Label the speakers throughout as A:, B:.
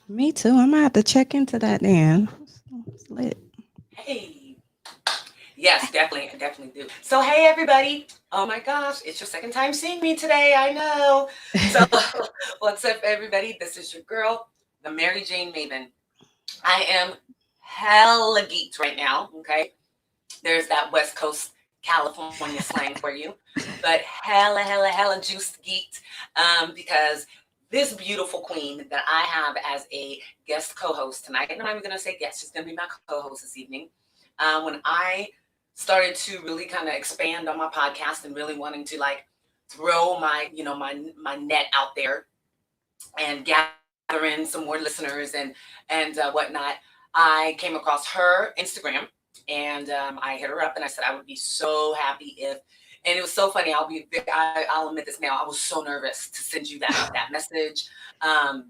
A: Me too. I'm gonna have to check into that then. It's lit.
B: Hey. Yes, definitely. I definitely do. So, hey, everybody. Oh my gosh, it's your second time seeing me today. I know. So, what's up, everybody? This is your girl, the Mary Jane Maven. I am hella geeked right now. Okay. There's that West Coast California slang for you, but hella juiced geeked because this beautiful queen that I have as a guest co-host tonight, and I'm not even gonna say guest, she's gonna be my co-host this evening. When I started to really kind of expand on my podcast and really wanting to like throw my my net out there and gather in some more listeners and whatnot, I came across her Instagram and I hit her up and I said I would be so happy if. And it was so funny. I'll admit this now. I was so nervous to send you that message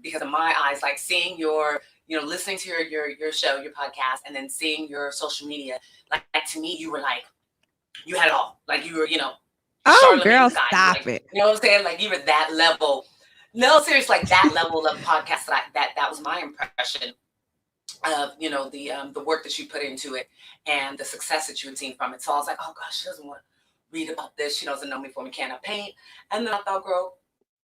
B: because in my eyes, like seeing your listening to your show, your podcast, and then seeing your social media. Like to me, you were like you had it all. Like you were
A: Oh,
B: Charlemagne's
A: girl,
B: guy. You were like
A: stop it.
B: you know what I'm saying? Like you were that level. No, seriously, like that level of podcast that was my impression of the work that you put into it and the success that you had seen from it. So I was like, oh gosh, she doesn't want to read about this. She doesn't know me from a can of paint. And then I thought, girl,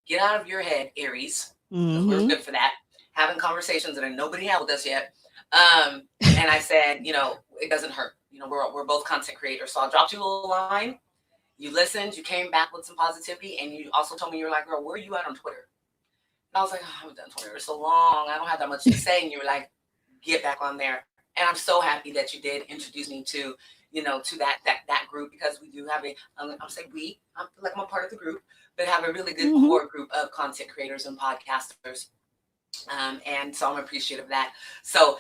B: get out of your head, Aries, because we're
A: Mm-hmm.
B: good for that. Having conversations that nobody had with us yet. And I said, it doesn't hurt. We're both content creators. So I dropped you a little line. You listened. You came back with some positivity, and you also told me you were like, girl, where are you at on Twitter? And I was like, oh, I haven't done Twitter in so long. I don't have that much to say. And you were like, get back on there. And I'm so happy that you did introduce me to, to that group because we do have I'll say we, I feel like I'm a part of the group, but have a really good
A: Mm-hmm.
B: core group of content creators and podcasters. And so I'm appreciative of that. So,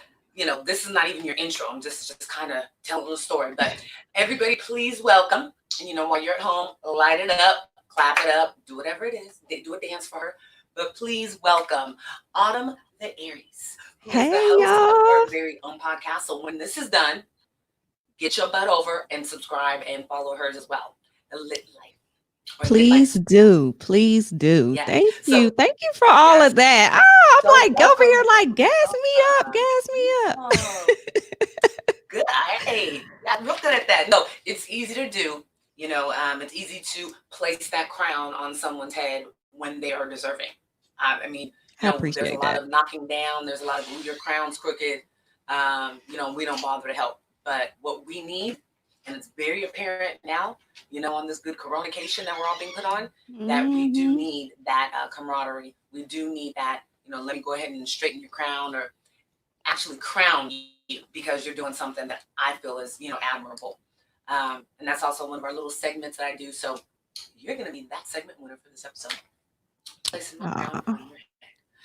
B: this is not even your intro. I'm just kind of telling a little story. But everybody, please welcome. And while you're at home, light it up, clap it up, do whatever it is. Do a dance for her. But please welcome Autumn the Aries, who is the
A: Hey,
B: host of her
A: y'all.
B: very own podcast. So when this is done, get your butt over and subscribe and follow hers as well. The Lit Life or Lit Life
A: Please
B: Studio.
A: do. Please do.
B: Yes.
A: Thank you.
B: So
A: Thank you for all
B: yes,
A: of that. Oh,
B: so
A: I'm like over
B: welcome.
A: here like gas me up,
B: Welcome.
A: gas me
B: Oh,
A: up.
B: good. Hey, I'm real good at that. No, it's easy to do. It's easy to place that crown on someone's head when they are deserving. I mean,
A: I
B: there's a
A: appreciate
B: lot
A: that.
B: of knocking down. There's a lot of "Ooh, your crown's crooked." We don't bother to help. But what we need, and it's very apparent now, on this good coronacation that we're all being put on, that we do
A: Mm-hmm.
B: need that camaraderie. We do need that. Let me go ahead and straighten your crown, or actually crown you because you're doing something that I feel is admirable. And that's also one of our little segments that I do. So you're going to be that segment winner for this episode, placing my crown
A: Oh,
B: on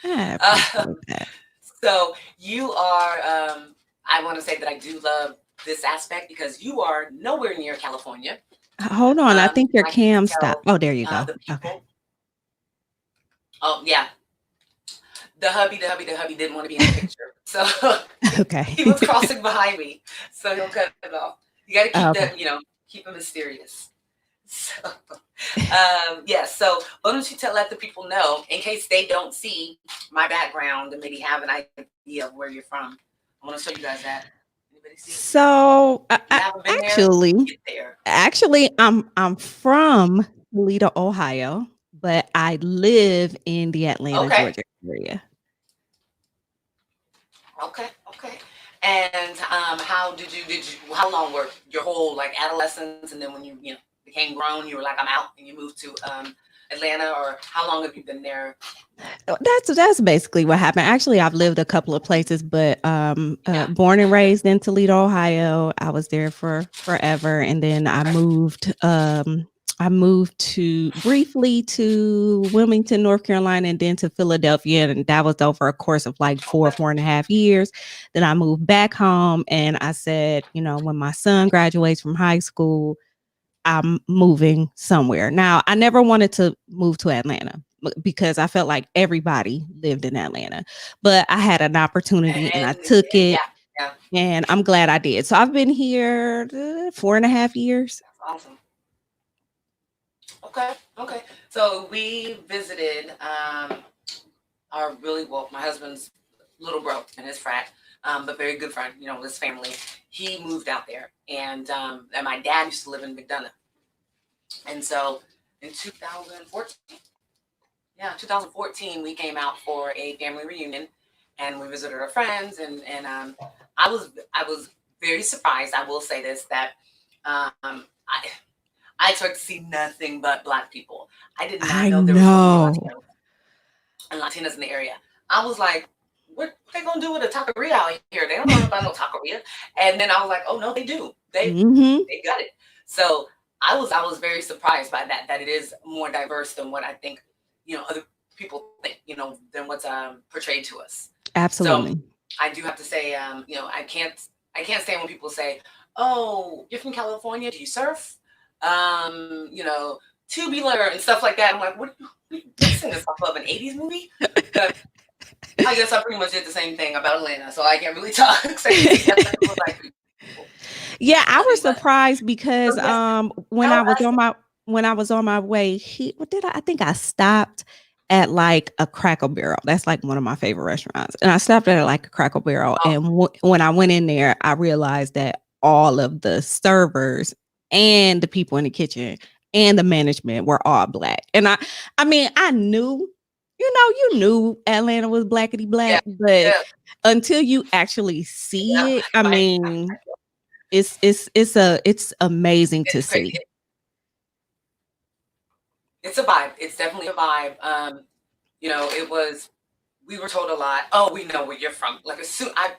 B: your head.
A: I
B: Um,
A: appreciate that.
B: so you are. I want to say that I do love this aspect because you are nowhere near California.
A: Hold on. I think
B: And
A: your
B: I can
A: cam stopped.
B: tell
A: Oh, there you go.
B: the
A: Okay.
B: people. Oh yeah, the hubby didn't want to be in the picture, so he
A: Okay.
B: was crossing behind me. So he'll cut it off. You got to keep that,
A: Okay.
B: keep it mysterious. So, yes. So, why don't you let the people know in case they don't see my background and maybe have an idea of where you're from? I want to show you guys that. Anybody see it?
A: So,
B: If you haven't been there, get
A: actually,
B: there.
A: I'm from Toledo, Ohio, but I live in the Atlanta,
B: Okay.
A: Georgia area.
B: Okay. And how did you? How long were your whole like adolescence, and then when you became grown, you were like, I'm out, and you moved to Atlanta, or how long have you been there?
A: That's basically what happened. Actually, I've lived a couple of places, but
B: Yeah.
A: born and raised in Toledo, Ohio. I was there for forever, and then I
B: Okay.
A: moved. I moved to briefly to Wilmington, North Carolina, and then to Philadelphia, and that was over a course of like
B: Okay.
A: 4.5 years. Then I moved back home, and I said, when my son graduates from high school, I'm moving somewhere. Now, I never wanted to move to Atlanta because I felt like everybody lived in Atlanta, but I had an opportunity and I took
B: Yeah.
A: it,
B: Yeah.
A: and I'm glad I did. So I've been here 4.5 years.
B: That's awesome. Okay. So we visited our really well, my husband's little bro and his frat, but very good friend, his family. He moved out there, and my dad used to live in McDonough, and so in 2014, yeah, 2014, we came out for a family reunion, and we visited our friends, and I was very surprised. I will say this, that I expect to see nothing but Black people. I did not
A: I
B: know there were so many
A: know.
B: Latinos and Latinas in the area. I was like, what they gonna do with a taqueria out here? They don't know about no taqueria. And then I was like, oh no, they do.
A: Hmm.
B: They got it. So I was very surprised by that it is more diverse than what I think, other people think, than what's portrayed to us. So
A: Absolutely.
B: I do have to say, I can't stand when people say, "Oh, you're from California? Do you surf?" Tubular and stuff like that. I'm like, what? You basing this off of an '80s movie? But I guess I pretty much did the same thing about Atlanta, so I can't really talk. So like people.
A: Yeah, I was
B: But
A: surprised
B: so
A: because
B: yes,
A: when
B: tell
A: I was
B: us.
A: on my way, what did I think I stopped at like a Cracker Barrel. That's like one of my favorite restaurants. And I stopped at like a Cracker Barrel,
B: Oh,
A: and when I went in there, I realized that all of the servers and the people in the kitchen and the management were all Black. And I mean, I knew, you knew Atlanta was blackety
B: yeah,
A: black, but
B: yeah,
A: until you actually
B: yeah.
A: see it, I
B: Right.
A: mean, it's amazing to
B: It's crazy.
A: see.
B: It's a vibe. It's definitely a vibe. It was. We were told a lot. Oh, we know where you're from. Like as soon I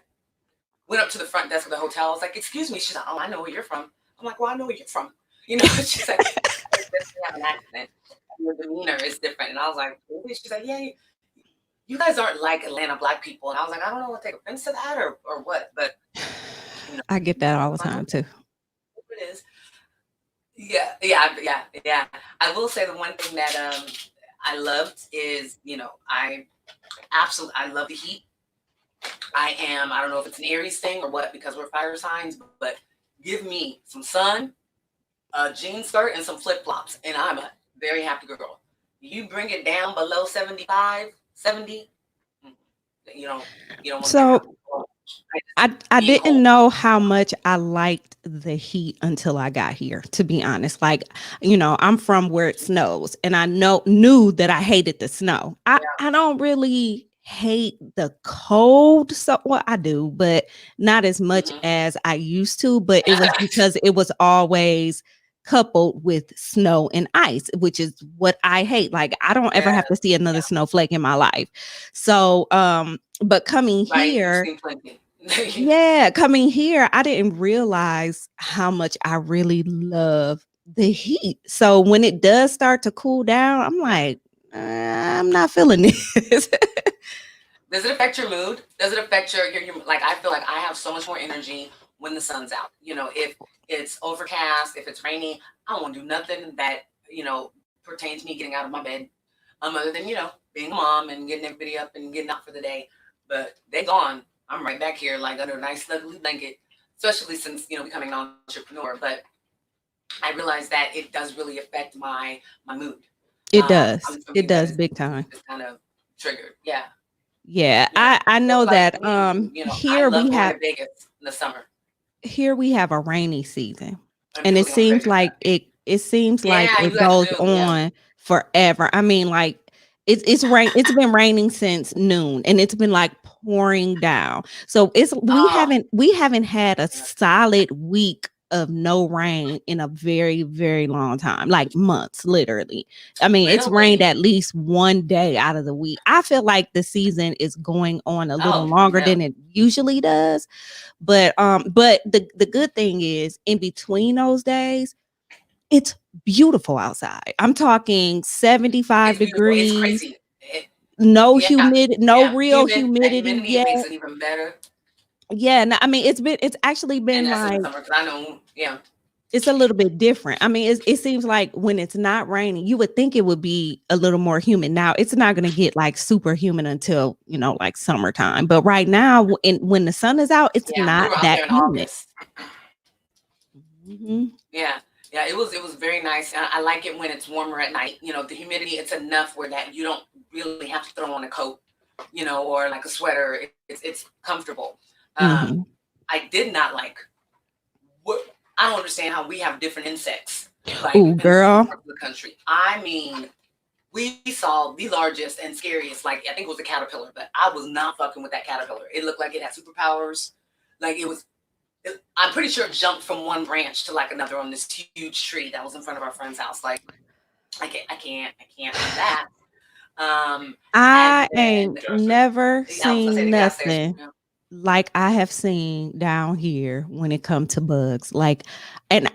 B: went up to the front desk of the hotel, I was like, "Excuse me." She's like, "Oh, I know where you're from." I'm like, "Well, I know where you're from." She's like, "You definitely have an accent. Your demeanor is different." And I was like, "Really?" She's like, "Yeah, you guys aren't like Atlanta Black people." And I was like, "I don't know what take offense to that or what, but
A: I get that all the
B: like,
A: time too.
B: it is." Yeah, yeah, yeah, yeah. I will say the one thing that I loved is, I love the heat. I don't know if it's an Aries thing or what, because we're fire signs, but give me some sun, a jean skirt, and some flip flops, and I'm a very happy girl. You bring it down below 75, 70, mm, you don't you don't want to be
A: So
B: around me.
A: I
B: Being
A: didn't
B: cold.
A: know how much I liked the heat until I got here, to be honest. Like, I'm from where it snows, and I knew that I hated the snow.
B: Yeah.
A: I don't really hate the cold, so well, I do, but not as much
B: Hmm.
A: as I used to. But it was because it was always coupled with snow and ice, which is what I hate. Like, I don't ever
B: Yeah.
A: have to see another snowflake in my life. So but coming
B: Right. You've
A: here,
B: seen plenty.
A: yeah, coming here, I didn't realize how much I really love the heat. So when it does start to cool down, I'm like, I'm not feeling this."
B: Does it affect your mood? Does it affect your like? I feel like I have so much more energy when the sun's out. If it's overcast, if it's rainy, I don't want to do nothing that pertains to me getting out of my bed. Other than being a mom and getting everybody up and getting out for the day. But they gone. I'm right back here, like under a nice snugly blanket. Especially since becoming an entrepreneur. But I realized that it does really affect my mood.
A: It does.
B: I'm
A: It
B: somebody that
A: does
B: is
A: big time.
B: just kind of triggered. Yeah.
A: Yeah,
B: Yeah.
A: I
B: So
A: know
B: like
A: that
B: me, I
A: here
B: love
A: we
B: going
A: have
B: to Vegas in the summer.
A: a rainy season.
B: And
A: And
B: people
A: it
B: get on
A: seems
B: credit.
A: like
B: Yeah, you
A: it
B: guys
A: goes
B: do. Yeah.
A: on forever. I mean, like it's been raining since noon, and it's been like pouring down. So it's
B: Oh,
A: we haven't had a
B: yeah.
A: solid week of no rain in a very, very long time, like months, literally. I mean, it's rained
B: Really?
A: at least one day out of the week. I feel like the season is going on a little
B: Oh,
A: longer
B: no.
A: than it usually does. But the good thing is, in between those days, it's beautiful outside. I'm talking 75
B: It's beautiful. It's
A: degrees,
B: crazy.
A: no
B: Yeah,
A: humidity, no
B: yeah.
A: real
B: Humid. That
A: humidity
B: humidity, it
A: yet.
B: makes it even better.
A: Yeah, no, I mean, it's actually
B: And
A: been
B: that's in the
A: like,
B: summer because I know. Yeah.
A: it's a little bit different. I mean, it seems like when it's not raining, you would think it would be a little more humid. Now, it's not going to get like super humid until, like summertime. But right now, when the sun is out, it's
B: Yeah. We
A: not
B: were out
A: that
B: there in
A: humid.
B: August.
A: Mhm.
B: Yeah. Yeah. It was very nice. I like it when it's warmer at night. The humidity, it's enough where that you don't really have to throw on a coat. or like a sweater. It's comfortable.
A: Mm-hmm.
B: I did not like what I don't understand how we have different insects like
A: Oh,
B: in different
A: girl.
B: parts of the country. I mean, we saw the largest and scariest, like I think it was a caterpillar, but I was not fucking with that caterpillar. It looked like it had superpowers. Like I'm pretty sure it jumped from one branch to like another on this huge tree that was in front of our friend's house. Like I can't do that. And
A: I
B: then
A: ain't never
B: I was gonna say
A: seen
B: the gas station.
A: nothing like I have seen down here when it comes to bugs. Like, and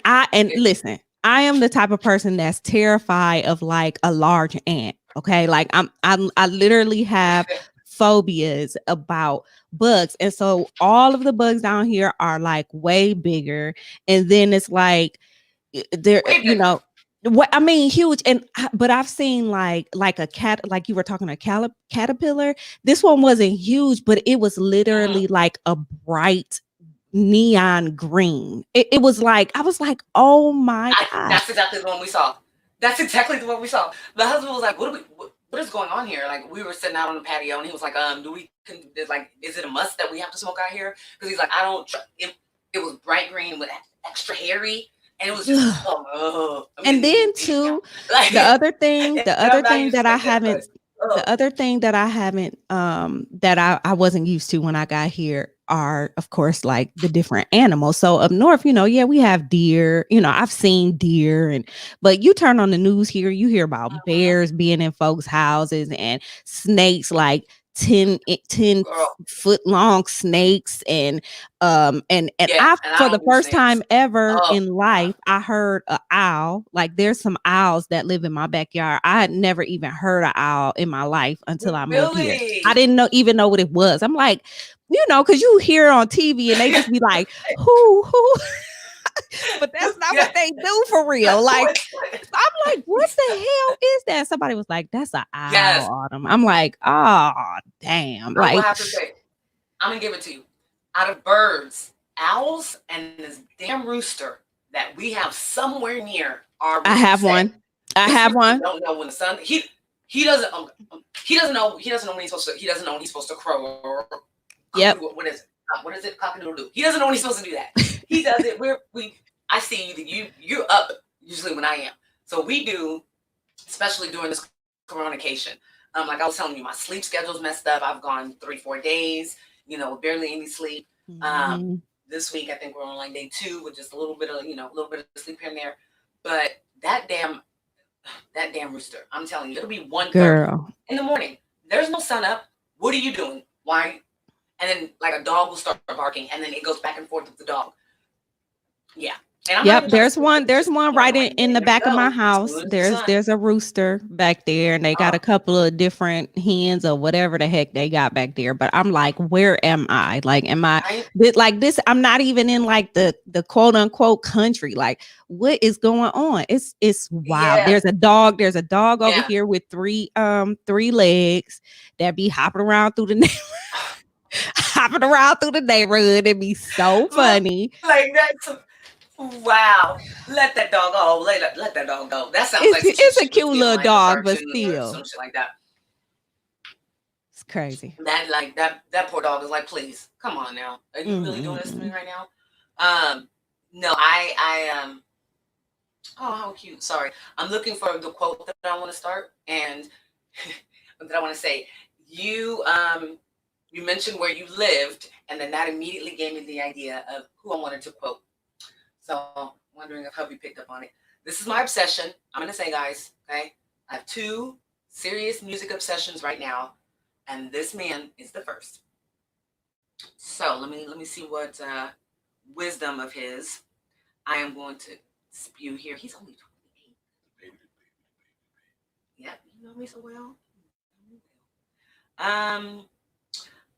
A: listen, I am the type of person that's terrified of like a large ant. Okay, like I literally have phobias about bugs, and so all of the bugs down here are like way bigger, and then it's like there,
B: Way bigger.
A: what I mean, huge. And but I've seen like a cat, like you were talking a caterpillar. This one wasn't huge, but it was literally like a bright neon green. It was like I was like, oh my god.
B: That's exactly the one we saw. That's exactly the one we saw. The husband was like, what is going on here? Like we were sitting out on the patio and he was like, is it a must that we have to smoke out here? Because he's like, I don't it was bright green with extra hairy. And it was just
A: and then too,
B: like,
A: the other thing that I haven't that I wasn't used to when I got here are of course like the different animals. So up north, yeah, we have deer. I've seen deer, but you turn on the news here, you hear about bears being in folks' houses and snakes, like 10 foot long snakes, and I, for the first time ever in life, I heard an owl. Like there's some owls that live in my backyard. I had never even heard an owl in my life until I moved here. I didn't even know what it was. I'm like, because you hear it on TV and they just be like, who but that's not what they do for real. Like, I'm like, what the hell is that? Somebody was like, that's an owl,
B: Yes.
A: Autumn. I'm like, oh, damn.
B: I will
A: Like,
B: have to say, I'm going to give it to you. Out of birds, owls, and this damn rooster that we have somewhere near our
A: I have one. I have one.
B: Don't know when the sun, he doesn't know when he's supposed to, he doesn't know when he's supposed to crow or
A: yep.
B: What is it? Cock-a-doodle-doo. He doesn't know when he's supposed to do that. He does it. I see you're up usually when I am. So we do, especially during this coronacation. Like I was telling you, my sleep schedule's messed up. I've gone 3-4 days, barely any sleep. This week I think we're on like day 2 with just a little bit of sleep here and there. But that damn rooster, I'm telling you, it'll be 1:30 in the morning. There's no sun up. What are you doing? Why? And then like a dog will start barking, and then it goes back and forth with the dog. Yeah.
A: Yep, there's one right in the back of my house. There's a rooster back there, and they got a couple of different hens or whatever the heck they got back there. But I'm like, where am I? Like, am I like this? I'm not even in like the quote unquote country. Like, what is going on? It's wild. Yeah. There's a dog over here with three legs that be hopping around through the neighborhood. It'd be so funny.
B: Like that's wow. Let that dog go. Let that dog go. That sounds like
A: it's a cute little dog, but still
B: some shit like that.
A: It's crazy.
B: That poor dog is like, please, come on now. Are you really doing this to me right now? No, I oh, how cute. Sorry. I'm looking for the quote that I want to start and that I want to say. You mentioned where you lived, and then that immediately gave me the idea of who I wanted to quote. So, wondering if hubby picked up on it. This is my obsession. I'm going to say, guys, okay? I have 2 serious music obsessions right now, and this man is the first. So, let me see what wisdom of his I am going to spew here. He's only 28. Yep, you know me so well.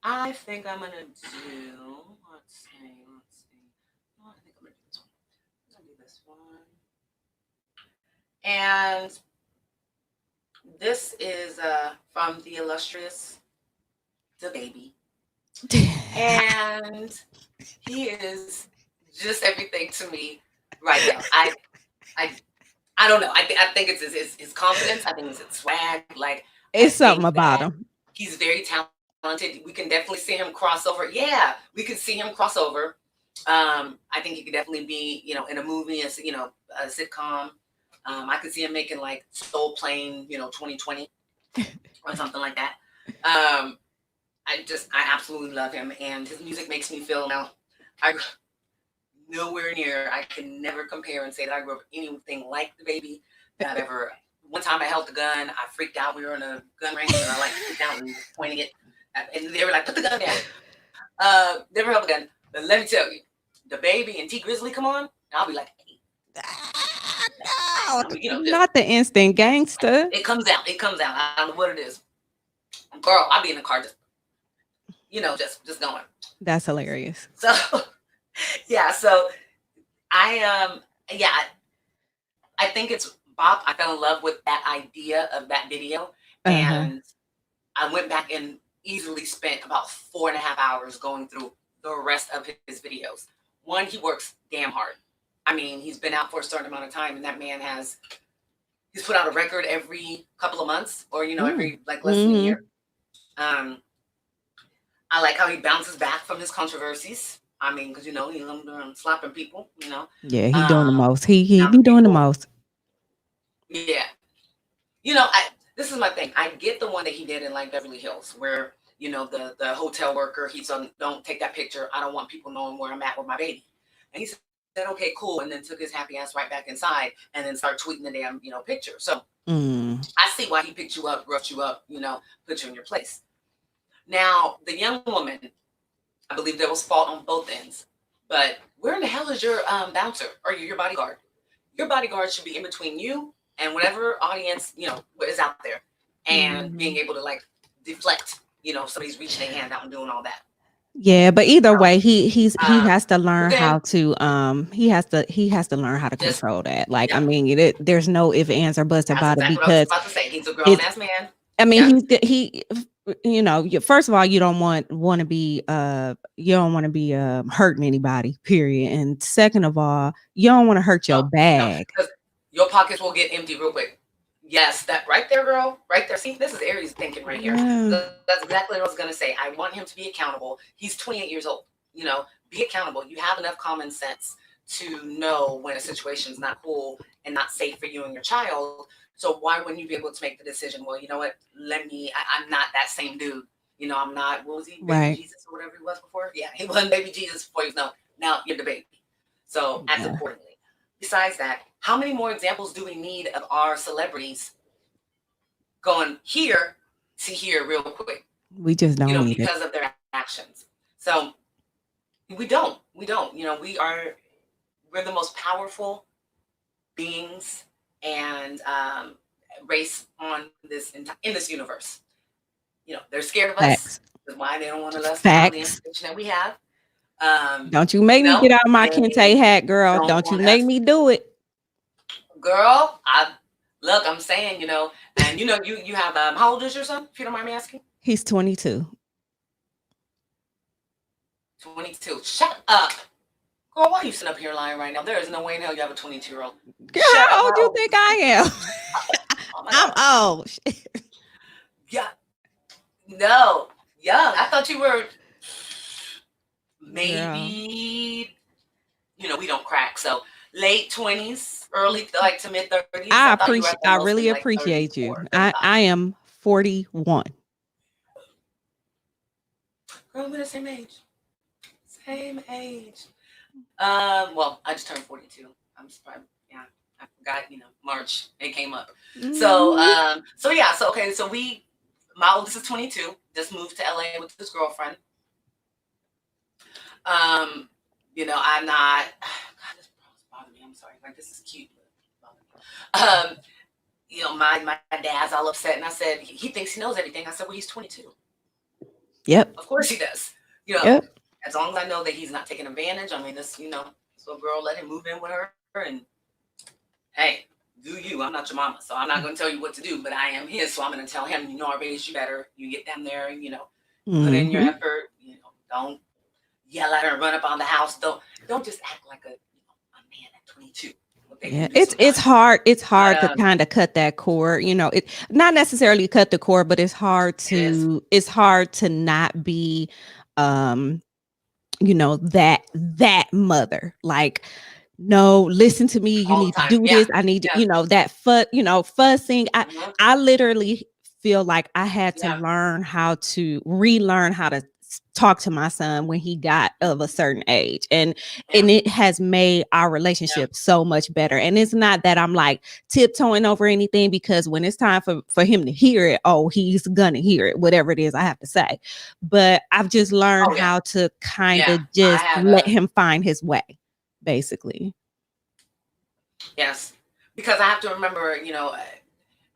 B: I think I'm going to do, let's see. Oh, I think I'm going to do this one. This one. And this is from the illustrious The Baby. And he is just everything to me right now. I don't know. I think it's his confidence. I think it's his swag. Like
A: it's something about him.
B: He's very talented talented. We can definitely see him cross over. Yeah, we could see him cross over. I think he could definitely be, in a movie, as a sitcom. I could see him making like Soul Plane, 2020 or something like that. Um, I absolutely love him, and his music makes me feel now. I nowhere near. I can never compare and say that I grew up anything like the baby that I've ever. One time I held the gun. I freaked out. We were in a gun range, and I like freaked out and pointing it, and they were like, "Put the gun down." Never held the gun. But let me tell you, the baby and T Grizzly come on, and I'll be like,
A: no, not the instant gangster.
B: It comes out. It comes out. I don't know what it is. Girl, I'll be in the car just going.
A: That's hilarious.
B: So yeah, so I think it's Bob. I fell in love with that idea of that video, and I went back and easily spent about 4.5 hours going through the rest of his videos. One, he works damn hard. I mean, he's been out for a certain amount of time, and that man he's put out a record every couple of months, or every like less than a year. I like how he bounces back from his controversies. I mean, because he's slapping people.
A: Yeah, he doing the most. He be doing the most.
B: Yeah, this is my thing. I get the one that he did in like Beverly Hills, where the hotel worker, he's on, don't take that picture. I don't want people knowing where I'm at with my baby. And he said, okay, cool, and then took his happy ass right back inside, and then started tweeting the damn picture. So I see why he picked you up, roughed you up, put you in your place. Now the young woman, I believe there was fault on both ends, but where in the hell is your bouncer or your bodyguard? Your bodyguard should be in between you and whatever audience is out there, and being able to like deflect. Somebody's reaching their hand out and doing all that.
A: Yeah, but either way, he has to learn how to he has to learn how to control that. Like, I mean, there's no ifs, ands, or buts about it, because
B: I was about to say, he's a grown ass man.
A: I mean, he first of all, you don't want to be hurting anybody, period. And second of all, you don't want to hurt your bag.
B: Because your pockets will get empty real quick. Yes, that right there, girl. Right there. See, this is Aries thinking right here. Yeah. That's exactly what I was going to say. I want him to be accountable. He's 28 years old. Be accountable. You have enough common sense to know when a situation is not cool and not safe for you and your child. So why wouldn't you be able to make the decision? Well, you know what? I'm not that same dude. I'm not, what was he? Baby Jesus or whatever he was before? Yeah, he wasn't baby Jesus before. Now you're the baby. So act accordingly. Besides that, how many more examples do we need of our celebrities going here to here real quick?
A: We just don't need
B: because of their actions. So we don't. We're the most powerful beings and race on in this universe. They're scared of us. That's why they don't want to let us have the information that we have.
A: Don't you make me get out my Kente hat, girl. Don't you make me do it.
B: Girl, I'm saying, and you have how old is your son, if you don't mind me asking?
A: He's 22.
B: 22. Shut up. Girl, why are you sitting up here lying right now? There is no way in hell you have a 22-year-old.
A: Girl, how old do you think I am? I'm old.
B: Yeah. No. Young. I thought you were maybe, we don't crack. So late 20s, early to mid 30s.
A: I really appreciate you. I am 41.
B: Girl, we're the same age. Same age. Well, I just turned 42. I'm surprised. Yeah, I forgot. March it came up. So yeah. So okay. So my oldest is 22. Just moved to LA with his girlfriend. I'm not. God, this bothers me. I'm sorry. Like, this is cute. My dad's all upset, and I said he thinks he knows everything. I said, well, he's 22.
A: Yep.
B: Of course he does. Yep. As long as I know that he's not taking advantage. I mean, this little girl, let him move in with her, and hey, do you? I'm not your mama, so I'm not going to tell you what to do. But I am his, so I'm going to tell him. I raised you better. You get down there, and put in your effort. Don't yell at her and run up on the house. Don't just act like a man at 22 with They
A: Yeah,
B: can do
A: it's
B: sometimes.
A: hard. It's
B: But
A: hard to kind of cut that cord. It not necessarily cut the cord, but
B: it is
A: it's hard to not be, um, that mother. Like, no, listen to me. You
B: all the
A: need to
B: time.
A: do
B: Yeah.
A: this. I need to,
B: Yeah.
A: that fussing.
B: Mhm.
A: I literally feel like I had to
B: Yeah.
A: relearn how to talk to my son when he got of a certain age, and
B: Yeah.
A: it has made our
B: Yeah.
A: relationship so much better. And it's not that I'm like tiptoeing over anything, because when it's time for him to hear it, oh, he's gonna hear it, whatever it is I have to say. But I've just learned
B: Oh, yeah.
A: how to kind
B: Yeah.
A: of
B: I
A: just
B: had
A: let
B: a,
A: him find his way, basically.
B: yes. Because I have to remember,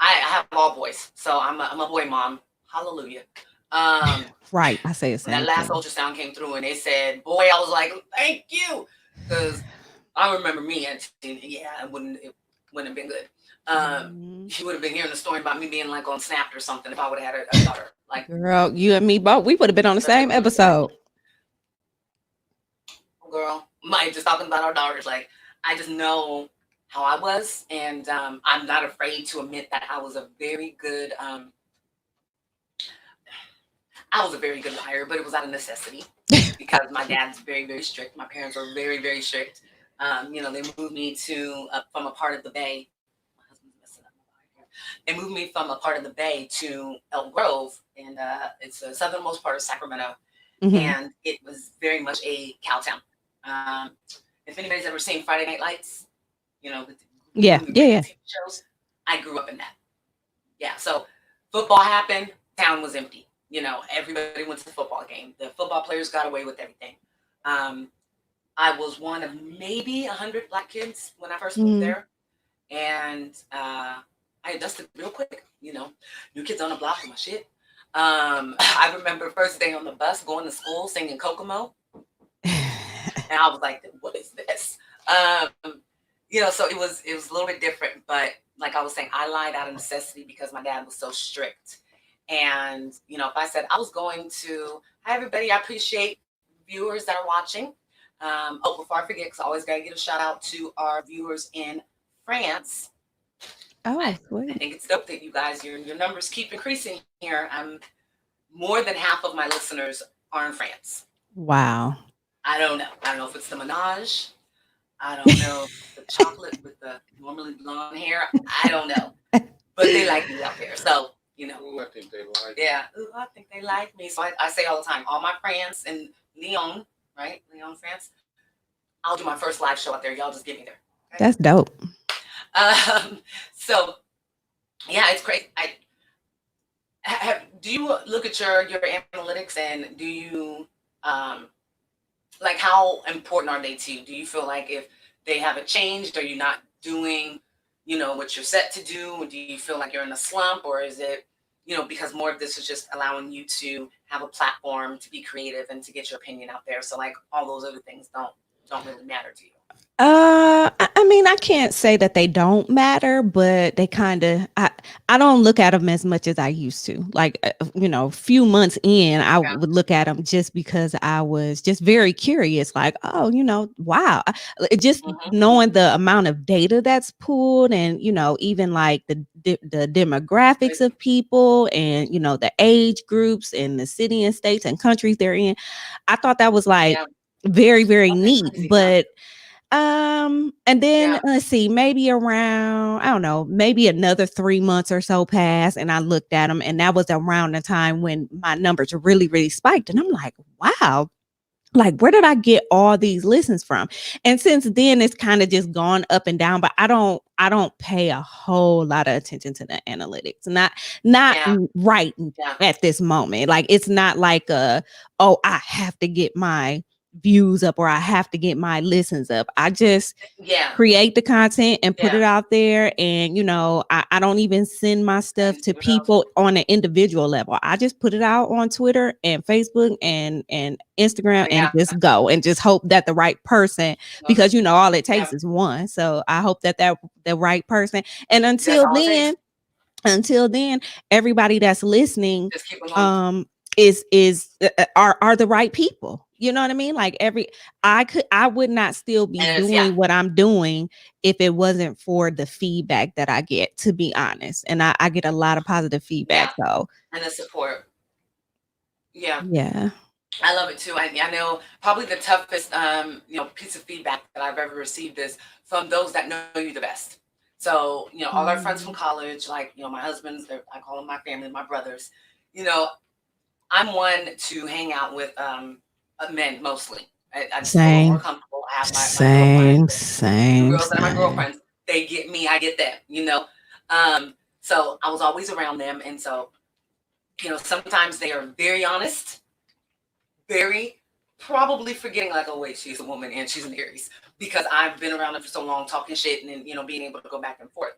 B: I have all boys. So I'm a boy mom. Hallelujah. Um,
A: Right. I say the
B: when that
A: same
B: last
A: thing.
B: ultrasound came through and they said boy, I was like, thank you. Because I remember me and yeah, it wouldn't have been good.
A: Mhm.
B: You would have been hearing the story about me being like on Snapped or something if I would have had a daughter. Like,
A: Girl, you and me both. We would have been on the
B: such a
A: same
B: cute story.
A: episode.
B: Girl, Mike, just talking about our daughters, like, I just know how I was, and I'm not afraid to admit that I was a very good liar, but it was out of necessity because my dad's very, very strict. My parents were very, very strict. They moved me to from a part of the Bay. My husband's messing up my eye here. They moved me from a part of the Bay to Elk Grove, and it's the southernmost part of Sacramento,
A: Hmm.
B: and it was very much a cow town. Um, if anybody's ever seen Friday Night Lights, the
A: Yeah,
B: movie
A: yeah,
B: breaking
A: yeah.
B: TV shows, I grew up in that. Yeah, so football happened, town was empty. Everybody went to the football game. The football players got away with everything. Um, I was one of maybe 100 black kids when I first moved
A: Mhm.
B: there, and I adjusted real quick. New kids on the block with my shit. I remember first day on the bus going to school singing Kokomo, and I was like, "What is this?" So it was a little bit different, but like I was saying, I lied out of necessity because my dad was so strict. And if I said I was going to, hi everybody, I appreciate viewers that are watching. Before I forget, because I always gotta give a shout out to our viewers in France.
A: Oh,
B: I
A: sweet.
B: think it's dope that you guys, your numbers keep increasing here. More than half of my listeners are in France.
A: Wow.
B: I don't know. I don't know if it's the menage. I don't know if it's the chocolate with the normally blonde hair. I don't know. But they like me out there. So,
C: Ooh, I think they like
B: yeah. Ooh, I think they like me. So I say all the time, all my friends in Lyon, right? Lyon, France, I'll do my first live show out there. Y'all just get me there. Okay.
A: That's dope.
B: So yeah, it's great. Do you look at your analytics, and do you like, how important are they to you? Do you feel like if they haven't changed, are you not doing, what you're set to do? Or do you feel like you're in a slump, or is it, because more of this is just allowing you to have a platform to be creative and to get your opinion out there? So like all those other things don't really matter to you.
A: I mean, I can't say that they don't matter, but they kind of, I don't look at them as much as I used to. Like, few months in, I
B: Yeah.
A: would look at them just because I was just very curious. Like, oh, wow. Just
B: Mm-hmm.
A: knowing the amount of data that's pulled, and, even like the demographics of people, and, the age groups and the city and states and countries they're in. I thought that was like
B: Yeah.
A: very, very
B: Oh, that's
A: neat.
B: crazy, huh?
A: But and then
B: Yeah.
A: let's see, maybe around, I don't know, maybe another 3 months or so passed, and I looked at them, and that was around the time when my numbers really, really spiked. And I'm like, wow, like, where did I get all these listens from? And since then it's kind of just gone up and down, but I don't pay a whole lot of attention to the analytics. Not
B: Yeah.
A: right
B: Yeah.
A: at this moment. Like, it's not like oh, I have to get my views up, or I have to get my listens up. I just
B: Yeah.
A: create the content and put
B: Yeah.
A: it out there. And I don't even send my stuff
B: And
A: to
B: see what else.
A: people on an individual level. I just put it out on Twitter and Facebook and Instagram, and
B: Yeah.
A: just go and just hope that the right person,
B: No.
A: because all it
B: Yeah.
A: takes is one. So I hope that the right person. And
B: That's all it takes.
A: until then, everybody that's listening
B: Just keep along.
A: um are the right people. You know what I mean? Like I would not still be
B: And it's, yeah,
A: doing what I'm doing if it wasn't for the feedback that I get, to be honest. And I get a lot of positive feedback.
B: yeah,
A: So
B: and the support. Yeah,
A: yeah.
B: I love it too. I know probably the toughest piece of feedback that I've ever received is from those that know you the best. So, all our friends from
A: Mhm.
B: college, like, my husbands, I call them my family, my brothers. You know, I'm one to hang out with men mostly. I just feel a little more
A: Same.
B: comfortable. I have my girlfriends,
A: Same.
B: the
A: Same.
B: girls that are my
A: Same.
B: girlfriends. They get me, I get them. So I was always around them. And so, sometimes they are very honest, very probably forgetting like, oh wait, she's a woman and she's an Aries, because I've been around them for so long talking shit and then, being able to go back and forth.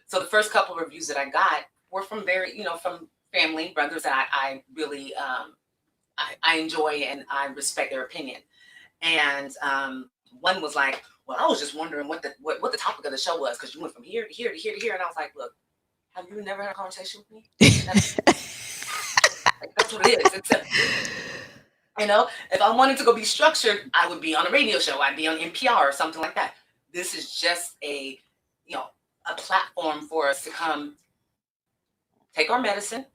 B: So the first couple of reviews that I got were from from family, brothers that I really I enjoy and I respect their opinion. And one was like, well, I was just wondering what the topic of the show was, because you went from here to here to here to here. And I was like, look, have you never had a conversation with me? That's that's what it is. It's if I wanted to go be structured, I would be on a radio show. I'd be on NPR or something like that. This is just you know, a platform for us to come take our medicine,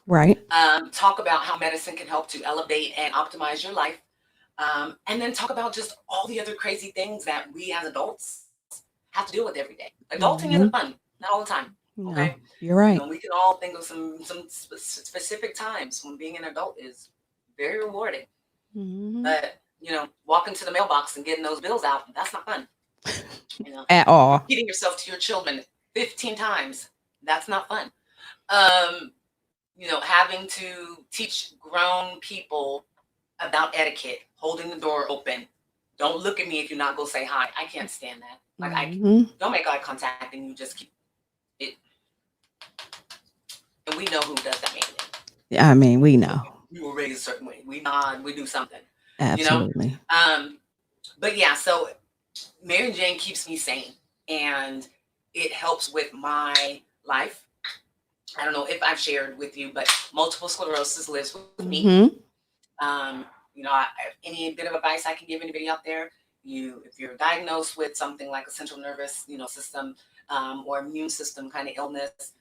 A: Right.
B: talk about how medicine can help to elevate and optimize your life, and then talk about just all the other crazy things that we as adults have to deal with every day. Adulting isn't
A: Mhm.
B: fun, not all the time. Okay,
A: No, you're right.
B: we can all think of some specific times when being an adult is very rewarding.
A: Mhm.
B: But walking to the mailbox and getting those bills out, that's not fun.
A: At all.
B: Repeating yourself to your children 15 times, that's not fun. Um, having to teach grown people about etiquette, holding the door open. Don't look at me if you're not gonna say hi. I can't stand that. Like, I
A: Mhm.
B: don't make eye contact and you just keep it. And we know who does that mainly.
A: I mean, we know.
B: We were raised a certain way. We nod, we do something. You know.
A: Absolutely.
B: Um, but yeah, so MariJayne keeps me sane, and it helps with my life. I don't know if I've shared with you, but multiple sclerosis lives with me.
A: Mhm.
B: Um, any bit of advice I can give anybody out there, if you're diagnosed with something like a central nervous, system, or immune system kind of illness,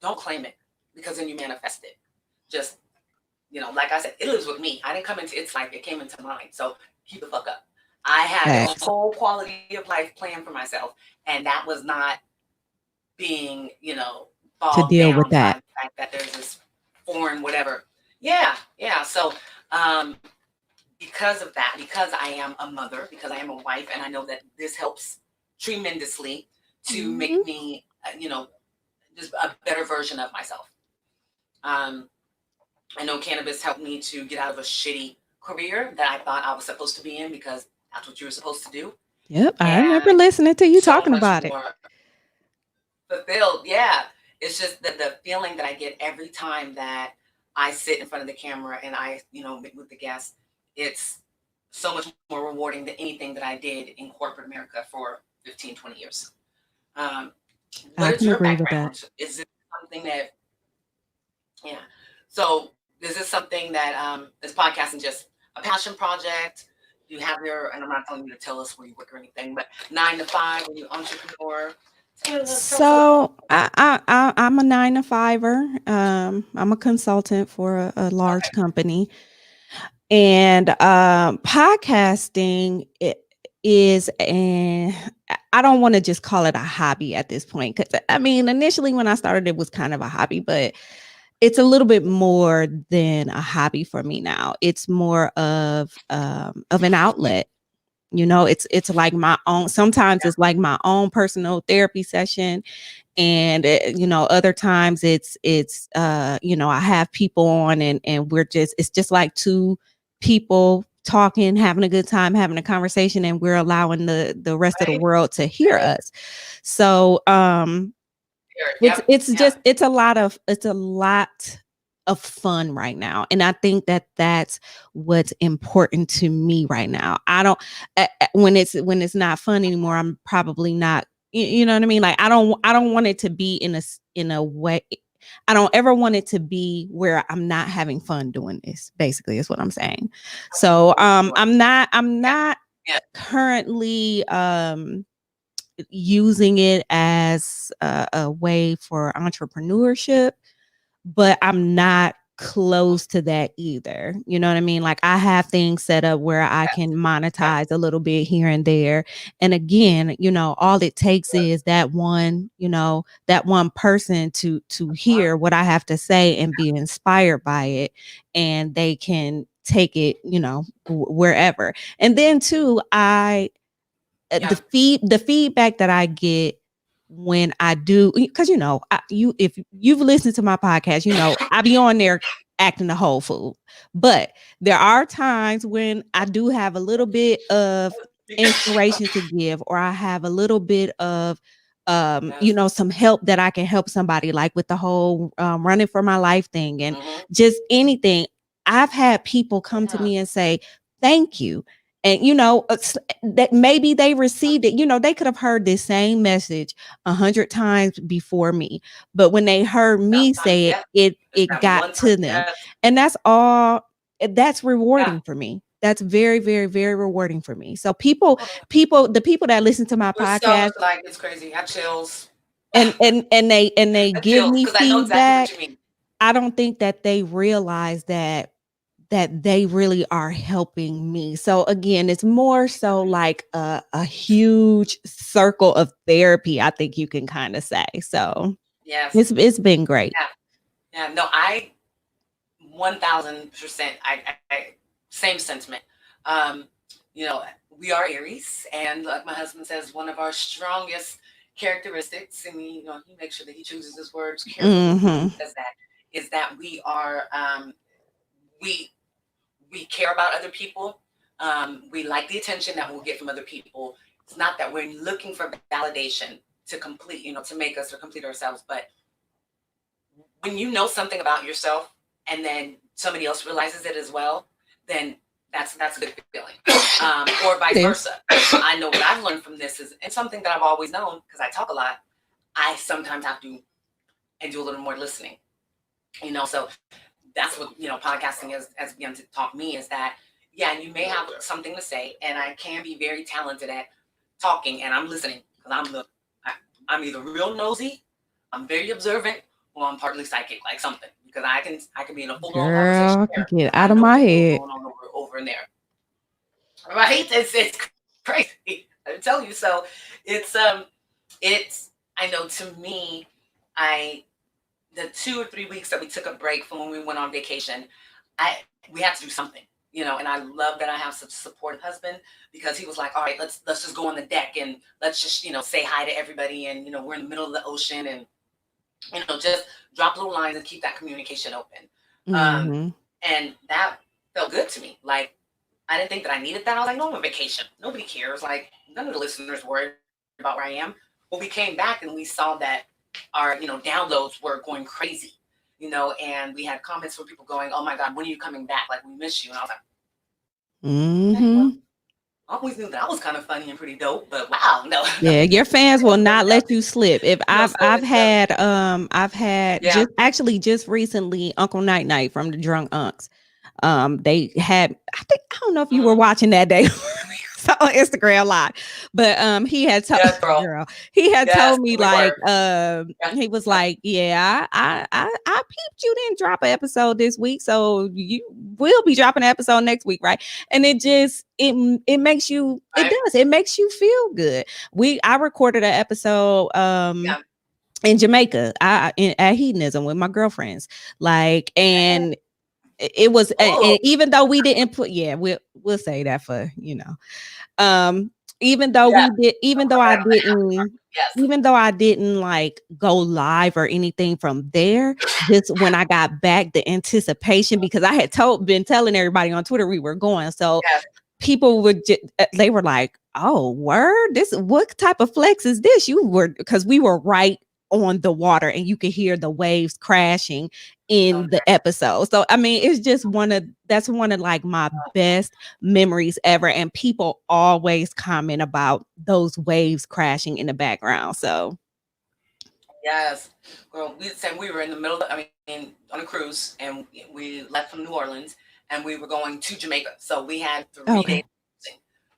B: don't claim it, because then you manifest it. Just, like I said, it lives with me. I didn't come into its life; it came into mine. So keep the fuck up. I had a
A: Facts.
B: whole quality of life plan for myself, and that was not being,
A: To
B: bogged
A: deal with
B: down by
A: that.
B: the fact that there's this foreign whatever. Yeah, yeah. So, um, because of that, because I am a mother, because I am a wife, and I know that this helps tremendously to
A: Mhm.
B: make me, just a better version of myself. Um, I know cannabis helped me to get out of a shitty career that I thought I was supposed to be in, because that's what you were supposed to do,
A: Yep, I remember
B: and
A: listening to you
B: so
A: talking
B: much
A: about it.
B: more fulfilled. Yeah, it's just the feeling that I get every time that I sit in front of the camera and I, meet with the guests. It's so much more rewarding than anything that I did in corporate America for 15, 20 years. Um, what
A: I
B: is
A: can
B: your
A: agree with that.
B: background? Is it something that, yeah. So is this something that, is podcasting just a passion project? You have and I'm not telling you to tell us where you work or anything, but 9 to 5, when you entrepreneur. Tell us a little.
A: So I'm a 9 to 5er. I'm a consultant for a large
B: Okay.
A: company, and podcasting is an I don't want to just call it a hobby at this point, because I mean, initially when I started, it was kind of a hobby, but it's a little bit more than a hobby for me now. It's more of an outlet. It's like my own. Sometimes
B: Yeah.
A: it's like my own personal therapy session, and other times I have people on, and it's just like two people talking, having a good time, having a conversation, and we're allowing the rest of the
B: Right.
A: world to hear
B: Right.
A: us. So
B: Here.
A: it's
B: Yep.
A: it's
B: Yeah.
A: just it's a lot of fun right now, and I think that that's what's important to me right now. I don't when it's not fun anymore, I'm probably not, you know what I mean? Like, I don't want it to be in a way. I don't ever want it to be where I'm not having fun doing this, basically is what I'm saying. So I'm not
B: Yeah.
A: currently using it as a way for entrepreneurship, but I'm not close to that either. You know what I mean? Like I have things set up where I can monetize a little bit here and there. And again, you know, all it takes is that one, you know, that one person to hear what I have to say and be inspired by it, and they can take it, you know, wherever. And then too,
B: Yeah.
A: the feedback that I get when I do, because you know, if you've listened to my podcast, you know I be on there acting the whole fool. But there are times when I do have a little bit of inspiration to give, or I have a little bit of you
B: Yes.
A: know, some help that I can help somebody, like with the whole running for my life thing, and just anything. I've had people come to
B: Yeah.
A: me and say thank you. And you know, that maybe they received it, you know, they could have heard this same message 100 times before me, but when they heard me
B: Sometimes,
A: say it,
B: yeah. It's
A: it
B: that
A: got
B: one time.
A: to them.
B: Yes.
A: And that's all. That's
B: Yeah.
A: rewarding for me. That's very, very, very rewarding for me. So the people that listen to my
B: We're selfish,
A: podcast
B: like it's crazy. I chills.
A: and they
B: I
A: give
B: chills
A: me
B: because I know exactly what
A: feedback,
B: you mean.
A: I don't think that they realize that they really are helping me. So again, it's more so like a huge circle of therapy, I think you can kind of say. So
B: Yes.
A: it's been great.
B: Yeah. Yeah. No, I 1000%. Same sentiment. Um, you know, we are Aries, and like my husband says, one of our strongest characteristics, and he makes sure that he chooses his words carefully when he
A: Hmm.
B: says that, is that we are we we care about other people. We like the attention that we'll get from other people. It's not that we're looking for validation to complete, to make us or complete ourselves, but when you know something about yourself and then somebody else realizes it as well, then that's a good feeling. Or vice
A: It
B: versa.
A: is.
B: I know what I've learned from this is, and something that I've always known because I talk a lot, I sometimes have to and do a little more listening. So that's what podcasting has begun to taught me, is that yeah, you may have something to say, and I can be very talented at talking, and I'm listening because I'm either real nosy, I'm very observant, or I'm partly psychic, like something, because I can be in a full blown conversation
A: Girl,
B: there
A: get
B: because I
A: out of
B: know
A: my
B: what the hell's
A: head.
B: going on over in there, right? It's crazy. I tell you. So it's I know, to me, I the 2 or 3 weeks that we took a break from when we went on vacation, I we had to do something, and I love that I have such a supportive husband, because he was like, all right, let's just go on the deck and let's just say hi to everybody, and we're in the middle of the ocean, and just drop little lines and keep that communication open. Um,
A: Hmm.
B: and that felt good to me. Like, I didn't think that I needed that. I was like, no, I'm on vacation. Nobody cares. Like, none of the listeners worried about where I am. Well, we came back and we saw that our, downloads were going crazy, and we had comments from people going, oh my God, when are you coming back? Like, we miss you. And I was like, okay, well,
A: Hmm.
B: I always knew that I was kind of funny and pretty dope, but wow, no,
A: Yeah,
B: nothing
A: your fans will
B: worked
A: not
B: out.
A: let you slip. If
B: So
A: I've had
B: yeah,
A: just recently Uncle Night Night from the Drunk Unks. They had, I don't know if you were
B: mhm.
A: watching that day. On Instagram live, but he had told
B: Yes, girl,
A: girl, he had
B: yes,
A: told me
B: we
A: like
B: were, yes,
A: he was like, yeah, I peeped you didn't drop an episode this week, so you will be dropping an episode next week, right? And it makes you, it
B: right,
A: does, it makes you feel good. I recorded an episode
B: yeah,
A: in Jamaica, at hedonism with my girlfriends, like, and it was
B: oh,
A: and even though we didn't put, yeah, we'll say that for um even though
B: yeah,
A: we did even though I didn't
B: yes,
A: even though I didn't like go live or anything from there, just when I got back, the anticipation, because I had been telling everybody on Twitter we were going, so
B: yes,
A: people they were like, oh, word, this, what type of flex is this? You were, because we were right on the water and you could hear the waves crashing
B: oh,
A: in
B: yeah,
A: the episode. So I mean, it's just that's one of like my best memories ever, and people always comment about those waves crashing in the background. So
B: Yes, girl. We were in the middle. I mean, on a cruise, and we left from New Orleans, and we were going to Jamaica. So we had 3 days.
A: Okay.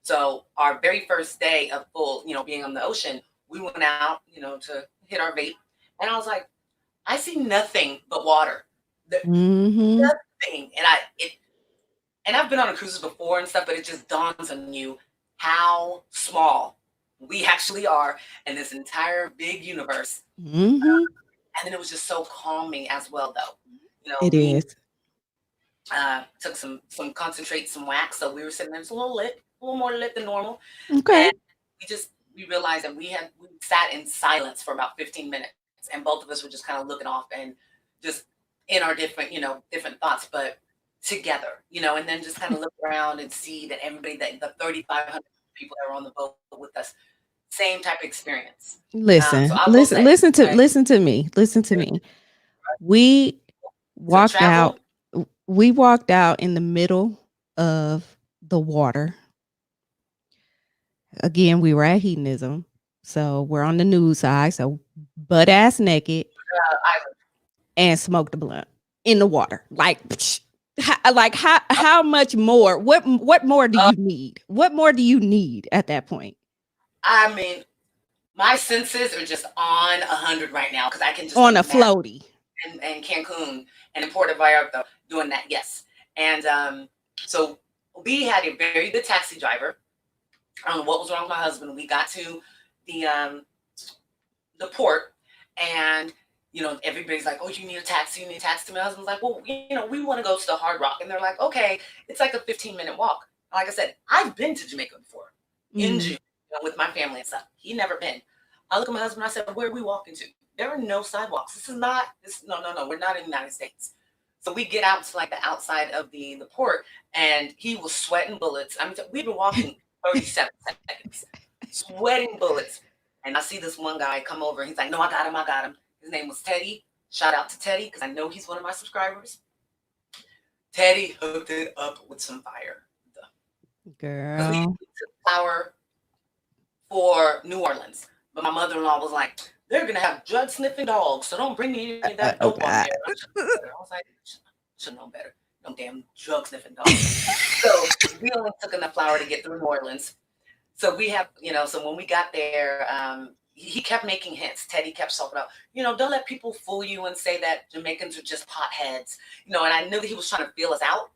B: So our very first day of full, being on the ocean, we went out, to hit our vape, and I was like, I see nothing but water.
A: Mm-hmm.
B: Nothing, and I've been on cruises before and stuff, but it just dawns on you how small we actually are in this entire big universe.
A: Mm-hmm.
B: And then it was just so calming as well, though.
A: It
B: We
A: is.
B: took some concentrate, some wax, so we were sitting there, it's a little more lit than normal,
A: Okay.
B: and we realized that we sat in silence for about 15 minutes, and both of us were just kind of looking off and just in our different different thoughts, but together, and then just kind of look around and see that everybody, that the 3,500 people that were on the boat with us, same type of experience. So I
A: Listen,
B: will say,
A: listen, listen to
B: right,
A: listen to me. Listen to me. We
B: to
A: walked
B: travel,
A: out. We walked out in the middle of the water. Again, we were at hedonism. So we're on the news side. So butt ass naked
B: I
A: and smoked the blunt in the water. Like, like how much more? What more do
B: uh,
A: you need? What more do you need at that point?
B: I mean, my senses are just on 100 right now because I can just
A: On a
B: imagine
A: floaty.
B: in Cancun and in Puerto Vallarta doing that. Yes, and so we had a very good taxi driver. I don't know what was wrong with my husband. We got to the um, the port, and everybody's like, "Oh, you need a taxi. You need a taxi." My husband's like, "Well, we want to go to the Hard Rock," and they're like, "Okay, it's like a 15-minute walk." Like I said, I've been to Jamaica before in June,
A: Mm.
B: with my family and stuff. He never been. I look at my husband. I said, "Where are we walking to?" There are no sidewalks. This is not this. No, no, no. We're not in the United States. So we get out to like the outside of the port, and he was sweating bullets. I mean, we've been walking 37 seconds, sweating bullets. And I see this one guy come over, and he's like, "No, I got him. I got him." His name was Teddy. Shout out to Teddy because I know he's one of my subscribers. Teddy hooked it up with some fire because we
A: Girl.
B: took flour for New Orleans. But my mother-in-law was like, "They're gonna have drug sniffing dogs, so don't bring me any of that
A: Oh
B: dope on
A: God.
B: there." I was like, "Should know better. No damn drug sniffing dogs." So we only took enough flour to get through New Orleans. So we have, so when we got there, he kept making hints. Teddy kept talking about, don't let people fool you and say that Jamaicans are just potheads, and I knew that he was trying to feel us out.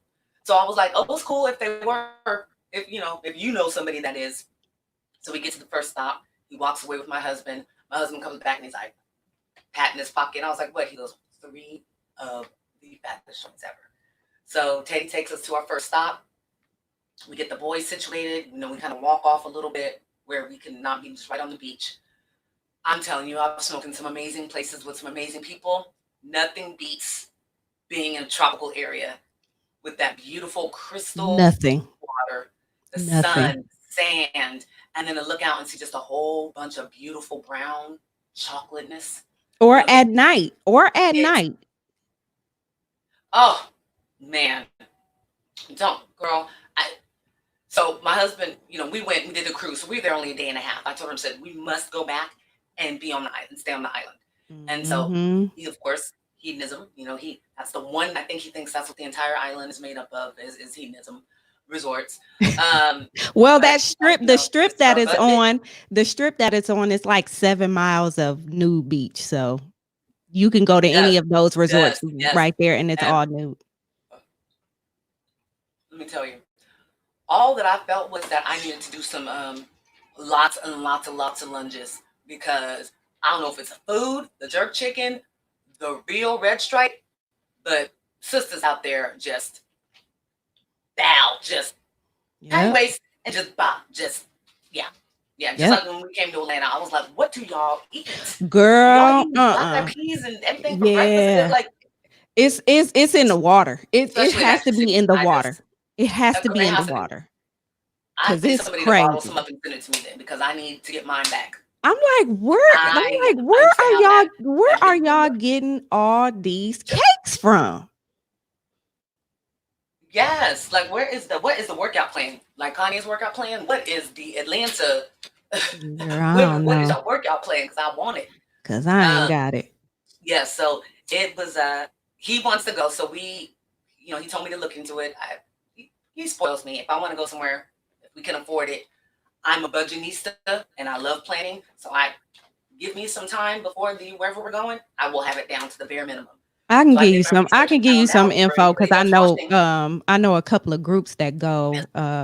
B: So I was like, "Oh, it's cool if they were, if somebody that is." So we get to the first stop. He walks away with my husband. My husband comes back and he's like, patting his pocket. And I was like, "What?" He goes, "Three of the fattest joints ever." So Teddy takes us to our first stop. We get the boys situated. We kind of walk off a little bit where we can not be just right on the beach. I'm telling you, I've smoked in some amazing places with some amazing people. Nothing beats being in a tropical area with that beautiful crystal
A: Nothing.
B: water, the
A: Nothing.
B: sun, sand, and then to look out and see just a whole bunch of beautiful brown chocolateness.
A: Or
B: The
A: at night. Or at
B: kids.
A: night.
B: Oh man, don't girl. I, So my husband, we went and did the cruise. So we were there only a day and a half. I told him, said, we must go back and be on the island, stay on the island. And so
A: Hmm.
B: he, of course, hedonism, that's the one, I think he thinks that's what the entire island is made up of is hedonism resorts.
A: Well,
B: But
A: that
B: he's like,
A: strip, the
B: this
A: strip
B: is
A: that
B: our
A: is
B: budget.
A: on, the strip that it's on is like 7 miles of nude beach. So you can go to any
B: Yes,
A: of those resorts
B: yes, yes.
A: right there and it's
B: And
A: all nude.
B: let me tell you, all that I felt was that I needed to do some lots and lots of lunges because I don't know if it's the food, the jerk chicken, the real red stripe, but sisters out there just bow, just tiny
A: Yep.
B: waist and just bow, just yeah, yeah. Just
A: Yep.
B: like when we came to Atlanta, I was like, "What do y'all eat? Do y'all
A: Girl,
B: eat black eyed peas and everything for breakfast?"
A: yeah.
B: Like,
A: It's in the water. It
B: especially
A: has
B: that
A: to be
B: chicken,
A: in the water. It has to
B: girl,
A: be
B: it
A: in the
B: has to be.
A: water
B: I
A: because
B: think
A: it's
B: somebody to bottle some
A: crazy.
B: up and send it to me then because I need to get mine back. I used to have that
A: Where
B: that
A: are
B: big
A: y'all
B: boomer.
A: getting all these cakes from?
B: Yes, like what is the workout plan? Like Kanye's workout plan? What is the Atlanta?
A: Girl, I don't
B: What is
A: know.
B: your workout plan? Because I want it.
A: Cause I ain't got it.
B: Yeah, so it was he wants to go, so we, he told me to look into it. He spoils me. If I want to go somewhere, if we can afford it, I'm a budgetista and I love planning. So I give me some time before wherever we're going, I will have it down to the bare minimum.
A: I can
B: So
A: give
B: did
A: you
B: my
A: some. I
B: research
A: can
B: and
A: give you
B: found
A: some
B: out for
A: info because
B: anybody that's watching.
A: I know a couple of groups that go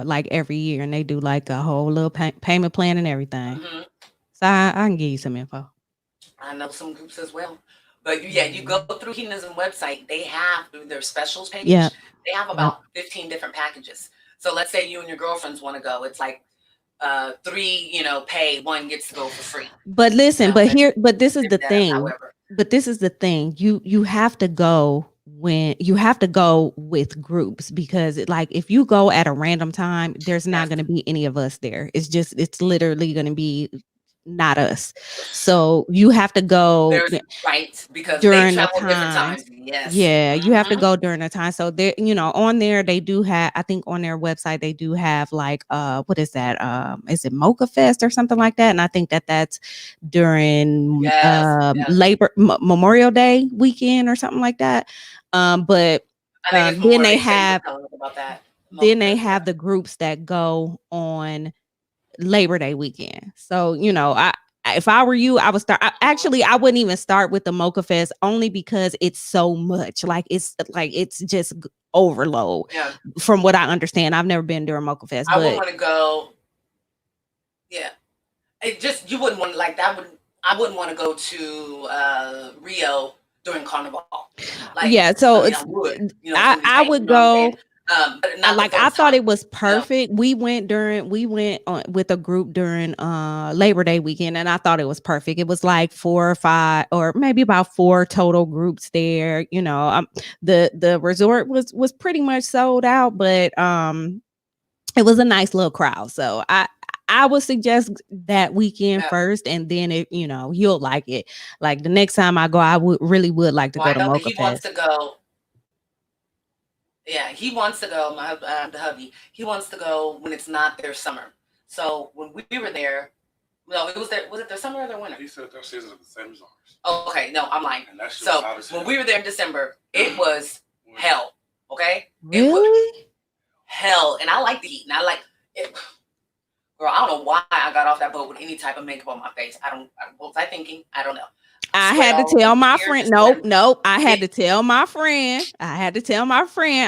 A: like every year and they do like a whole little payment plan and everything.
B: Mhm.
A: So I can give you some info.
B: I know some groups as well. But yeah, you go through Hedonism website, they have through their specials page,
A: Yeah.
B: they have
A: Yep.
B: about 15 different packages. So let's say you and your girlfriends want to go. It's like 3, pay, 1 gets to go for free.
A: But listen,
B: And
A: but this is the thing.
B: however.
A: But this is the thing. You have to go when you have to go with groups because like if you go at a random time, there's not going to be any of us there. It's literally going to be not us. So you have to go
B: right because they
A: during the
B: travel different
A: time.
B: times. Yes.
A: Yeah, you have to go during the time. So there, on there they do have, I think on their website they do have like what is that? Is it Mocha Fest or something like that? And I think that's during Memorial Day weekend or something like that. But
B: I think
A: then they have
B: about that.
A: then they have the groups that go on Labor Day weekend. So, if I were you, I would start. I wouldn't even start with the Mocha Fest only because it's so much. It's just overload.
B: Yeah.
A: From what I understand, I've never been during Mocha Fest,
B: I
A: but
B: wouldn't want to go. Yeah, it just you wouldn't want to like that. I wouldn't want to go to Rio during Carnival. Like,
A: yeah, so
B: I would.
A: I would go.
B: But not
A: like I thought it was perfect. We went with a group during Labor Day weekend, and I thought it was perfect. It was like 4 or 5, or maybe about 4 total groups there. The resort was pretty much sold out, but it was a nice little crowd. So I would suggest that weekend first, and then you'll like it. Like the next time I go, I would like to go to Mocha Fest.
B: Wants to go. Yeah, he wants to go. The hubby, he wants to go when it's not their summer. So when we were there, no, it was there. Was it their summer or their winter? He said their season was the same as ours. Oh, okay. No, I'm lying. So when we were there in December, it was hell. Okay,
A: really?
B: It was hell, and I like the heat, and I like it. Girl, I don't know why I got off that boat with any type of makeup on my face. What was I thinking? I don't know.
A: I had to tell my friend. Nope. I had to tell my friend.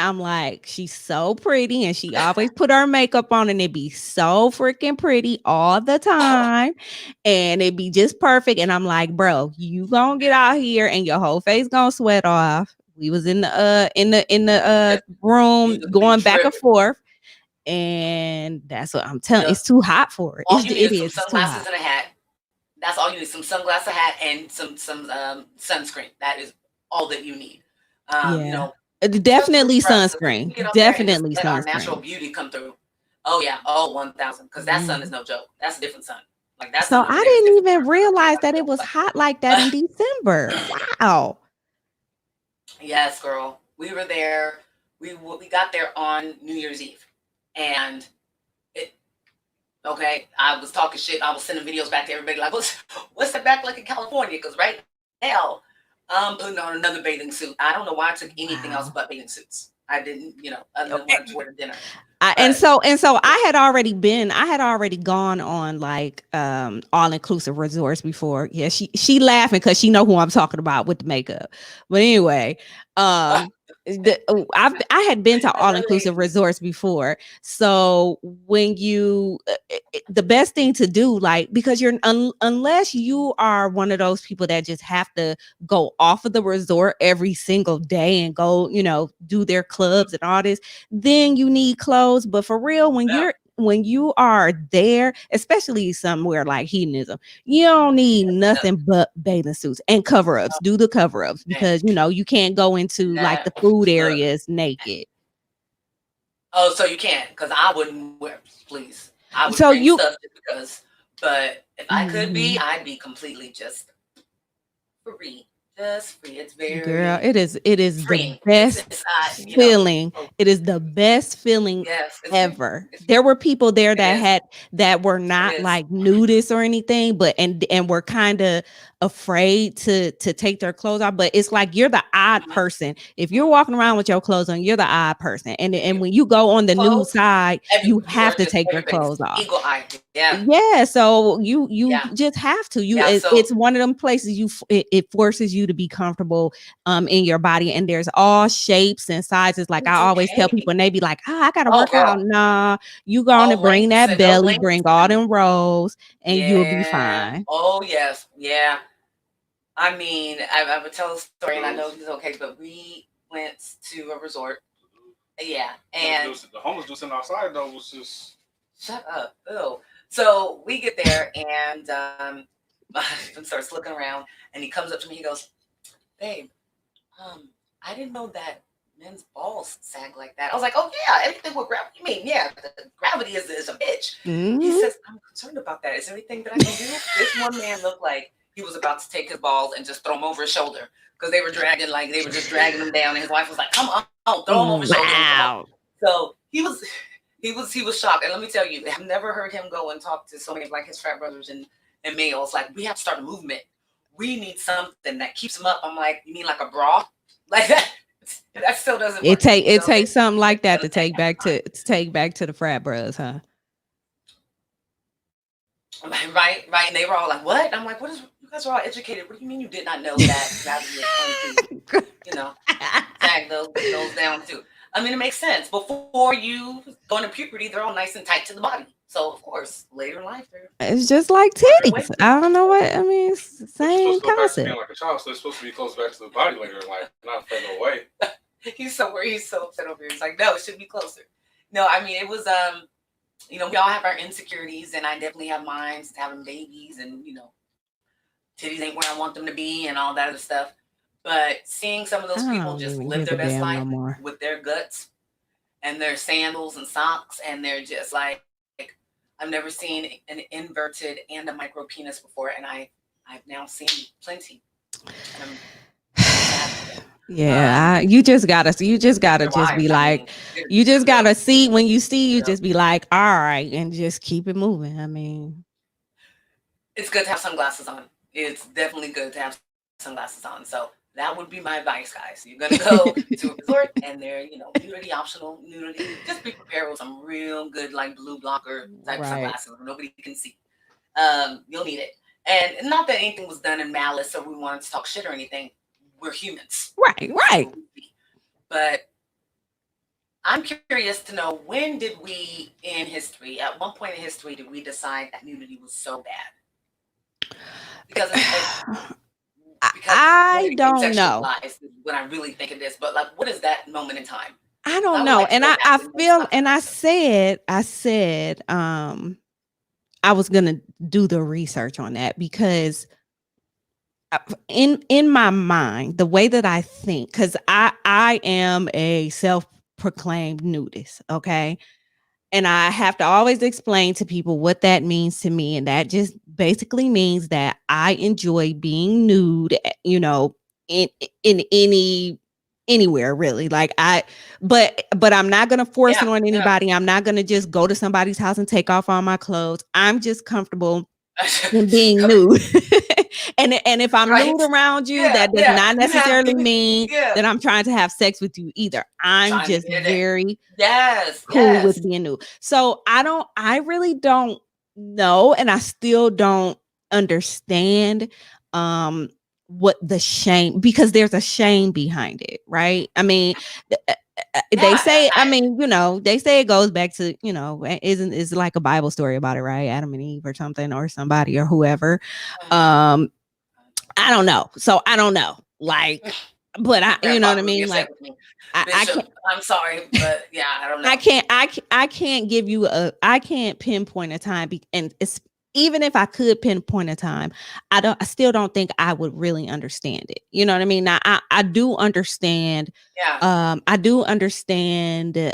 A: I'm like, she's so pretty, and she always put her makeup on, and it'd be so freaking pretty all the time, and it'd be just perfect. And I'm like, bro, you gonna get out here, and your whole face gonna sweat off. We was in the room going back and forth. And that's what I'm telling. It's too hot for it. It is
B: some sunglasses and a hat. That's all you need. Some sunglasses, a hat, and some sunscreen. That is all that you need.
A: Definitely sunscreen. Definitely
B: let
A: sunscreen.
B: Our natural beauty come through. Oh yeah, 1,000. Because that sun is no joke. That's a different sun. Like that.
A: So I didn't even realize that it was hot like that in December. Wow.
B: Yes, girl. We were there. We got there on New Year's Eve, and okay, I was talking shit. I was sending videos back to everybody like, what's the back like in California? Because right now, I'm putting on another bathing suit. I don't know why I took anything else but bathing suits. I didn't, other than one to wear to dinner.
A: And so I had already gone on like all inclusive resorts before. Yeah, she laughing because she know who I'm talking about with the makeup. But anyway, I had been to all inclusive resorts before. So when the best thing to do, like, because unless you are one of those people that just have to go off of the resort every single day and go, do their clubs and all this, then you need clothes. But for real, when you are there, especially somewhere like hedonism, you don't need nothing but bathing suits and cover-ups. Do the cover-ups because you can't go into like the food areas naked.
B: Oh, so you can't? Because I wouldn't wear. Please, I would bring stuff because. But if I could be, I'd be completely just free. just free. It's
A: Girl,
B: very
A: it is the
B: freeing.
A: best
B: It's
A: feeling.
B: oh,
A: It is the best feeling
B: yes,
A: ever.
B: it's
A: There were people there
B: it is.
A: that were
B: It
A: not
B: is.
A: like nudists or anything, but and were kind of afraid to take their clothes off. But it's like you're the odd
B: Mhm,
A: person. If you're
B: mhm.
A: walking around with your clothes on, you're the odd person. And
B: You
A: when you go on the nude
B: clothes,
A: side, you
B: you
A: have
B: are
A: to
B: just
A: take your
B: everybody's
A: clothes off.
B: eagle eye. Yeah,
A: Yeah, so you
B: yeah,
A: just have to.
B: yeah.
A: It's
B: So
A: one of them places it forces you to be comfortable in your body, and there's all shapes and sizes. Like I
B: it's
A: always tell
B: okay.
A: people, and they be like, "Oh, I gotta
B: Oh,
A: work out."
B: girl,
A: Nah, you gonna
B: all
A: bring
B: lengths
A: that
B: and no
A: belly,
B: lengths,
A: bring all
B: and
A: them rolls, and you'll be
B: yeah.
A: fine.
B: Oh, yes, yeah. I mean, I would tell a story, and I know it's okay, but we went to a resort. Yeah, and
C: The homeless dude sitting outside though was just
B: shut up. Ew. So we get there, and my husband starts looking around, and he comes up to me. He goes, "Babe, I didn't know that men's balls sag like that." I was like, "Oh yeah, anything with gravity." You mean, yeah, the gravity is a bitch. He
A: Mhm.
B: says, "I'm concerned about that. Is there anything that I can do?" This one man looked like he was about to take his balls and just throw them over his shoulder because they were dragging, like they were just dragging him down. And his wife was like, "Come on, throw him over his shoulder and come on."
A: Wow.
B: So he was shocked. And let me tell you, I've never heard him go and talk to so many of like his frat brothers and males. Like, we have to start a movement. We need something that keeps him up. I'm like, you mean like a bra? Like that? That still doesn't work.
A: It
B: So
A: takes something like
B: it's
A: that
B: gonna
A: to
B: take
A: take back to the frat bros, huh?
B: right. And they were all like, "What?" I'm like, "What is? You guys are all educated. What do you mean you did not know that gravity is going to, you know, sag those down too?" I mean, it makes sense. Before you go into puberty, they're all nice and tight to the body. So of course, later in life, they're
A: It's just like
B: working away
A: titties.
B: from it.
A: I don't know what I mean. It's the
C: but you're supposed
A: same
C: to go back to being
A: concept.
C: like a child, so it's supposed to be close back to the body later in life, not further away.
B: He's so upset over here. He's like, "No, it should be closer." No, I mean, it was we all have our insecurities, and I definitely have mine, having babies, and titties ain't where I want them to be, and all that other stuff. But seeing some of
A: I
B: those people
A: don't
B: just
A: even
B: live
A: give a
B: their best
A: damn no
B: life
A: more.
B: with their guts and their sandals and socks, and they're just like, I've never seen an inverted and a micro penis before, and I've now seen plenty, and I'm very sad for them.
A: Yeah, you just
B: And
A: gotta
B: their
A: just be
B: wives, I
A: like,
B: mean, they're
A: you just
B: good.
A: gotta see when you see you
B: You know,
A: just be like, all right, and just keep it moving. I mean,
B: it's good to have sunglasses on. It's definitely good to have sunglasses on. So that would be my advice, guys. You're gonna go to a resort and they're, nudity optional, nudity. Just be prepared with some real good, like, blue blocker type
A: right,
B: sunglasses where nobody can see. You'll need it. And not that anything was done in malice or we wanted to talk shit or anything. We're humans.
A: right,
B: This is
A: right.
B: what we see. But I'm curious to know, when did we in history, at one point in history, did we decide that nudity was so bad? Because because we
A: I
B: want to become
A: don't know.
B: sexualized is when I really think of this. But like, what is that moment in time?
A: I
B: So
A: don't
B: I would
A: know.
B: like to
A: And
B: go back
A: I
B: and know
A: feel
B: about that
A: and
B: person.
A: I said, I was gonna do the research on that because in my mind, the way that I think, because I am a self-proclaimed nudist, okay? And I have to always explain to people what that means to me. And that just basically means that I enjoy being nude, in in anywhere really. Like but I'm not gonna force
B: Yeah,
A: it on
B: yeah.
A: anybody. I'm not gonna just go to somebody's house and take off all my clothes. I'm just comfortable in being nude. And if I'm
B: Right?
A: nude around you,
B: Yeah,
A: that does
B: yeah.
A: not necessarily mean
B: Yeah.
A: that I'm trying to have sex with you either. I'm
B: Trying to
A: just
B: get it in.
A: very
B: Yes,
A: cool
B: yes.
A: with being new. So I really don't know, and I still don't understand um what the shame, because there's a shame behind it, right? I mean, they
B: Yeah.
A: say, I mean, they say it goes back to, isn't is like a Bible story about it, right? Adam and Eve or something, or somebody or whoever. Um, I don't know. So I don't know. Like, but
B: My
A: you know what
B: grandfather
A: I
B: would be
A: mean?
B: upset
A: Like
B: with me.
A: I
B: Bishop,
A: can't
B: I'm sorry, but yeah, I don't know.
A: I can't give you I can't pinpoint a time, and it's even if I could pinpoint a time, I still don't think I would really understand it. You know what I mean? Now I do understand
B: Yeah.
A: I do understand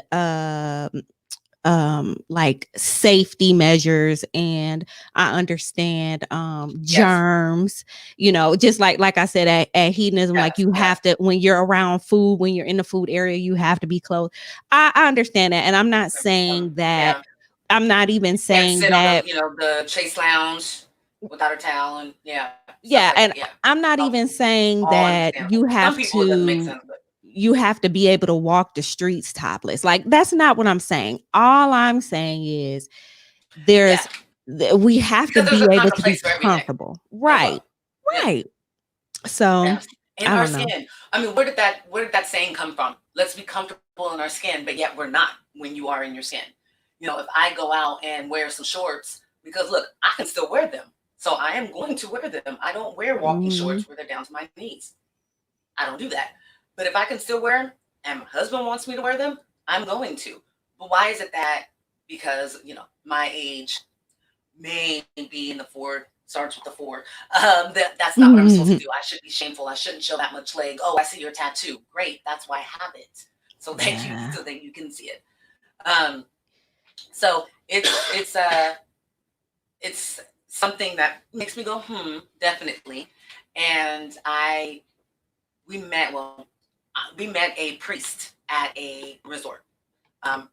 A: like safety measures, and I understand
B: Yes.
A: germs, you know, just like I said at hedonism, like
B: Yes.
A: you
B: Yes.
A: have to, when you're around food, when you're in the food area, you have to be close. I understand that, and I'm not saying that,
B: Yeah.
A: I'm not even
B: Can't
A: saying
B: sit on
A: that,
B: the Chase Lounge without a towel and stuff
A: yeah,
B: like that.
A: and
B: Yeah.
A: I'm not
B: All,
A: even saying
B: all
A: that
B: understandable. Some people it doesn't make sense, but
A: you have to be able to walk the streets topless. Like, that's not what I'm saying. All I'm saying is
B: yeah,
A: we have to
B: because there's
A: be
B: a time
A: able
B: and
A: to be
B: place for everything
A: comfortable.
B: as
A: Right.
B: well. Yeah.
A: Right. So
B: Yes. In
A: I
B: our
A: don't know.
B: skin. I mean, where did that saying come from? Let's be comfortable in our skin, but yet we're not when you are in your skin. If I go out and wear some shorts, because look, I can still wear them. So I am going to wear them. I don't wear walking
A: Mhm.
B: shorts where they're down to my knees. I don't do that. But if I can still wear them and my husband wants me to wear them, I'm going to. But why is it that? Because, my age may be in the four, starts with the four. That's not what I'm supposed to do. I should be shameful. I shouldn't show that much leg. Oh, I see your tattoo. Great. That's why I have it. So that you
A: Yeah.
B: so that you can see it. Um, so it's something that makes me go, definitely. And we met a priest at a resort. Um,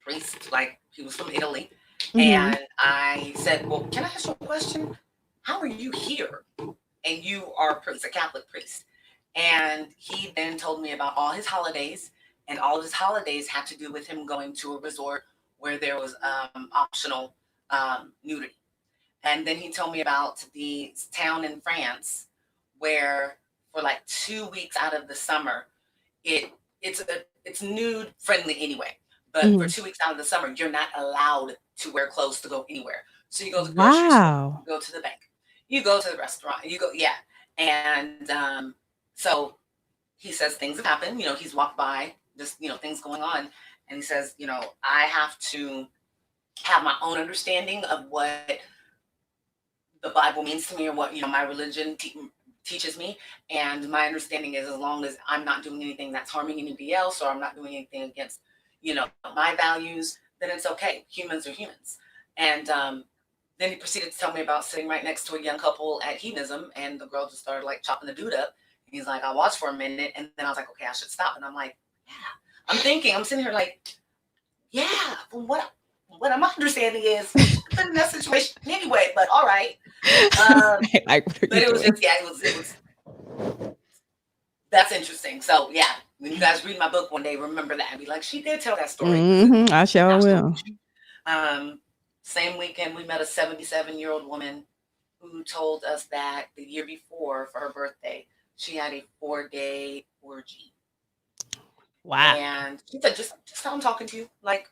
B: Priest, like he was from Italy.
A: Mhm.
B: And I said, well, can I ask you a question? How are you here? And you are a priest, a Catholic priest. And he then told me about all his holidays, and all of his holidays had to do with him going to a resort where there was optional nudity. And then he told me about the town in France where for like 2 weeks out of the summer, it's nude friendly anyway. But for
A: Mhm.
B: 2 weeks out of the summer, you're not allowed to wear clothes to go anywhere. So you go to the grocery store,
A: Wow.
B: you go to the bank, you go to the restaurant, you go, yeah. And so he says things have happened. He's walked by, just things going on, and he says, I have to have my own understanding of what the Bible means to me, or what my religion teaches me. And my understanding is, as long as I'm not doing anything that's harming anybody else, or I'm not doing anything against my values, then it's okay. Humans are humans. And then he proceeded to tell me about sitting right next to a young couple at hedonism, and the girl just started like chopping the dude up. And he's like, I watched for a minute, and then I was like, okay, I should stop. And I'm like, yeah. I'm sitting here like, yeah. From what I'm understanding is you should have been in that situation anyway. But all right. Um,
A: Like, what are
B: but
A: you
B: it was
A: doing?
B: just, yeah, it was that's interesting. So yeah, when you guys read my book one day, remember that and be like, she did tell that story because it's
A: I sure
B: absolutely
A: will.
B: true. Um, Same weekend we met a 77-year-old woman who told us that the year before for her birthday, she had a 4-day orgy.
A: Wow.
B: And she said, just how I'm talking to you. Like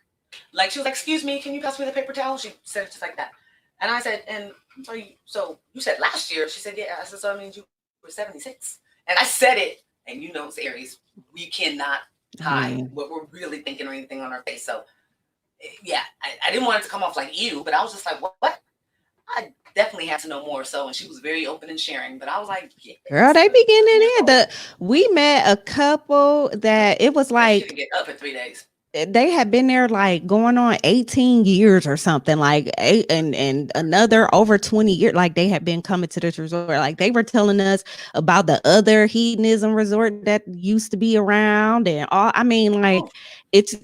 B: she was like, excuse me, can you pass me the paper towel? She said it just like that. And I said, and I'm sorry, so you said last year? She said, yeah. I said, so that means you were 76. And I said it, and it's Aries. We cannot
A: I
B: hide
A: mean,
B: what we're really thinking or anything on our face. So yeah, I didn't want it to come off like you, but I was just like, what? I definitely had to know more. So, and she was very open and sharing, but I was like,
A: girl,
B: yes,
A: they be getting
B: 7 years
A: it in.
B: old.
A: We met a couple that it was
B: But she didn't
A: like
B: get up for 3 days.
A: they had been there like going on 18 years or something, like eight, and another over 20 years. Like, they had been coming to this resort. Like, they were telling us about the other hedonism resort that used to be around and all. I mean, like,
B: Oh,
A: it's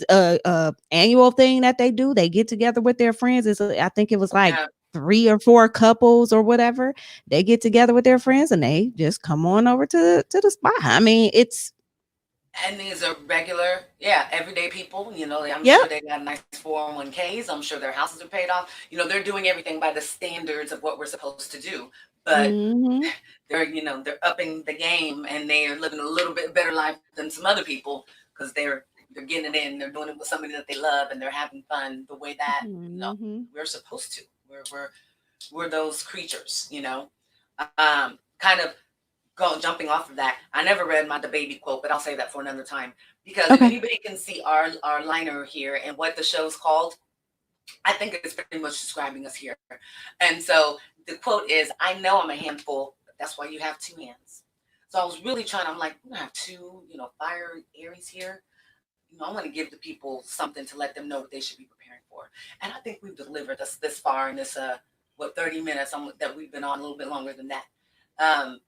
A: a annual thing that they do. They get together with their friends. I think it was like
B: yeah.
A: 3 or 4 couples or whatever. They get together with their friends and they just come on over to the spot. I mean, it's
B: And these are regular, yeah, everyday people. I'm sure
A: yep.
B: they got nice 401ks. I'm sure their houses are paid off. They're doing everything by the standards of what we're supposed to do. But
A: Hmm.
B: they're upping the game, and they are living a little bit better life than some other people because they're getting it in. They're doing it with somebody that they love, and they're having fun the way that
A: Hmm.
B: we're supposed to. We're those creatures. Kind of jumping off of that. I never read my the baby quote, but I'll say that for another time. Because if
A: Okay.
B: anybody can see our liner here and what the show's called, I think it's pretty much describing us here. And so the quote is, I know I'm a handful, but that's why you have 2 hands. So I was really trying, I'm like, I'm gonna have two, fire Aries here. I want to give the people something to let them know what they should be preparing for. And I think we've delivered this far in this 30 minutes that we've been on, a little bit longer than that. I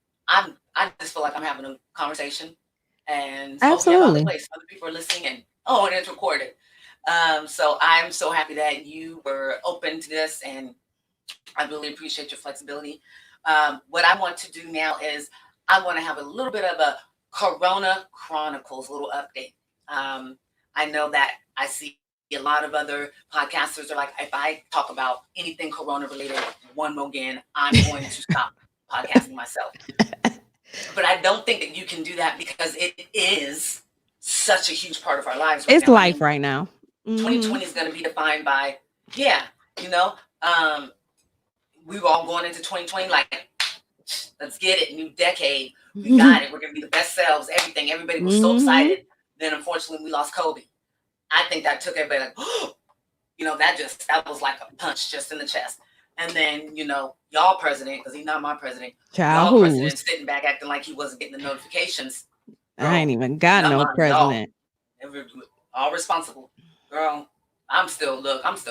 B: just feel like I'm having a conversation, and we have other
A: Absolutely.
B: places, other people are listening, and it's recorded. So I'm so happy that you were open to this, and I really appreciate your flexibility. What I want to do now is I want to have a little bit of a Corona Chronicles little update. I know that I see a lot of other podcasters are like, if I talk about anything Corona related one more again, I'm going to stop podcasting myself. But I don't think that you can do that because it is such a huge part of our lives right
A: It's
B: now.
A: life right now.
B: 2020 is going to be defined by, we were all going into 2020 like, let's get it, new decade. We got it. We're going to be the best selves, everything. Everybody was so excited. Then, unfortunately, we lost Kobe. I think that took everybody like, that was like a punch just in the chest. And then, y'all president, because he's not my president, y'all president sitting back acting like he wasn't getting the notifications.
A: Girl, I ain't even got no president.
B: All responsible. Girl, I'm still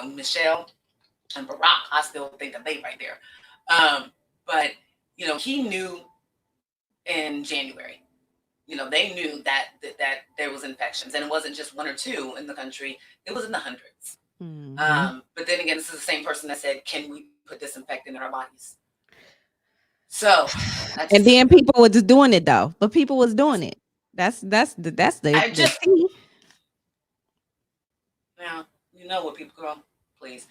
B: Michelle and Barack. I still think that they right there. But, he knew in January. They knew that there was infections, and it wasn't just 1 or 2 in the country; it was in the hundreds. But then again, this is the same person that said, "Can we put disinfectant in our bodies?" So,
A: and then people were just doing it though. But people was doing it. That's the.
B: Now you know what people go. Please,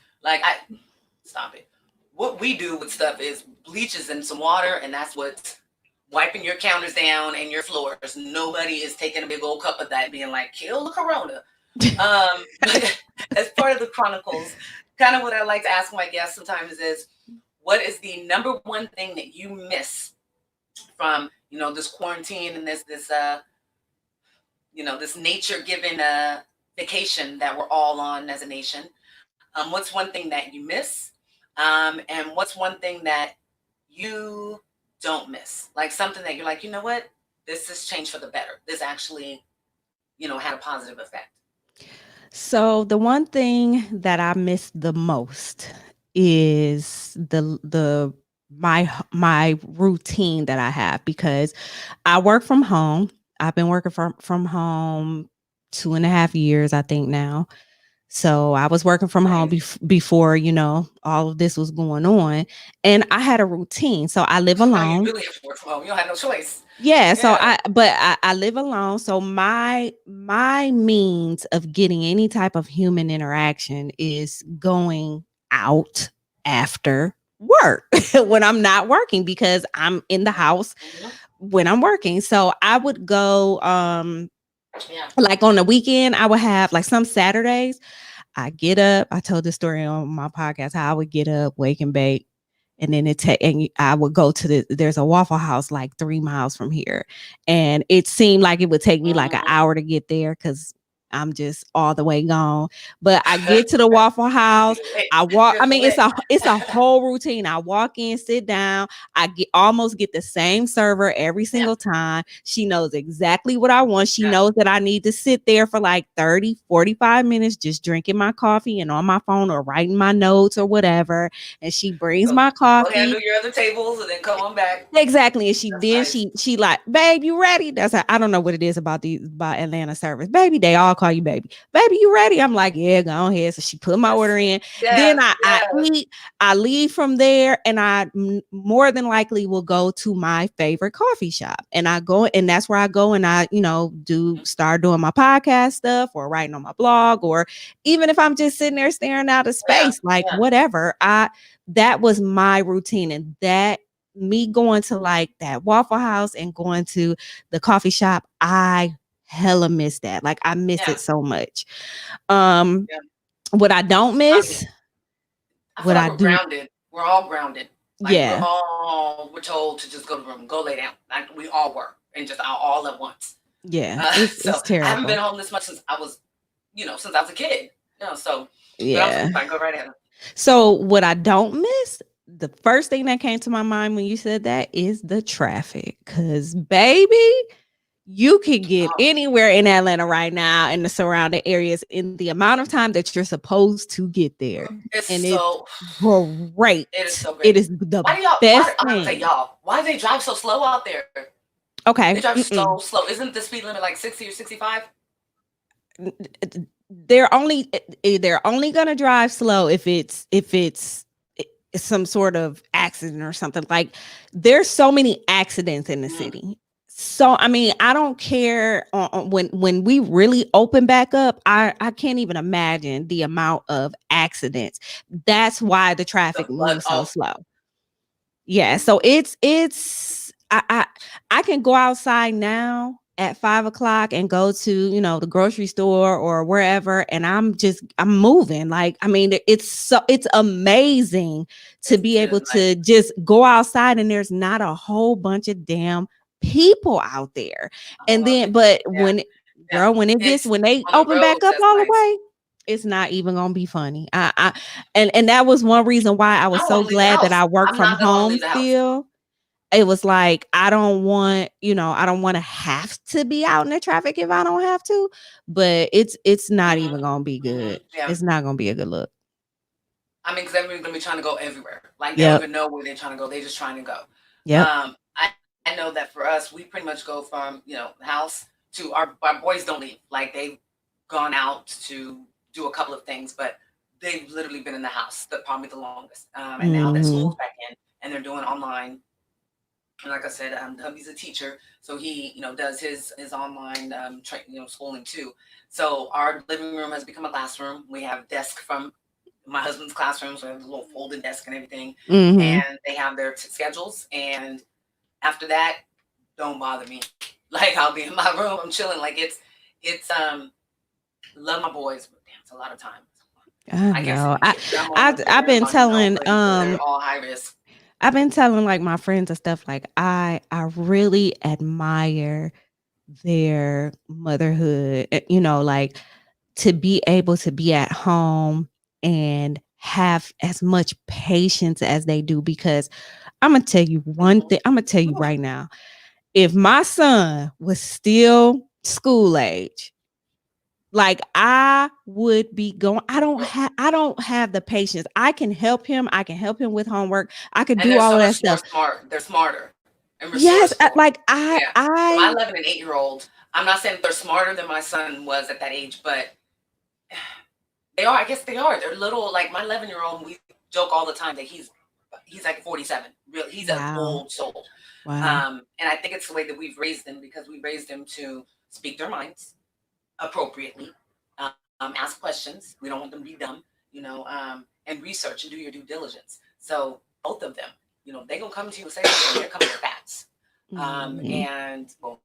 B: stop it. What we do with stuff is bleaches in some water, and that's what's wiping your counters down and your floors. Nobody is taking a big old cup of that being like, kill the Corona. As part of the Chronicles, kind of what I like to ask my guests sometimes is, what is the number one thing that you miss from, this quarantine and this nature-given vacation that we're all on as a nation? What's one thing that you miss? And what's one thing that you don't miss, like something that you're like, you know what, this has changed for the better, this actually had a positive effect?
A: So the one thing that I miss the most is my routine that I have, because I work from home. I've been working from home 2.5 years, I think now. So I was working from home before, all of this was going on, and I had a routine. So I live alone.
B: You really have to work from home. You don't have no choice.
A: Yeah. So I live alone. So my means of getting any type of human interaction is going out after work when I'm not working, because I'm in the house when I'm working. So I would go, like on the weekend, I would have like some Saturdays, I get up. I told this story on my podcast, how I would get up, wake and bake. And then I would go to there's a Waffle House like 3 miles from here. And it seemed like it would take me like an hour to get there, because I'm just all the way gone. But I get to the Waffle House. I walk. I mean, it's a whole routine. I walk in, sit down. I almost get the same server every single time. She knows exactly what I want. She knows that I need to sit there for like 30, 45 minutes, just drinking my coffee and on my phone or writing my notes or whatever. And she brings my coffee.
B: Go handle your other tables and then come on back.
A: Exactly. And she like, babe, you ready? That's I don't know what it is about Atlanta service. Baby, they all call you baby. Baby, you ready? I'm like, yeah, go ahead. So she put my order in. Then I eat. I leave from there, and I more than likely will go to my favorite coffee shop. And I go, and that's where I go, and I, start doing my podcast stuff or writing on my blog, or even if I'm just sitting there staring out of space, whatever. That was my routine, and that me going to like that Waffle House and going to the coffee shop, I hella miss that. Like I miss it so much. What I don't miss,
B: what I do. Grounded. We're all grounded.
A: Like
B: we're told to just go to the room, go lay down. Like we all were, and just all at once.
A: Yeah, it's terrible.
B: I haven't been home this much since I was, since I was a kid. So
A: yeah,
B: fine, go right ahead.
A: So what I don't miss, the first thing that came to my mind when you said that is the traffic. Cause baby, You can get
B: Oh,
A: anywhere in Atlanta right now in the surrounding areas in the amount of time that you're supposed to get there.
B: it's
A: And it's
B: so
A: great.
B: it is so
A: It
B: great.
A: is the
B: Why do y'all? Why
A: best
B: I'm gonna say
A: thing.
B: y'all? Why do they drive so slow out there? They
A: Okay.
B: drive so slow. Isn't the speed limit like 60 or 65?
A: They're only gonna drive slow if it's some sort of accident or something. Like, there's so many accidents in the
B: Mm,
A: city. So I mean, I don't care when we really open back up. I can't even imagine the amount of accidents. That's why the
B: the
A: traffic
B: flood.
A: moves so
B: Oh,
A: slow. Yeah, so it's I can go outside now at 5 o'clock and go to, the grocery store or wherever, and I'm moving. Like, I mean, it's amazing to be
B: it is
A: able
B: nice.
A: to just go outside and there's not a whole bunch of damn people out there.
B: A whole
A: And
B: lot of
A: then,
B: people.
A: but
B: Yeah, yeah.
A: when they
B: On the
A: open back
B: roads.
A: up
B: That's
A: all the
B: nice.
A: way, it's not even gonna be funny. And that was one reason why I
B: I
A: was
B: don't
A: so
B: want to leave the
A: glad that
B: house.
A: I work
B: I'm
A: from
B: not gonna want to
A: home
B: leave the house.
A: still. It was like, I don't want to have to be out in the traffic if I don't have to, but it's not
B: Hmm.
A: even gonna be good.
B: Yeah.
A: It's not gonna be a good look.
B: I mean, because everybody's gonna be trying to go everywhere. Like they don't
A: Yep.
B: even know where they're trying to go. They're just trying to go.
A: Yep.
B: I know that for us, we pretty much go from the house to our boys don't leave. Like they've gone out to do a couple of things, but they've literally been in the house probably the longest. And now that
A: Hmm.
B: school's back in and they're doing online. And like I said, hubby's a teacher, so he does his online schooling too. So our living room has become a classroom. We have desk from my husband's classroom, so I have a little folded desk and everything.
A: Hmm.
B: And they have their schedules. And after that, don't bother me. Like I'll be in my room, I'm chilling. Like it's love my boys, but damn, it's a lot of time.
A: I
B: I guess if
A: know.
B: you get them
A: I
B: over
A: I've
B: there,
A: been telling
B: but they're all high risk.
A: like my friends and stuff, like, I really admire their motherhood, like, to be able to be at home and have as much patience as they do. Because I'm gonna tell you one
B: Mhm.
A: thing. I'm gonna tell you right now. If my son was still school age, like, I would be going. I don't have the patience. I can help him. I can help him with homework. I could
B: And
A: do
B: they're
A: all
B: so
A: of that
B: much more
A: stuff.
B: smart. They're smarter and
A: Yes,
B: resourceful.
A: like, I
B: Yeah. So my
A: I
B: 11 and 8-year-old, I'm not saying they're smarter than my son was at that age, but they are. I guess they are. They're little. Like my 11-year-old, we joke all the time that he's like 47. Real, he's an
A: wow.
B: old soul.
A: Wow.
B: And I think it's the way that we've raised them because we raised them to speak their minds appropriately, ask questions. We don't want them to be dumb, and research and do your due diligence. So both of them, they're gonna come to you and say something. They're coming with facts,
A: Mhm.
B: and well,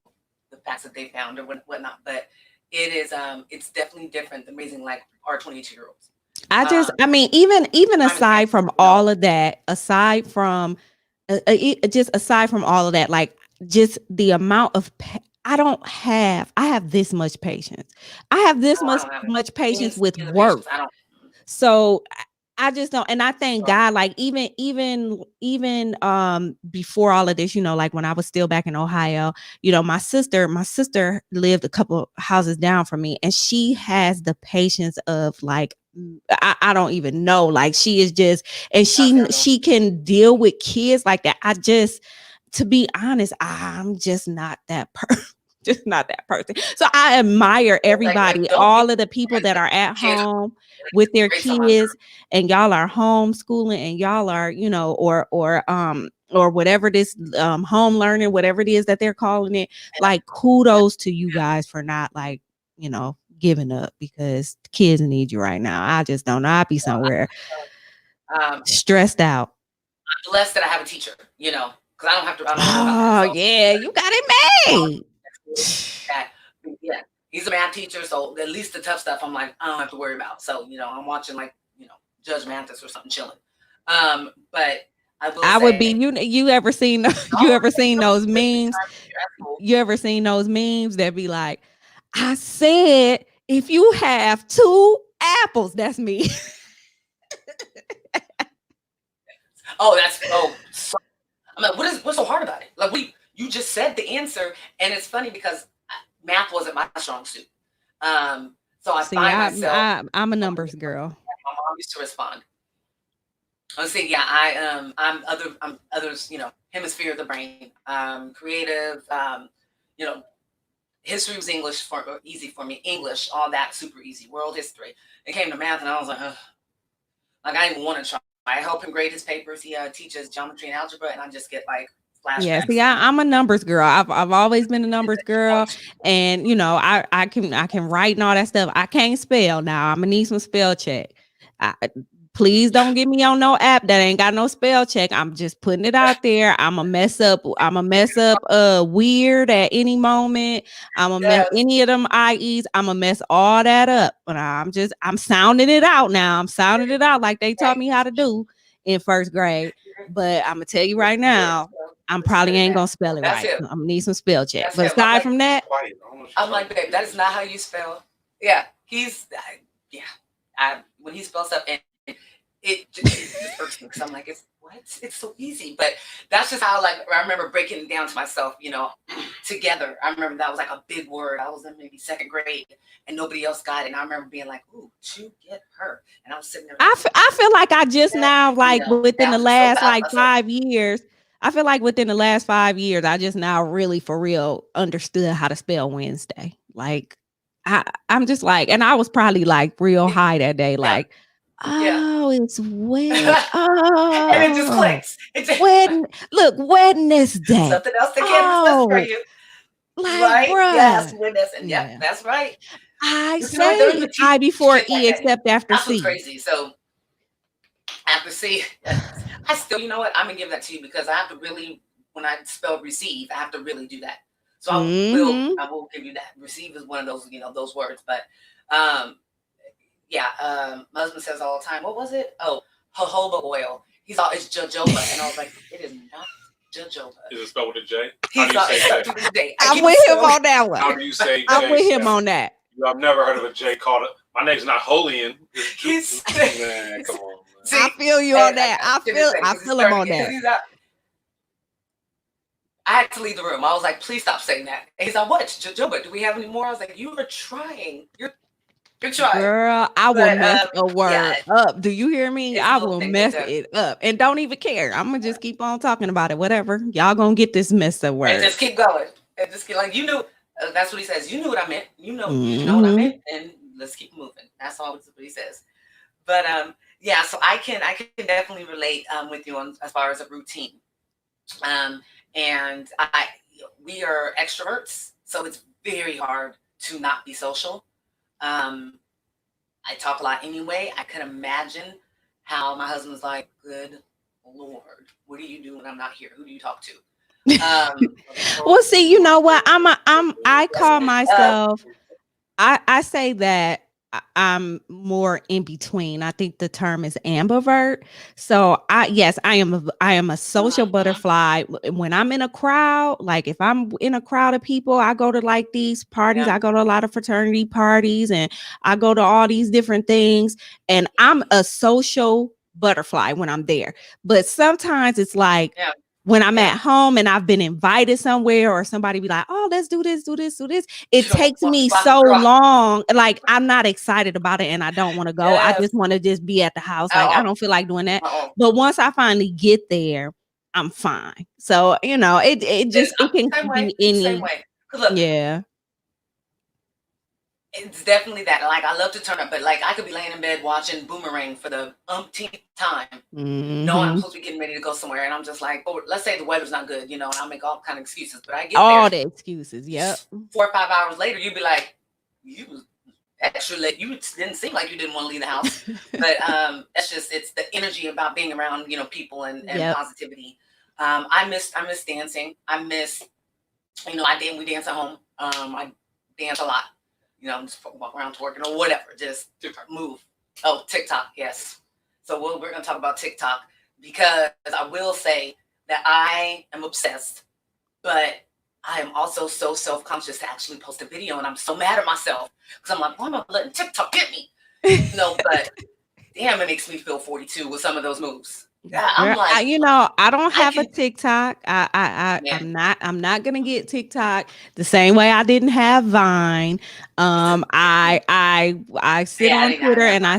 B: the facts that they found or whatnot. But it's definitely different than raising like our 22-year-olds.
A: I mean, even
B: Time is
A: aside
B: precious,
A: from all of that, just aside from all of that, like, just the amount of I have this much patience. I have this
B: Oh, I
A: much
B: don't have it.
A: much
B: Give me,
A: patience with
B: give me the patience.
A: work.
B: I don't.
A: So I just don't, and I thank
B: So,
A: God, like, even before all of this, like, when I was still back in Ohio, my sister lived a couple houses down from me, and she has the patience of, like, I don't even know, like, she is just, and
B: I see.
A: she can deal with kids like that. To be honest, I'm just not that person. Just not that person. So I admire
B: Like
A: everybody,
B: don't be
A: all of the people
B: friends
A: that
B: with
A: are at
B: kids.
A: home
B: Like,
A: with their
B: raise someone.
A: kids, and y'all are homeschooling, and y'all are, or whatever this, home learning, whatever it is that they're calling it. Like, kudos to you guys for not, like, giving up, because kids need you right now. I just don't know. I'd be somewhere
B: Um,
A: stressed out.
B: I'm blessed that I have a teacher, because I don't have to. I don't worry about that.
A: Oh
B: So
A: yeah, you got it made.
B: that, yeah, he's a math teacher, so at least the tough stuff I'm like I don't have to worry about. So I'm watching like Judge Mathis or something chilling. But I will
A: I would be,
B: say,
A: you ever seen
B: oh,
A: you ever seen those
B: wait till
A: memes?
B: you're at school.
A: You ever seen those memes that be like, I said, if you have two apples, that's me.
B: Oh, so I'm like, what's so hard about it? Like you just said the answer, and it's funny because math wasn't my strong suit. So I
A: See,
B: find myself.
A: I'm a numbers girl.
B: My mom used to respond. I was saying, yeah, I'm others, hemisphere of the brain, creative, you know, history was English easy for me. English, all that super easy. World history. It came to math, and I was like, ugh. Like I didn't even want to try. I help him grade his papers. He teaches geometry and algebra, and I just get like
A: Yeah, see,
B: flashbacks.
A: I'm a numbers girl. I've always been a numbers girl, and I can write and all that stuff. I can't spell now. I'm gonna need some spell check. Please don't get me on no app that ain't got no spell check. I'm just putting it out there. I'm a mess up. Weird at any moment. I'm a mess any of them IEs. I'm a mess all that up. But I'm sounding it out now. I'm sounding it out like they taught me how to do in first grade. But I'm gonna tell you right now, I'm probably ain't gonna spell it right. I'm gonna need some spell check. But aside from that,
B: I'm like, babe, that is not how you spell. Yeah, when he spells up, and it just hurts me because I'm like, it's so easy. But that's just how, like, I remember breaking it down to myself, together. I remember that was like a big word. I was in maybe second grade and nobody else got it. And I remember being like, ooh, to get her. And I was sitting there.
A: I feel like I just now, like within the last like 5 years, I feel like within the last 5 years, I just now really for real understood how to spell Wednesday. Like I'm just like, and I was probably like real high that day, like, oh, it's wet. Oh,
B: and it just clicks.
A: Look, Wednesday.
B: Something else that can't for you.
A: Like,
B: right?
A: Bruh.
B: Yes, Wednesday. Yeah, that's right.
A: I say I before E except after
B: C.
A: That's
B: crazy. So after C, I still, you know what? I'm gonna give that to you because I have to really, when I spell receive, I have to really do that. So I will give you that. Receive is one of those, those words. But my husband says all the time, what was it? Oh, jojoba oil. He's all, it's jojoba. And I was like, it is not jojoba.
C: Is it spelled with a J?
A: I'm with him on that one.
C: How do you say J?
A: I'm with him on that.
C: I've never heard of a J called it. My name's not Holian. Man, come on.
A: See, I feel you on that. I feel him on that.
B: I had to leave the room. I was like, please stop saying that. And he's like, what? Jojoba, do we have any more? I was like, you are trying. You're trying.
A: Girl, I will mess a word up. Do you hear me? I will mess it up. And don't even care. I'm going to just keep on talking about it. Whatever. Y'all going to get this mess of word.
B: And just keep going. And just keep, like, you knew. That's what he says. You knew what I meant. You know what I meant. And let's keep moving. That's all what he says. But so I can definitely relate with you on as far as a routine. And we are extroverts, so it's very hard to not be social. I talk a lot anyway. I can imagine how my husband's like, good Lord, what do you do when I'm not here? Who do you talk to?
A: Well, see, you know what? I call myself, I say that I'm more in between. I think the term is ambivert. So I am a social butterfly. When I'm in a crowd, like if I'm in a crowd of people, I go to like these parties. I go to a lot of fraternity parties and I go to all these different things. And I'm a social butterfly when I'm there. But sometimes it's like, when I'm at home and I've been invited somewhere or somebody be like, oh, let's do this. It takes me so long. Like I'm not excited about it and I don't want to go. I just want to just be at the house. Like I don't feel like doing that. But once I finally get there, I'm fine. So, it can be any.
B: Look,
A: yeah.
B: It's definitely that. Like I love to turn up, but like I could be laying in bed watching Boomerang for the umpteenth time, knowing I'm supposed to be getting ready to go somewhere, and I'm just like, oh, let's say the weather's not good, and I'll make all kind of excuses. But I get
A: all the excuses. Yep.
B: 4 or 5 hours later, you'd be like, you was extra late. You didn't seem like you didn't want to leave the house. But it's the energy about being around people and positivity. I miss dancing. I miss we dance at home. I dance a lot. Just walk around twerking or whatever, just move. Oh, TikTok, yes. So we're going to talk about TikTok because I will say that I am obsessed, but I am also so self-conscious to actually post a video, and I'm so mad at myself because I'm like, why am I letting TikTok get me? But damn, it makes me feel 42 with some of those moves. I'm like,
A: you know, I don't
B: I
A: have a
B: can,
A: TikTok.
B: yeah,
A: I'm not gonna get TikTok the same way I didn't have Vine. I sit
B: yeah, I
A: on
B: didn't have
A: Twitter
B: that
A: and
B: one. Yeah.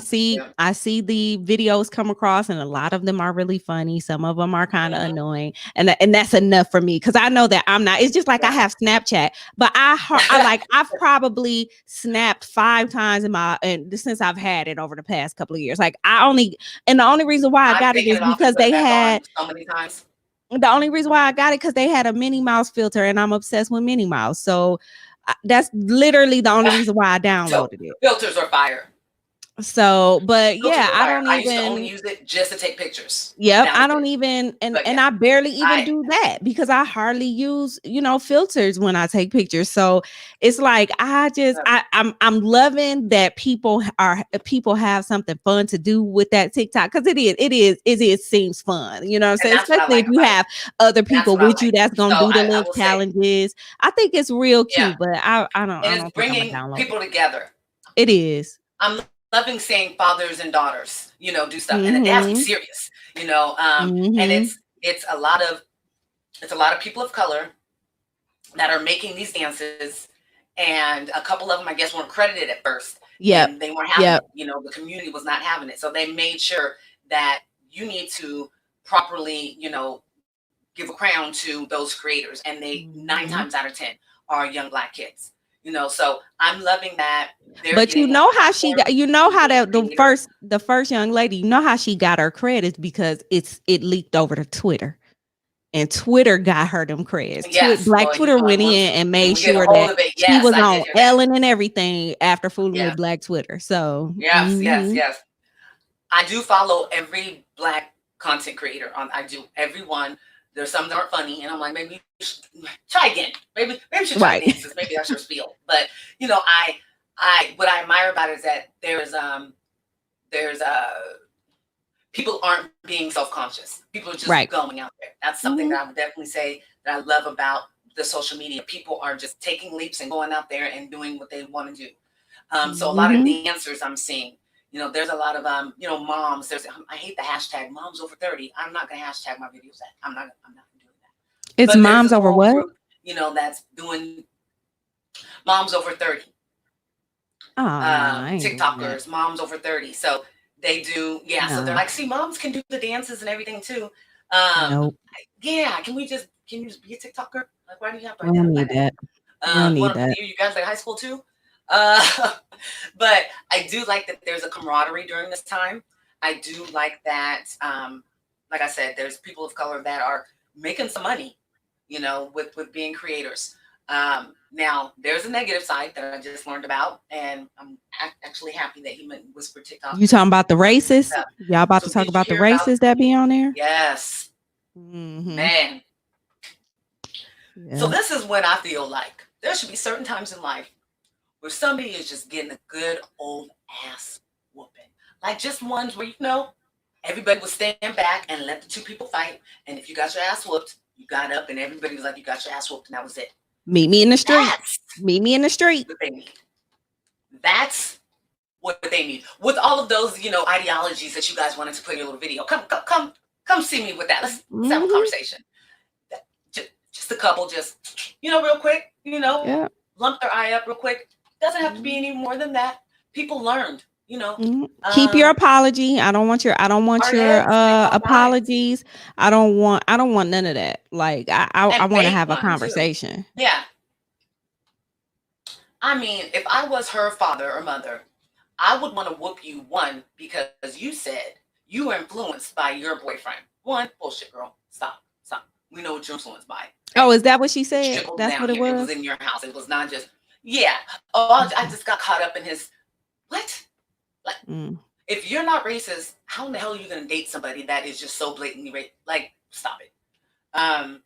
A: I see the videos come across, and a lot of them are really funny. Some of them are kind of
B: Mhm.
A: annoying, and that's enough for me because I know that I'm not. It's just like I
B: Yeah.
A: have Snapchat, but I've probably snapped 5 times and since I've had it over the past couple of years. Like and the only reason why I
B: I've
A: got it
B: taken
A: is
B: it off and
A: because
B: put it
A: they
B: back on
A: had
B: so many times.
A: the only reason why I got it because they had a Minnie Mouse filter, and I'm obsessed with Minnie Mouse. So that's literally the only reason why I
B: So
A: downloaded it.
B: filters are fire.
A: So, but
B: Filters
A: yeah,
B: are
A: I
B: fire.
A: don't
B: I used to only
A: even.
B: use it just to take pictures.
A: Yep,
B: That was
A: I don't
B: it.
A: even
B: But
A: and
B: yeah,
A: I barely even
B: I
A: do that because I hardly use, filters when I take pictures. So it's like I'm loving that people have something fun to do with that TikTok because it seems fun. You know what I'm
B: and
A: saying?
B: that's what I
A: Especially if
B: like
A: you
B: about it.
A: have other
B: That's
A: people
B: what I
A: with you
B: like.
A: that's gonna
B: So
A: do the
B: I
A: little
B: will say,
A: challenges. I think it's real
B: yeah,
A: cute, but I
B: and it's
A: don't think I'm gonna
B: bringing
A: download it.
B: people together.
A: It is.
B: I'm loving seeing fathers and daughters, do stuff, and it has to be
A: Mm-hmm.
B: serious, and
A: Mm-hmm.
B: it's a lot of people of color that are making these dances, and a couple of them, I guess, weren't credited at first,
A: Yep.
B: and they weren't having
A: Yep.
B: it. The community was not having it, so they made sure that you need to properly, give a crown to those creators, and they 9 times out of 10 are young Black kids. So I'm loving that they're
A: But you
B: getting a
A: know how she
B: platform
A: got, you know
B: to
A: how
B: be
A: that
B: creators.
A: the first young lady, you know how she got her credits because it leaked over to Twitter. And Twitter got her them creds.
B: Yes,
A: Black
B: well,
A: Twitter went
B: once
A: in and
B: when
A: made
B: we get a
A: sure
B: hold
A: that
B: of it,
A: she
B: yes,
A: was
B: I did
A: on
B: hear that.
A: Ellen and everything after fooling
B: Yeah,
A: with Black Twitter. So
B: yes, yes, yes. I do follow every Black content creator. I do everyone. There's some that aren't funny, and I'm like, maybe you should try again. Maybe you should try
A: right.
B: dances. Maybe that's your spiel. But I what I admire about it is that there's people aren't being self-conscious. People are just
A: Right.
B: going out there. That's something that I would definitely say that I love about the social media. People are just taking leaps and going out there and doing what they want to do. So a lot of dancers I'm seeing, there's a lot of moms. I hate the hashtag moms over 30. I'm not gonna hashtag my videos that. I'm not doing that.
A: It's
B: But there's
A: moms
B: this
A: over
B: whole
A: what?
B: group, that's doing moms over 30.
A: Oh, no, I ain't doing that.
B: TikTokers, moms over 30. So they do, yeah. So they're
A: No.
B: like, see, moms can do the dances and everything too.
A: Nope.
B: Yeah. Can you just be a TikToker? Like, why do you have to
A: We don't
B: identify
A: need that.
B: that?
A: We don't need that.
B: You guys like high school too? But I do like that there's a camaraderie during this time. I do like that, like I said, there's people of color that are making some money, with being creators. Now there's a negative side that I just learned about, and I'm actually happy that he whispered TikTok.
A: You talking about the racists?
B: Yeah.
A: Y'all about
B: So
A: to talk
B: did you
A: about the
B: hear about?
A: racists that be on there?
B: Yes, man. So
A: Yeah.
B: this is when I feel like there should be certain times in life where somebody is just getting a good old ass whooping. Like just ones where, everybody would stand back and let the two people fight. And if you got your ass whooped, you got up and everybody was like, you got your ass whooped, and that was it.
A: Meet me in the street.
B: That's
A: Meet me in the street.
B: what they need. That's what they need. With all of those, ideologies that you guys wanted to put in your little video. Come see me with that. Let's have a conversation. Just a couple, real quick,
A: Yeah.
B: lump their eye up real quick. Doesn't have to be any more than that. People learned,
A: Keep your apology. I don't want your apologies. I don't want none of that. Like I want to have a conversation.
B: Too. Yeah. I mean, if I was her father or mother, I would want to whoop you, one, because you said you were influenced by your boyfriend. One, bullshit, girl. Stop. We know what you're influenced by.
A: Oh, is that what she said? That's what it was?
B: It was in your house. It was not just, yeah. Oh, I just got caught up in his, what? Like, if you're not racist, how in the hell are you going to date somebody that is just so blatantly racist? Like, stop it. I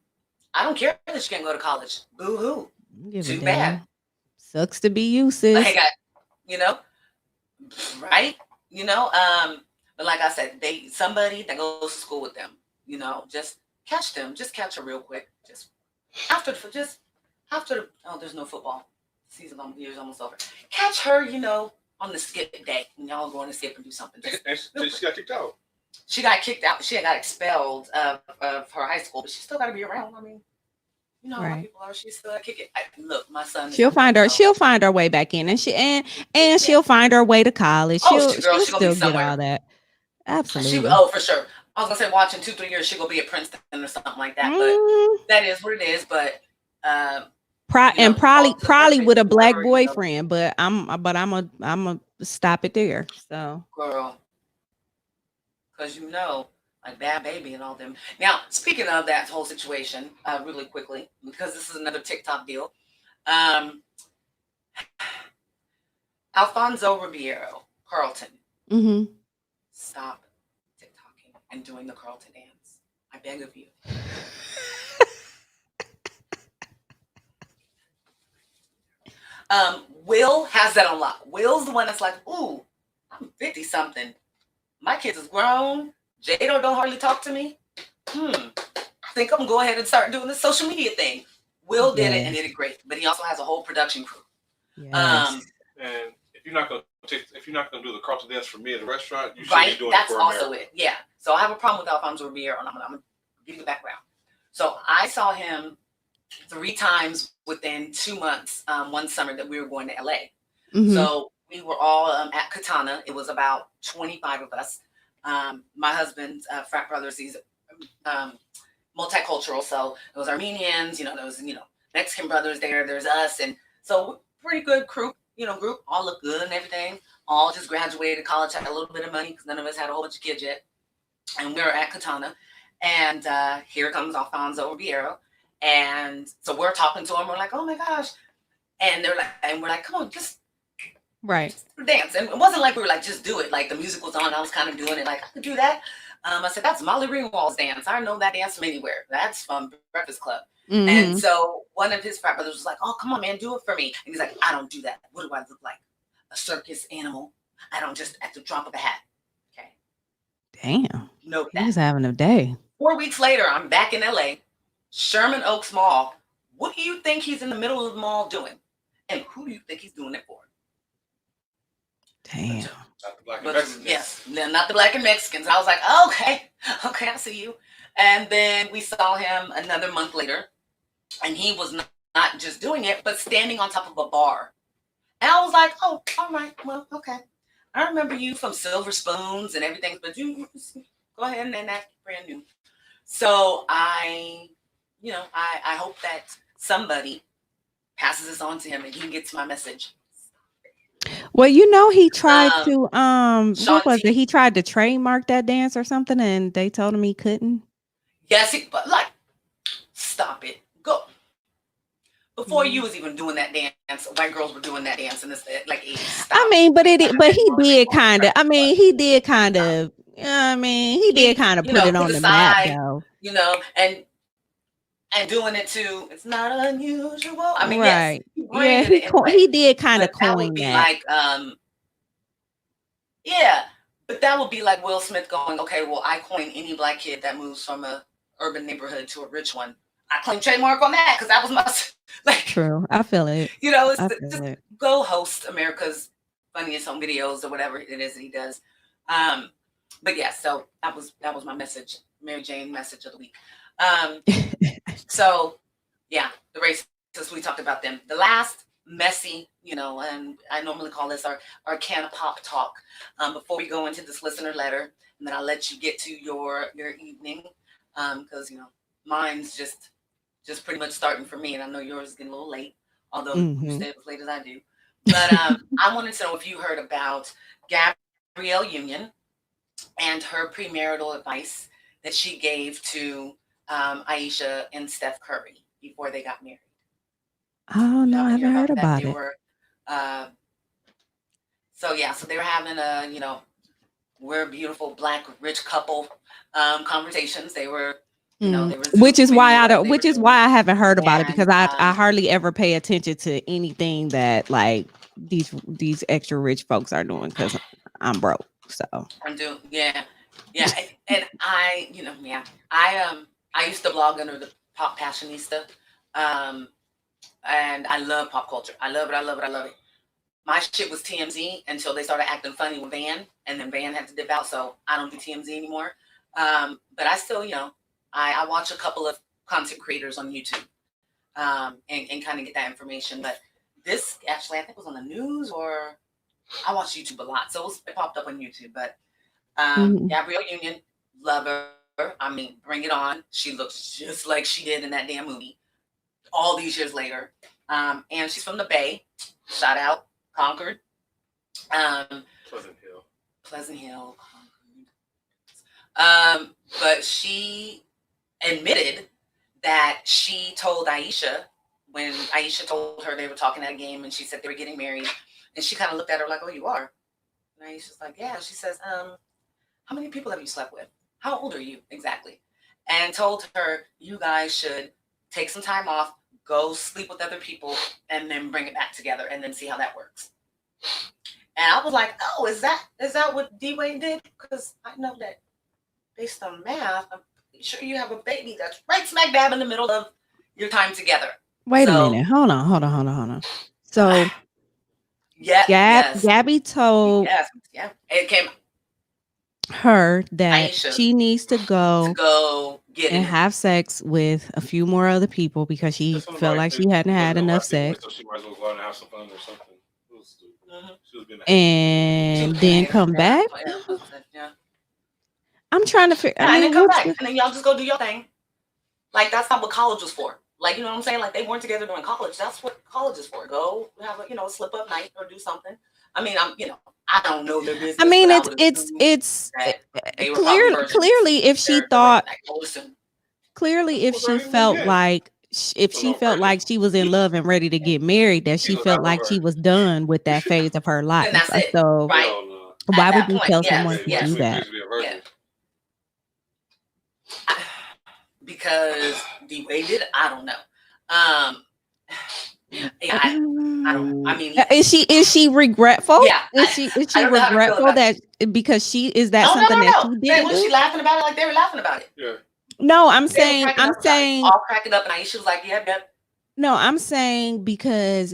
B: don't care that you can't go to college. Boo-hoo. Too bad.
A: Sucks to be you, sis.
B: Like, right? But like I said, somebody that goes to school with them, just catch them. Just catch her real quick. Just after there's no football season. Year's almost over. Catch her, on the skip day when y'all going to skip and do something.
C: She got kicked out.
B: she got kicked out. She got expelled of her high school, but she still got to be around. I mean, you know how
A: Right.
B: people are. She's still kicking. Look, my son.
A: She'll find her. She'll find her way back in, and she'll find her way to college.
B: Oh,
A: She'll
B: girl, she gonna be
A: still get
B: somewhere.
A: all that.
B: She
A: Absolutely.
B: for sure. I was gonna say, watching 2-3 years, she gonna be at Princeton or something like that. But that is what it is. But
A: probably with a black boyfriend. But I'm a stop it there. So
B: girl, because like Bad Baby and all them. Now, speaking of that whole situation, really quickly, because this is another TikTok deal. Alfonso Ribeiro, Carlton.
A: Mm-hmm.
B: Stop TikToking and doing the Carlton dance. I beg of you. Will has that on lock. Will's the one that's like, ooh, I'm 50 something. My kids is grown. Jado don't hardly talk to me. I think I'm gonna go ahead and start doing this social media thing. Will did it and did it great, but he also has a whole production crew.
A: Yes.
C: And if you're not gonna do the Carlton dance for me at a restaurant, you should
B: right,
C: be doing
B: that's
C: it for
B: also
C: America.
B: it. Yeah. So I have a problem with Alfonso Ribeiro, and I'm gonna give you the background. So I saw him 3 times within 2 months. One summer that we were going to LA.
A: Mm-hmm.
B: So we were all at Katana. It was about 25 of us. My husband's frat brothers, he's multicultural. So it was Armenians, there was, Mexican brothers there. There's us. And so pretty good group, all look good and everything. All just graduated college, had a little bit of money because none of us had a whole bunch of kids yet. And we were at Katana. And here comes Alfonso Ribeiro. And so we're talking to him. We're like, oh my gosh. And we're like, come on, just dance. And it wasn't like we were like, just do it. Like the music was on. I was kind of doing it. Like, I could do that. I said, that's Molly Ringwald's dance. I know that dance from anywhere. That's from Breakfast Club. Mm-hmm. And so one of his frat brothers was like, oh, come on, man, do it for me. And he's like, I don't do that. What do I look like? A circus animal? I don't just at the drop of a hat. Okay.
A: Damn.
B: Note that.
A: He was having a day.
B: 4 weeks later, I'm back in LA, Sherman Oaks Mall. What do you think he's in the middle of the mall doing? And who do you think he's doing it for?
A: Damn.
C: Not the black and Mexicans.
B: Yes, not the black and Mexicans. I was like, okay, I see you. And then we saw him another month later, and he was not just doing it, but standing on top of a bar. And I was like, oh, all right, well, okay. I remember you from Silver Spoons and everything, but you go ahead and act brand new. So I hope that somebody passes this on to him and he gets my message.
A: Well, he tried to what was it? He tried to trademark that dance or something, and they told him he couldn't.
B: Yes, but like, stop it. Go. Before you was even doing that dance, white girls were doing that dance in this like 80s. Stop.
A: I mean, but he did kind of. I mean, he did kind of. He did kind of put it on the map, though.
B: And doing it too. It's not unusual. I mean,
A: right.
B: Yes,
A: he did kind of coin that.
B: Like, but that would be like Will Smith going, okay, well, I coin any black kid that moves from a urban neighborhood to a rich one. I claim trademark on that because that was my
A: True. I feel it.
B: It's go host America's Funniest Home Videos or whatever it is that he does. But yeah, so that was my message, MariJayne message of the week. So yeah, the racists, we talked about them. The last messy, and I normally call this our can of pop talk before we go into this listener letter, and then I'll let you get to your evening because mine's just pretty much starting for me, and I know yours is getting a little late, although you stay as late as I do. But I wanted to know if you heard about Gabrielle Union and her premarital advice that she gave to Aisha and Steph Curry before they got married.
A: Oh no, I haven't heard about it.
B: So they were having a we're a beautiful black rich couple conversations. They were
A: which is why I haven't heard about it, because I hardly ever pay attention to anything that like these extra rich folks are doing because I'm broke. So
B: I'm doing and I used to blog under the Pop Passionista, and I love pop culture. I love it. my shit was TMZ until they started acting funny with Van, and then Van had to dip out, so I don't do TMZ anymore. But I still, I watch a couple of content creators on YouTube, and kind of get that information. But this actually, I think, was on the news, or I watch YouTube a lot, so it popped up on YouTube. But Gabrielle Union, love her. I mean, bring it on. She looks just like she did in that damn movie all these years later. And she's from the Bay. Shout out, Concord. Pleasant Hill, Concord. But she admitted that she told Aisha, when Aisha told her they were talking at a game and she said they were getting married, and she kind of looked at her like, oh, you are? And Aisha's like, yeah. She says, how many people have you slept with? How old are you exactly? And told her, you guys should take some time off, go sleep with other people, and then bring it back together and then see how that works. And I was like, oh, is that what D-Wade did? Because I know that based on math, I'm sure you have a baby that's right smack dab in the middle of your time together.
A: Wait a minute. Hold on. So
B: yes.
A: Gabby told
B: it came
A: her that
B: Aisha
A: she needs to go
B: get
A: and have sex with a few more other people because she felt like she hadn't had enough sex.
C: So she might as well go out and have some fun or something.
A: And then come back.
B: Yeah.
A: I'm trying to figure.
B: And then come back, and then y'all just go do your thing. Like, that's not what college was for. Like, you know what I'm saying? Like, they weren't together during college. That's what college is for. Go have a slip up night or do something. I mean, I don't know their business.
A: I mean, it's clearly if she thought, clearly if she felt like she was in love and ready to get married, that she felt like she was done with that phase of her life. So why would you tell someone to do that?
B: Because D-Wade did, I don't know. I don't. I mean,
A: is she regretful?
B: Yeah.
A: Is she regretful that because she is that something that she did?
B: Was she laughing about it like they were laughing about it?
C: Yeah.
A: No, I'm saying
B: all cracking up, and Aisha was like, "Yeah."
A: No, I'm saying because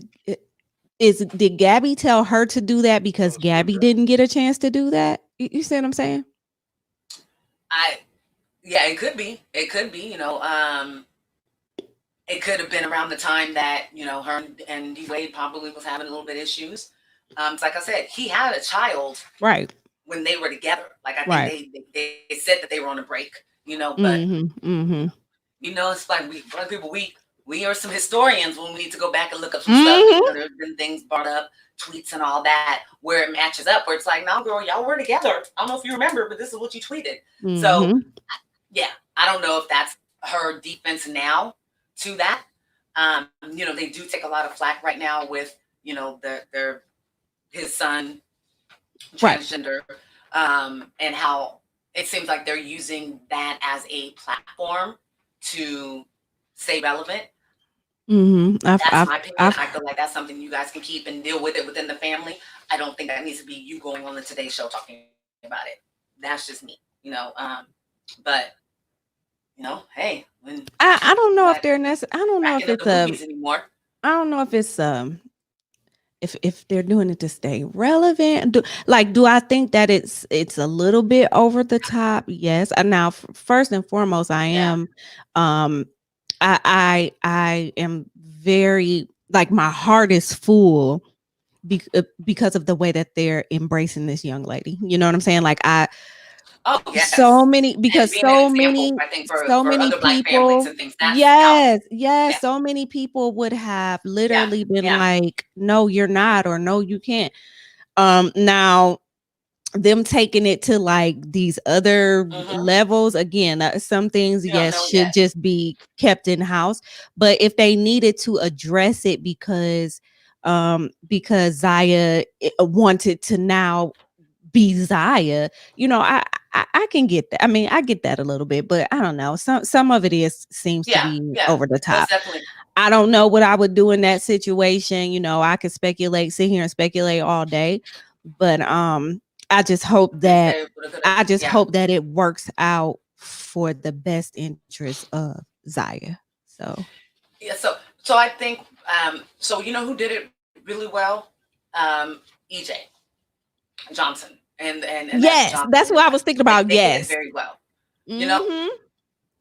A: did Gabby tell her to do that because Gabby didn't get a chance to do that? You see what I'm saying?
B: Yeah, it could be. It could be. It could have been around the time that her and D-Wade probably was having a little bit of issues. Like I said, he had a child
A: right
B: when they were together. Like I think they said that they were on a break. But it's like black people, we are some historians when we need to go back and look up some stuff. There's been things brought up, tweets and all that, where it matches up. Where it's like, no, girl, y'all were together. I don't know if you remember, but this is what you tweeted. So, yeah, I don't know if that's her defense now to that. They do take a lot of flack right now with his son transgender, and how it seems like they're using that as a platform to stay relevant. That's my opinion. I feel like that's something you guys can keep and deal with it within the family. I don't think that needs to be you going on the Today Show talking about it. That's just me, but hey, when
A: I don't know if they're necessary. I don't know if it's
B: anymore.
A: I don't know if it's if they're doing it to stay relevant. Do I think that it's a little bit over the top? Yes. And now first and foremost, I am I am very, like, my heart is full because of the way that they're embracing this young lady. You know what I'm saying? Like so many people, so many people would have literally been like, no, you're not, or no, you can't. Now them taking it to like these other levels again, some things should just be kept in house, but if they needed to address it because Zaya wanted to now be Zaya, I can get that. I mean, I get that a little bit, but I don't know. Some of it seems to be over the top. I don't know what I would do in that situation. I could sit here and speculate all day, but I just hope that it works out for the best interest of Zaya. So
B: yeah, so I think so who did it really well? EJ Johnson and that's
A: Yes, that's
B: Johnson.
A: what I was thinking about.
B: They did it
A: Yes.
B: very well. You know,
A: Mm-hmm.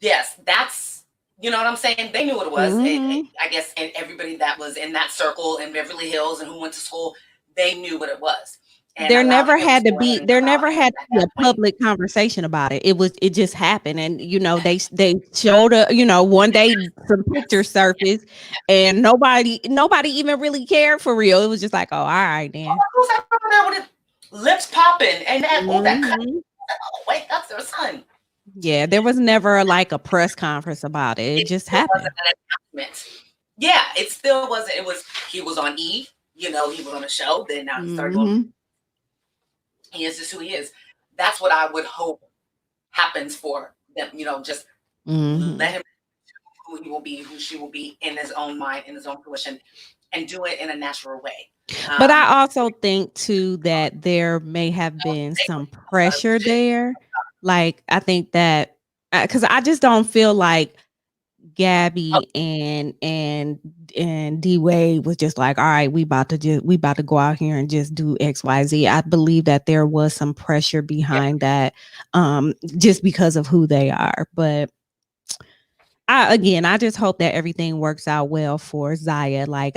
B: yes, that's you know what I'm saying. They knew what it was.
A: Mm-hmm.
B: I guess, and everybody that was in that circle in Beverly Hills and who went to school, they knew what it was, and
A: There
B: allowed
A: never
B: him to
A: had to
B: go ahead
A: be
B: and
A: there
B: come out
A: never had
B: at
A: to be
B: that
A: a
B: point.
A: public conversation about it. It just happened. And they showed a, one day some pictures
B: Yes.
A: surfaced and nobody even really cared for real. It was just like, oh, all right then.
B: Who's that girl there with his lips popping and that that cut?
A: Hmm.
B: Oh, wait, that's their son.
A: Yeah, there was never like a press conference about it. It
B: It
A: just
B: still wasn't
A: happened.
B: an announcement. Yeah, it still wasn't. It was he was on E. You know, he was on a show. Then now he started going.
A: Hmm.
B: He is just who he is. That's what I would hope happens for them. You know, just
A: Hmm.
B: let him who he will be, who she will be in his own mind, in his own fruition, and do it in a natural way.
A: But
B: Um,
A: I also think too that there may have been some pressure
B: shit.
A: there. Like I think that because I just don't feel like
B: Oh,
A: Gabby and D Wade was just like, all right, we about to go out here and just do XYZ. I believe that there was some pressure
B: yeah,
A: behind that, just because of who they are. But I just hope that everything works out well for Zaya. Like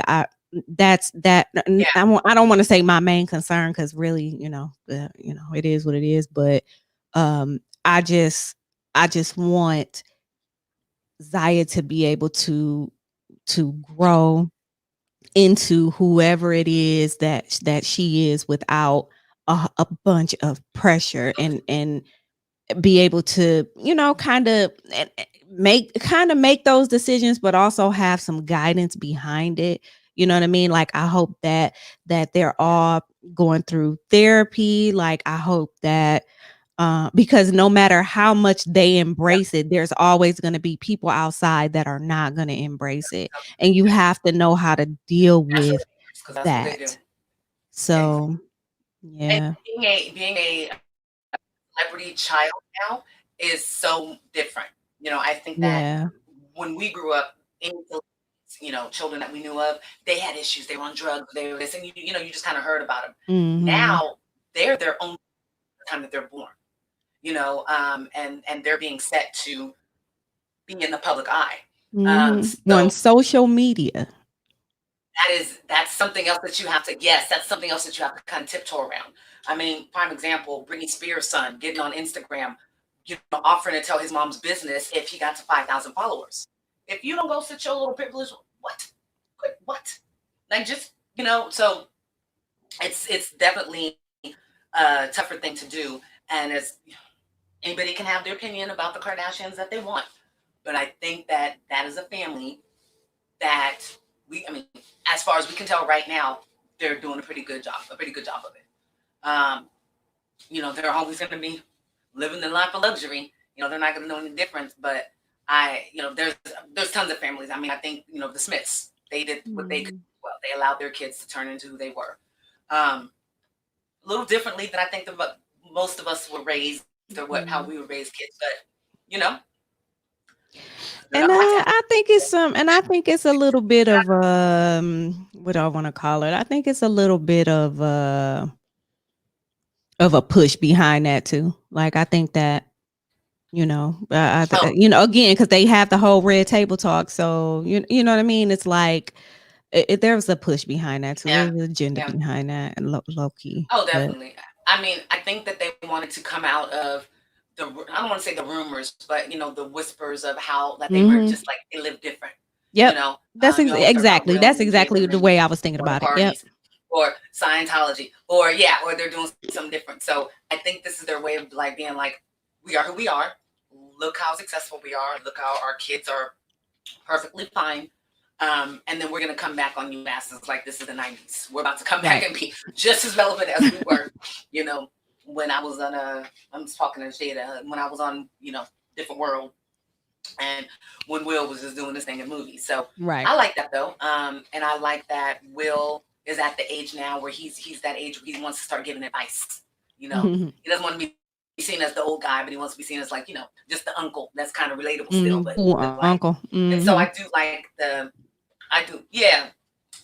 A: that's that.
B: yeah.
A: I don't want to say my main concern because really, it is what it is. But um, I just want Zaya to be able to grow into whoever it is that she is without a bunch of pressure and be able to make those decisions but also have some guidance behind it. You know what I mean? Like I hope that they're all going through therapy. Like I hope that because no matter how much they embrace it, there's always going to be people outside that are not going to embrace it. And you have to know how to deal
B: That's what
A: with
B: it is, because that's what they do.
A: that.
B: Ex-
A: So,
B: And
A: yeah.
B: being a celebrity child now is so different. You know, I think that
A: Yeah.
B: when we grew up, in the children that we knew of, they had issues. They were on drugs. They were this, and you just kind of heard about them.
A: Mhm.
B: Now they're their own time that they're born. And they're being set to be in the public eye.
A: Mhm. On
B: So
A: social media.
B: that's something else that you have to yes, that's something else that you have to kind of tiptoe around. I mean, prime example, Britney Spears' son getting on Instagram, offering to tell his mom's business if he got to 5,000 followers. If you don't go sit your little privilege, what? What? Like just so it's definitely a tougher thing to do, and as anybody can have their opinion about the Kardashians that they want, but I think that that is a family that I mean, as far as we can tell right now, they're doing a pretty good job of it. They're always going to be living the life of luxury. They're not going to know any difference. But there's tons of families. I mean, I think the Smiths, they did what they could.
A: Mhm.
B: Well, they allowed their kids to turn into who they were. A little differently than I think most of us were raised, or how
A: Mhm.
B: we were raised kids. But you know,
A: And
B: I like that.
A: I think it's a little bit of what do I want to call it? I think it's a little bit of a push behind that too. Like I think that
B: Oh,
A: again, because they have the whole red table talk. So you know what I mean. It's like there was a push behind that too.
B: yeah,
A: There's an agenda
B: yeah.
A: behind that, and low key.
B: Oh,
A: But
B: definitely. I mean, I think that they wanted to come out of I don't want to say the rumors, but the whispers of how that they were
A: hmm
B: just like they live different.
A: yep,
B: You always heard about Will
A: that's
B: and
A: exactly
B: Jada
A: the
B: and
A: way I was thinking
B: or the
A: about it. Yep.
B: parties or Scientology or they're doing something different. So I think this is their way of like being like, we are who we are. Look how successful we are. Look how our kids are perfectly fine. And then we're gonna come back on you asses like this is the 90s. We're about to come back
A: Right.
B: and be just as relevant as we were, when I was on I'm talking to Jada, when I was on, Different World, and when Will was just doing this thing in movies. So
A: Right.
B: I like that though. And I like that Will is at the age now where he's that age where he wants to start giving advice. He doesn't want to be seen as the old guy, but he wants to be seen as like, just the uncle that's kind of relatable still, but
A: Cool
B: like,
A: uncle.
B: and so
A: Hmm.
B: I do, yeah,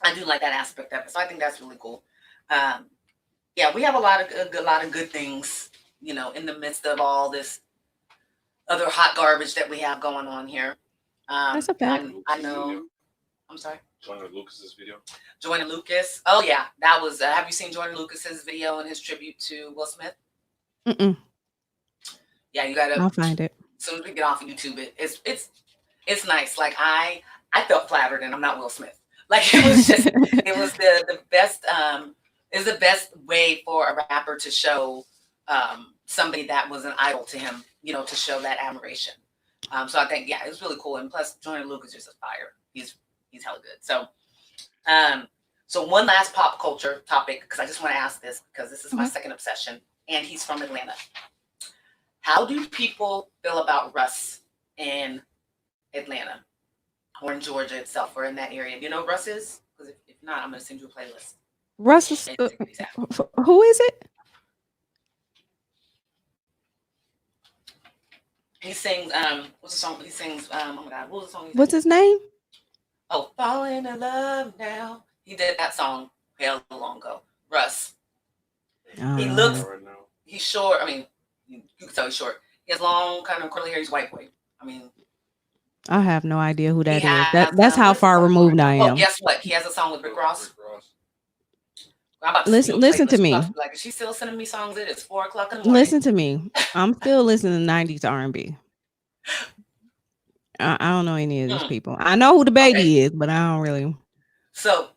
B: I do like that aspect of it. So I think that's really cool. Yeah, we have a lot of good things, you know, in the midst of all this other hot garbage that we have going on here.
A: That's a fact.
B: I know. I'm sorry.
C: Joyner Lucas's video.
B: Joyner Lucas. Oh yeah, that was. Have you seen Joyner Lucas's video and his tribute to Will Smith?
A: Mm-mm.
B: Yeah, you gotta.
A: I'll find it.
B: As soon as we get off of YouTube, it's nice. Like I felt flattered, and I'm not Will Smith. Like it was just it was the best. Is the best way for a rapper to show somebody that was an idol to him. You know, to show that admiration. So I think yeah, it was really cool. And plus, Joyner Lucas is just a fire. He's hella good. So, so one last pop culture topic, because I just want to ask this because this is my second obsession, and he's from Atlanta. How do people feel about Russ in Atlanta or in Georgia itself or in that area? You know who Russ is? Because if not, I'm going to send you a playlist.
A: Russ is who is it?
B: He sings what's the song he sings? Oh my god, what was the song?
A: What's his name?
B: Oh, Falling in Love Now. He did that song hell long ago. Russ. He looks he's short. I mean, you can tell he's short. He has long kind of curly hair. He's white boy. I mean,
A: I have no idea who that is. That's how far removed I am.
B: Oh, guess what? He has a song with Rick Ross. I'm about to
A: listen to me.
B: Like, she's still sending me songs. It is 4:00 in the morning.
A: Listen to me. I'm still listening to 90s R&B. I don't know any of these people. I know who the baby is, but I don't really.
B: So,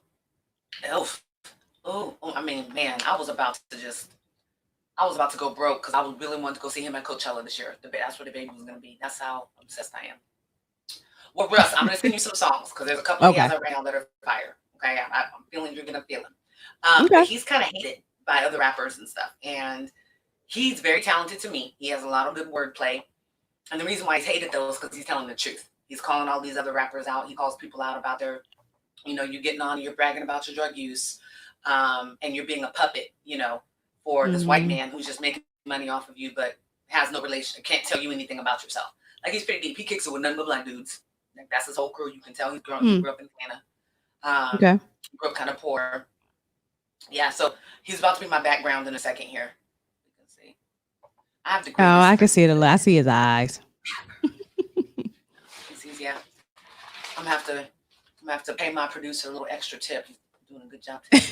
B: I mean, man, I was about to go broke because I really wanted to go see him at Coachella this year. That's where the baby was going to be. That's how obsessed I am. Well, Russ, I'm going to send you some songs because there's a couple he has right now that are fire. Okay, I'm feeling you're going to feel him. But he's kind of hated by other rappers and stuff. And he's very talented to me. He has a lot of good wordplay. And the reason why he's hated though is because he's telling the truth. He's calling all these other rappers out. He calls people out about their, you know, you're getting on and you're bragging about your drug use. And you're being a puppet, you know, for this white man who's just making money off of you, but has no relation, can't tell you anything about yourself. Like he's pretty deep. He kicks it with nothing but black dudes. Like that's his whole crew. You can tell he grew up in Atlanta. Grew up kind of poor. Yeah, so he's about to be my background in a second here. You can see. I have the.
A: I can see it. I see his eyes.
B: Yeah, I'm gonna have to pay my producer a little extra tip. He's doing a good job. He's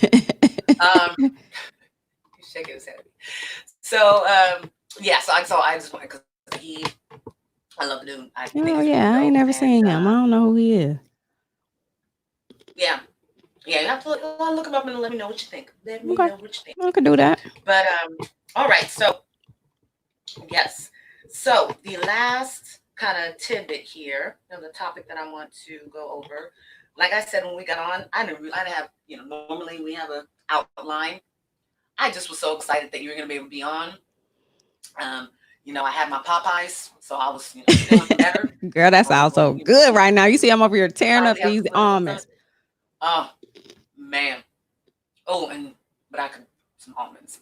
B: shaking his head. So yeah, so I just want because I love the dude. I
A: ain't never seen him. I don't know who he is.
B: Yeah, you have to look him up and let me know what you think. Let me know what you think.
A: I could do that.
B: But all right. So yes. So the last kind of tidbit here, the topic that I want to go over. Like I said when we got on, I didn't have, you know, normally we have an outline. I just was so excited that you were going to be able to be on. You know, I had my Popeyes, so I was feeling better.
A: Girl, that sounds so good right now. You see, I'm over here tearing up these almonds.
B: Oh man. Oh, but I could some almonds.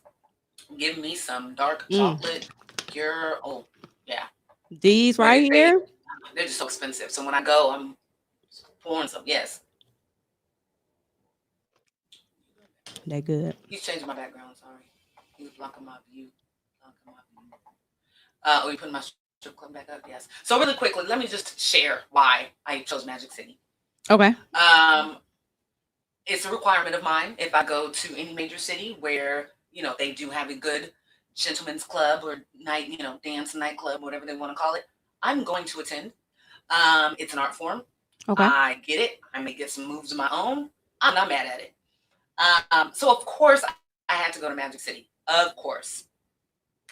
B: Give me some dark chocolate. Oh yeah.
A: These right here.
B: They're just so expensive. So when I go, I'm pouring some. Yes.
A: They're good.
B: He's changing my background. Sorry. He's blocking my view. You putting my strip club back up? Yes. So really quickly, let me just share why I chose Magic City.
A: Okay.
B: It's a requirement of mine if I go to any major city where, you know, they do have a good gentleman's club or night, you know, dance nightclub, whatever they want to call it. I'm going to attend. It's an art form.
A: Okay.
B: I get it. I may get some moves of my own. I'm not mad at it. So of course I had to go to Magic City. Of course.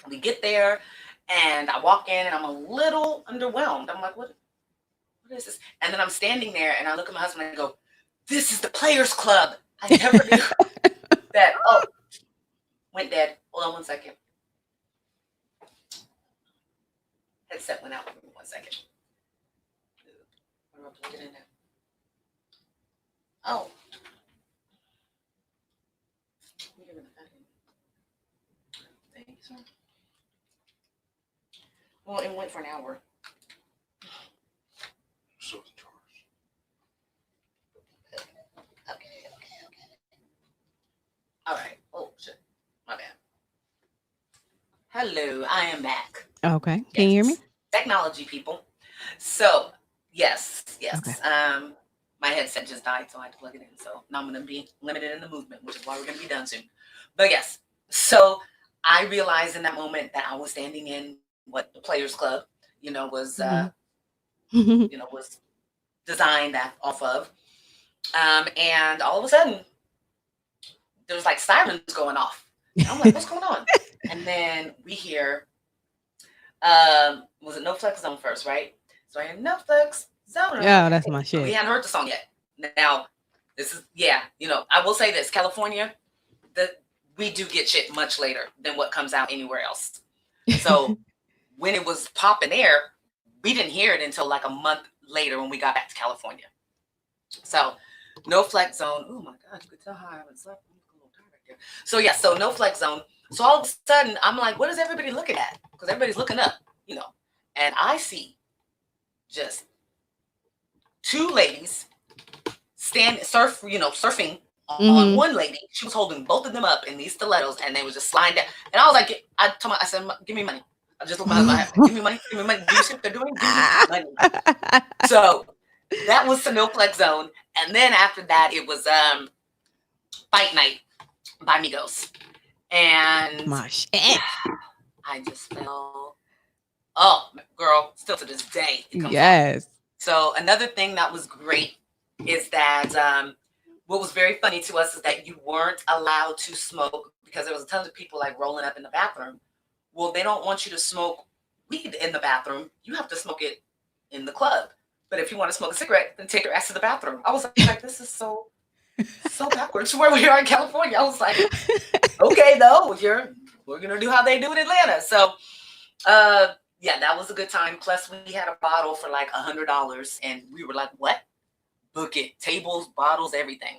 B: We get there and I walk in and I'm a little underwhelmed. I'm like, what is this? And then I'm standing there and I look at my husband and I go, this is the Players Club. I never knew that. Oh, went dead. Hold on 1 second. Headset went out. Give me 1 second. I'm gonna plug it in now. Oh. Thank you, sir. Well, it went for an hour.
C: So it's charged.
B: Okay. All right. Hello, I am back.
A: Okay. Can you hear me?
B: Yes, technology people. So, yes.
A: Okay.
B: My headset just died, so I had to plug it in. So now I'm gonna be limited in the movement, which is why we're gonna be done soon. But yes, so I realized in that moment that I was standing in what the Players Club,
A: Mhm.
B: was designed off of, and all of a sudden there was like sirens going off, and I'm like, what's going on? And then we hear, was it No Flex Zone first, right? So I hear No Flex Zone. And I'm
A: Yeah,
B: like,
A: that's
B: hey,
A: my
B: but we
A: shit.
B: hadn't heard the song yet. Now, this is, yeah, I will say this, California, we do get shit much later than what comes out anywhere else. So when it was popping air, we didn't hear it until like a month later when we got back to California. So No Flex Zone. Oh my God, you could tell how I haven't slept. I'm a little tired right there. So yeah, so No Flex Zone. So all of a sudden, I'm like, what is everybody looking at? Because everybody's looking up, and I see just two ladies surfing on one lady. She was holding both of them up in these stilettos, and they was just sliding down. And I was like, I said, give me money. I just looked at my husband. Give me money. Give me money. Do you see what they're doing? Give me money. So that was the No Flex Zone, and then after that, it was Fight Night by Migos, and
A: My shit.
B: I just felt, oh, girl, still to this day, it comes
A: Yes.
B: on. So another thing that was great is that what was very funny to us is that you weren't allowed to smoke because there was a ton of people like rolling up in the bathroom. Well, they don't want you to smoke weed in the bathroom. You have to smoke it in the club. But if you want to smoke a cigarette, then take your ass to the bathroom. I was like, this is so backwards where we are in California. I was like, okay, though, we're gonna do how they do in Atlanta. So yeah, that was a good time. Plus we had a bottle for like $100, and we were like, what? Book it. Tables, bottles, everything.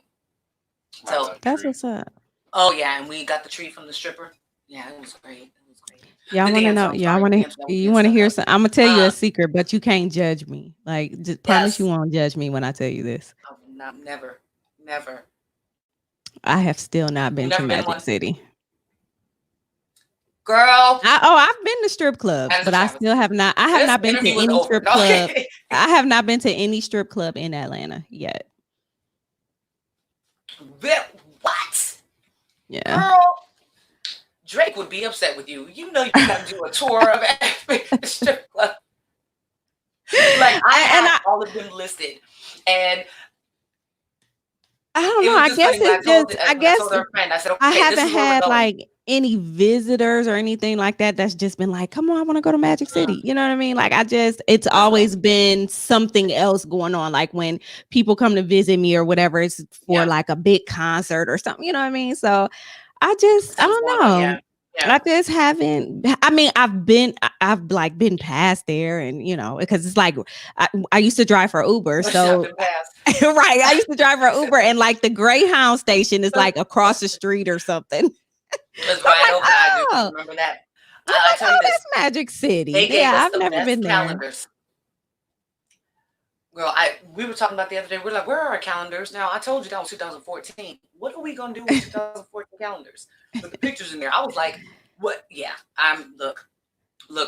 B: So
A: that's what's up.
B: Oh yeah, and we got the tree from the stripper. Yeah, it was great. It was great.
A: Y'all want to know? Y'all want to? You want to hear some? I'm gonna tell you a secret, but you can't judge me. Like, just promise you won't judge me when I tell you this.
B: Oh, never.
A: I have still not been to Magic City.
B: Girl.
A: I've been to strip clubs, but I still have not. I have not been to any strip club. I have not been to any strip club in Atlanta yet.
B: What?
A: Yeah.
B: Girl, Drake would be upset with you. You know you got to do a tour of every strip club. Like I had all of them listed, and
A: I don't know. I guess it's just. I guess
B: I said, okay,
A: I haven't had like any visitors or anything like that. That's just been like, come on, I want to go to Magic City. You know what I mean? Like it's always been something else going on. Like when people come to visit me or whatever, it's for like a big concert or something. You know what I mean? So I don't know.
B: Yeah.
A: I just haven't. I mean, I've like been past there, and because it's like I used to drive for Uber, so right. I used to drive for Uber, and like the Greyhound station is like across the street or something.
B: It's right over. I do remember that.
A: I tell you this, Magic City. Yeah, I've never been there.
B: Calendars. Girl, we were talking about the other day. We're like, where are our calendars? Now, I told you that was 2014. What are we gonna do with 2014 calendars? With the pictures in there, I was like, what? Yeah, look,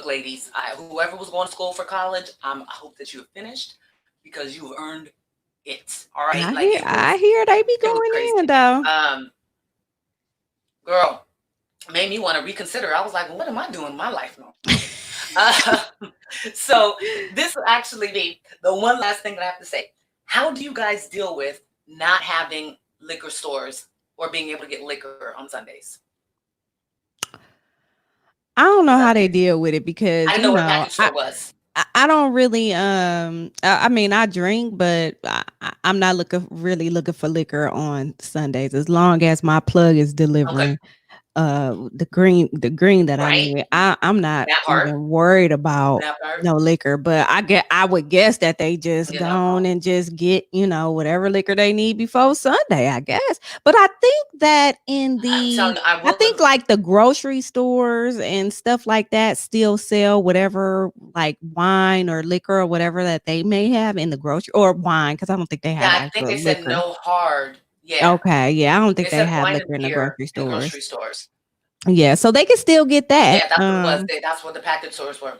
B: ladies. Whoever was going to school for college, I hope that you have finished because you have earned it. All right.
A: I hear they be going in though.
B: Girl, made me want to reconsider. I was like, what am I doing in my life now? So this will actually be the one last thing that I have to say. How do you guys deal with not having liquor stores or being able to get liquor on Sundays?
A: I don't know how they deal with it because
B: I know what package store was.
A: I don't really I mean I drink, but I'm not really looking for liquor on Sundays as long as my plug is delivering the green that I need. I'm not even worried about no liquor, but I would guess that they just go on and just get whatever liquor they need before Sunday, I guess. But I think that I think like the grocery stores and stuff like that still sell whatever like wine or liquor or whatever that they may have in the grocery or wine, because I don't think they have
B: I think they said no hard.
A: Yeah. Okay. Yeah. I don't think they have liquor in the grocery stores. Yeah, so they can still get that.
B: Yeah, that's what it was. That's what the package stores were.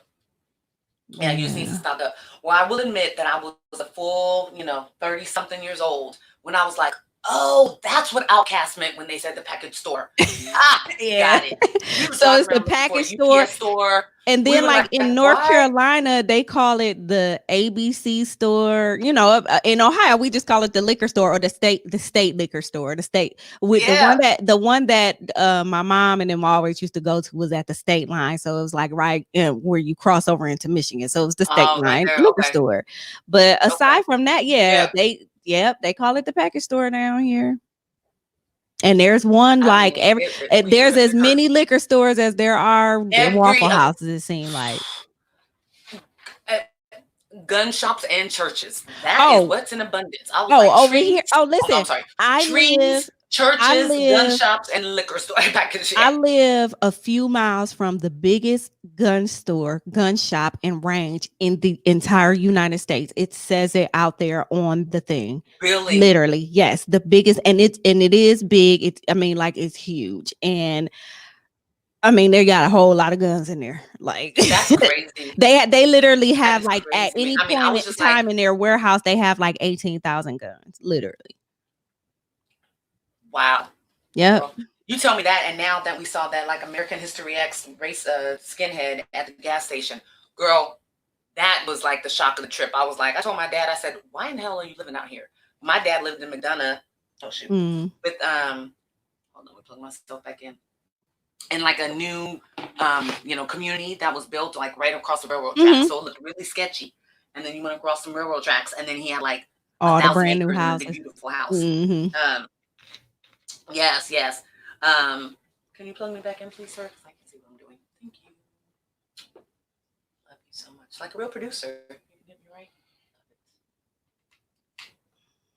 B: Yeah, you just need to stock up. Well, I will admit that I was a full, 30 something years old when I was like, oh, that's what Outcast meant when they said the package store.
A: Yeah.
B: Got it. We were
A: So
B: driving
A: it's the
B: around looking for a
A: package store.
B: UPS store.
A: And
B: We
A: then,
B: were
A: like in North
B: what?
A: Carolina, they call it the ABC store. In Ohio, we just call it the liquor store or the state liquor store. The state with the one that my mom and them always used to go to was at the state line. So it was like right where you cross over into Michigan. So it was the state
B: Right
A: line
B: there.
A: liquor
B: Okay.
A: store. But aside from that,
B: They
A: call it the package store down here. And there's one there's as many liquor stores as there are Waffle Houses, it seems like.
B: Gun shops and churches. That is what's in abundance. I was
A: over
B: trees,
A: here. Oh, listen.
B: I'm sorry. Trees, churches, gun shops, and liquor store package.
A: I live a few miles from the biggest gun shop, and range in the entire United States. It says it out there on the thing.
B: Really?
A: Literally, yes, the biggest, and it is big. It's huge, and they got a whole lot of guns in there. Like
B: that's crazy.
A: they literally have at any point in time in their warehouse, they have 18,000 guns, literally.
B: Wow.
A: Yeah.
B: Well, you tell me that, and now that we saw that American History X race skinhead at the gas station, girl, that was the shock of the trip. I was I told my dad, I said, why in the hell are you living out here? My dad lived in McDonough. Oh shoot. With hold on, let me plug myself back in. And a new community that was built right across the railroad tracks. So it looked really sketchy. And then you went across some railroad tracks, and then he had
A: all the brand new houses.
B: Beautiful house. Yes. Can you plug me back in, please, sir? Because I can see what I'm doing. Thank you. Love you so much. Like a real producer. You can get me right.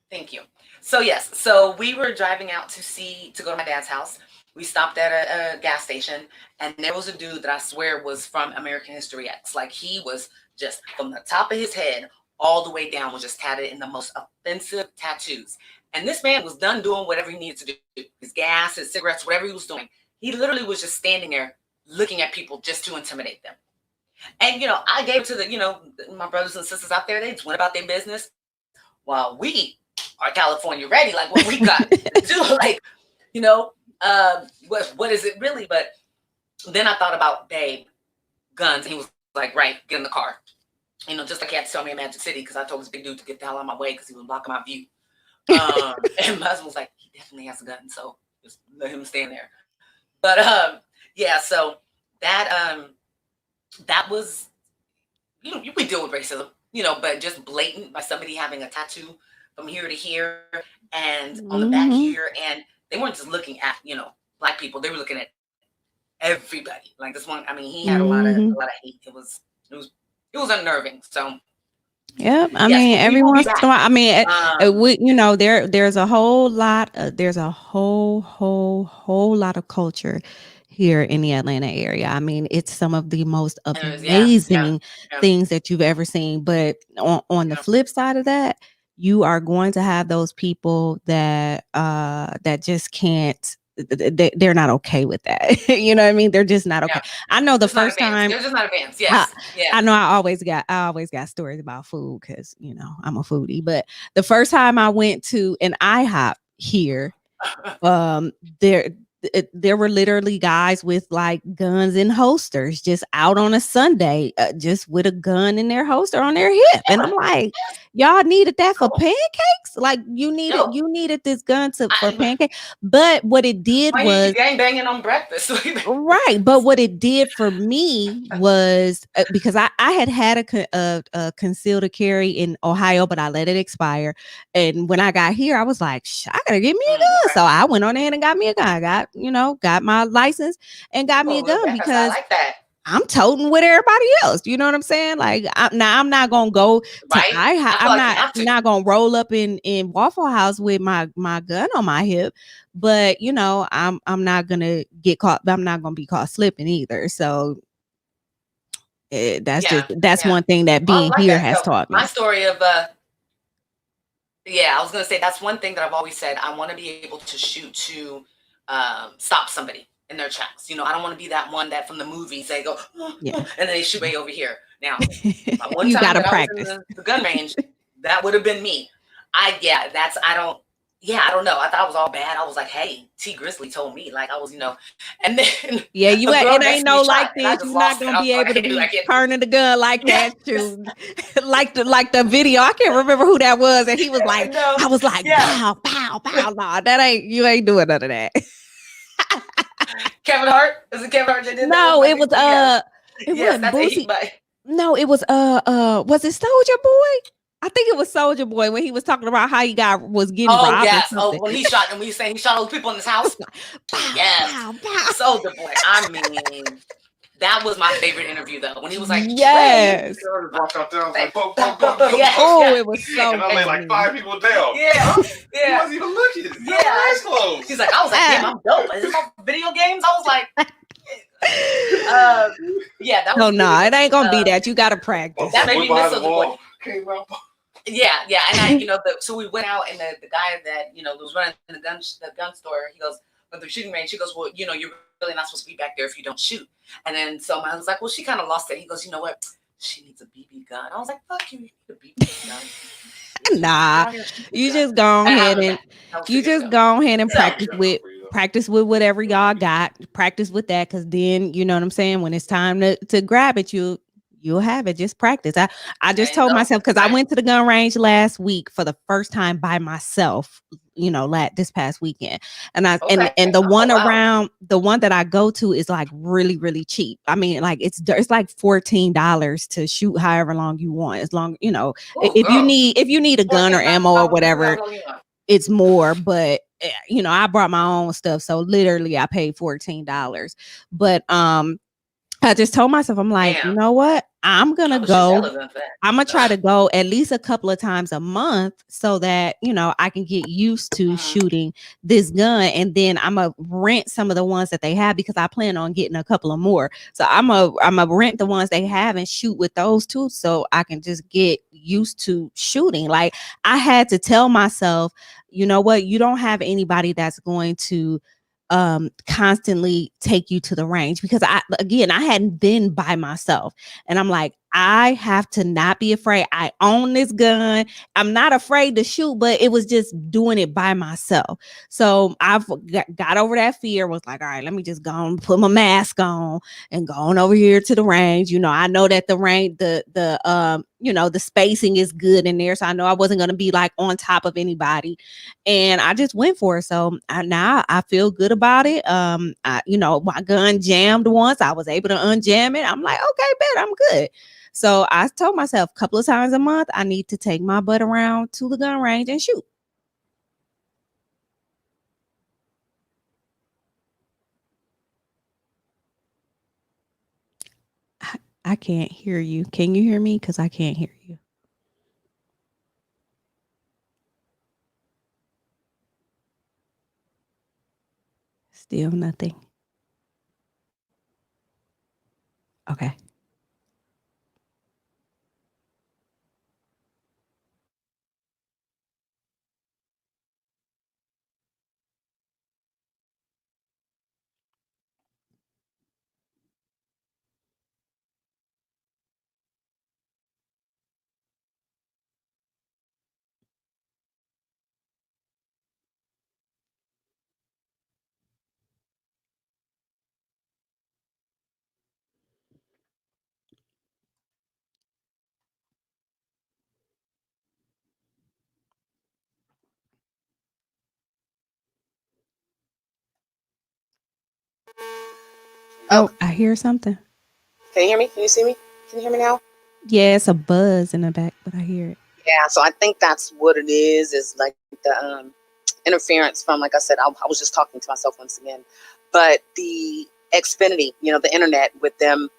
B: Thank you. So yes, so we were driving out to go to my dad's house. We stopped at a gas station, and there was a dude that I swear was from American History X. He was just from the top of his head all the way down was just tatted in the most offensive tattoos. And this man was done doing whatever he needed to do. His gas, his cigarettes, whatever he was doing. He literally was just standing there looking at people just to intimidate them. And, I gave it to my brothers and sisters out there. They just went about their business while we are California ready. What we got to do, what is it really? But then I thought about Babe, guns. And he was right, get in the car. Just like he had to tell me in Magic City because I told this big dude to get the hell out of my way because he was blocking my view. And my husband was like, he definitely has a gun, so just let him stand there. But yeah, so that was we deal with racism, but just blatant by somebody having a tattoo from here to here and on the back here, and they weren't just looking at Black people, they were looking at everybody. This one, he had a lot of hate. It was unnerving. So
A: yeah, every once in a while, there's a whole lot of culture here in the Atlanta area. It's some of the most amazing things that you've ever seen. But on the flip side of that, you are going to have those people that just can't. They're not okay with that. You know what I mean? They're just not okay. Yeah. I know the first time
B: they're just not advanced. Yes.
A: I know I always got stories about food because I'm a foodie. But the first time I went to an IHOP here, there were literally guys with guns in holsters just out on a Sunday, just with a gun in their holster on their hip. And I'm like, y'all needed that for pancakes? You needed this gun for pancakes. But what it did was
B: gang banging on breakfast.
A: Right. But what it did for me was because I had a concealed carry in Ohio, but I let it expire. And when I got here, I was like, I gotta get me a gun. So I went on in and got me a gun. I got my license and got me a gun because I'm toting with everybody else. You know what I'm saying? I'm not gonna go to IHOP. I'm not gonna roll up in Waffle House with my gun on my hip. But I'm not gonna get caught. I'm not gonna be caught slipping either. So that's one thing that being here has taught me.
B: My story of I was gonna say that's one thing that I've always said. I want to be able to shoot to stop somebody. in their tracks. You know, I don't want to be that one that from the movies they go,
A: Yeah.
B: and then they shoot way over here. Now, one
A: You
B: time
A: gotta
B: that
A: practice.
B: I was in the gun range, that would have been me. I don't know. I thought I was all bad. I was like, hey, T Grizzly told me, like I was, you know, and then
A: Yeah,
B: a girl
A: it
B: next
A: ain't
B: to me
A: no
B: shot,
A: like
B: and I
A: this.
B: just
A: You're not
B: lost it.
A: gonna
B: I
A: be
B: was like,
A: able to
B: I
A: be
B: can't.
A: turning the gun like
B: Yeah.
A: that. Shoot. like the video. I can't remember who that was, and he was like,
B: No.
A: I was like,
B: Yeah.
A: pow, pow, pow. Nah, you ain't doing none of that.
B: Kevin Hart? Is it Kevin Hart that did
A: No,
B: that?
A: it was it
B: Yes,
A: was
B: that's
A: Boosie.
B: but
A: No, it was was it Soldier Boy? I think it was Soldier Boy when he was talking about how he was getting
B: oh
A: robbed or
B: yes.
A: something.
B: Oh, when he shot and when you saying he shot all the people in his house.
A: Pow,
B: Yes.
A: pow, pow.
B: Soldier Boy. I mean, that was my favorite interview though. When he was like,
A: yes.
C: I walked out there, I was like, boom,
B: Yes.
C: boom, boom, boom,
B: Yes.
C: boom.
A: Oh, it was so
C: And I laid like 5 people down.
B: Yeah.
C: Huh? He
B: Yeah.
C: wasn't even looking.
B: Yeah.
C: Eyes closed.
B: He's like, I was like, damn, I'm dope. Is this all video games? I was like, yeah, that was
A: No, no,
B: really
A: it ain't gonna be that. You gotta practice.
B: That made
C: Went
B: me miss
C: behind the
B: Soldier Boy.
C: wall, came out.
B: Yeah, and I, you know, so we went out, and the guy that, you know, was running the gun store, he goes, but the shooting range, he goes, well, you know, you're really not supposed to be back there if you don't shoot. And then so I was like, well, she kind of lost it. He goes, you know what? She needs a BB gun. I was like, fuck you, you need a BB gun.
A: Nah, you just go ahead and practice with whatever y'all got. Practice with that, because then you know what I'm saying. When it's time to grab it, you'll have it. Just practice. I just told myself, because I went to the gun range last week for the first time by myself. You know, this past weekend, and and the one around the one that I go to is like really, really cheap. I mean, like it's like $14 to shoot however long you want, as long, you know, if you need a gun or ammo or whatever, it's more. But you know, I brought my own stuff, so literally I paid $14. But I just told myself, I'm like, you know what? I'm gonna try to go at least a couple of times a month, so that, you know, I can get used to shooting this gun. And then I'm gonna rent some of the ones that they have, because I plan on getting a couple of more. So I'm gonna rent the ones they have and shoot with those too, so I can just get used to shooting. Like, I had to tell myself, you know what? You don't have anybody that's going to constantly take you to the range, because I hadn't been by myself, and I'm like, I have to not be afraid. I own this gun. I'm not afraid to shoot, but it was just doing it by myself. So I've got over that fear, was like, all right, let me just go and put my mask on and go on over here to the range. You know, I know that the range, you know, the spacing is good in there. So I know I wasn't going to be like on top of anybody. And I just went for it. So now I feel good about it. You know, my gun jammed once. I was able to unjam it. I'm like, okay, bet, I'm good. So I told myself a couple of times a month, I need to take my butt around to the gun range and shoot. I can't hear you. Can you hear me? Because I can't hear you. Still nothing. Okay. Oh, I hear something.
D: Can you hear me? Can you see me? Can you hear me now?
A: Yeah, it's a buzz in the back, but I hear it.
D: Yeah, so I think that's what it is like the interference from, like I said, I was just talking to myself once again. But the Xfinity, you know, the internet with them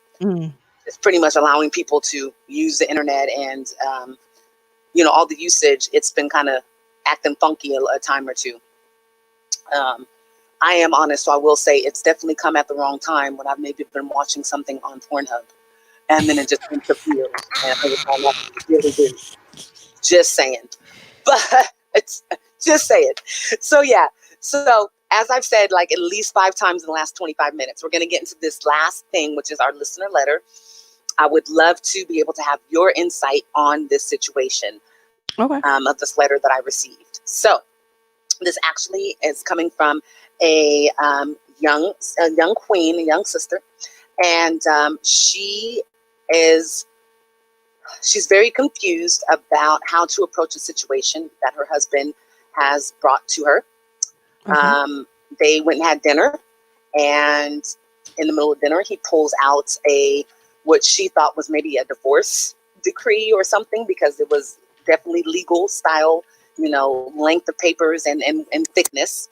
D: is pretty much allowing people to use the internet, and, you know, all the usage, it's been kind of acting funky a time or two. I am honest, so I will say it's definitely come at the wrong time when I've maybe been watching something on Pornhub, and then it just interferes, and it was all really good. Just saying, but it's just saying. So yeah, so as I've said, like at least 5 times in the last 25 minutes, we're going to get into this last thing, which is our listener letter. I would love to be able to have your insight on this situation of this letter that I received. So this actually is coming from a young queen, a young sister, and she's very confused about how to approach a situation that her husband has brought to her. They went and had dinner, and in the middle of dinner, he pulls out what she thought was maybe a divorce decree or something, because it was definitely legal style, length of papers and thickness.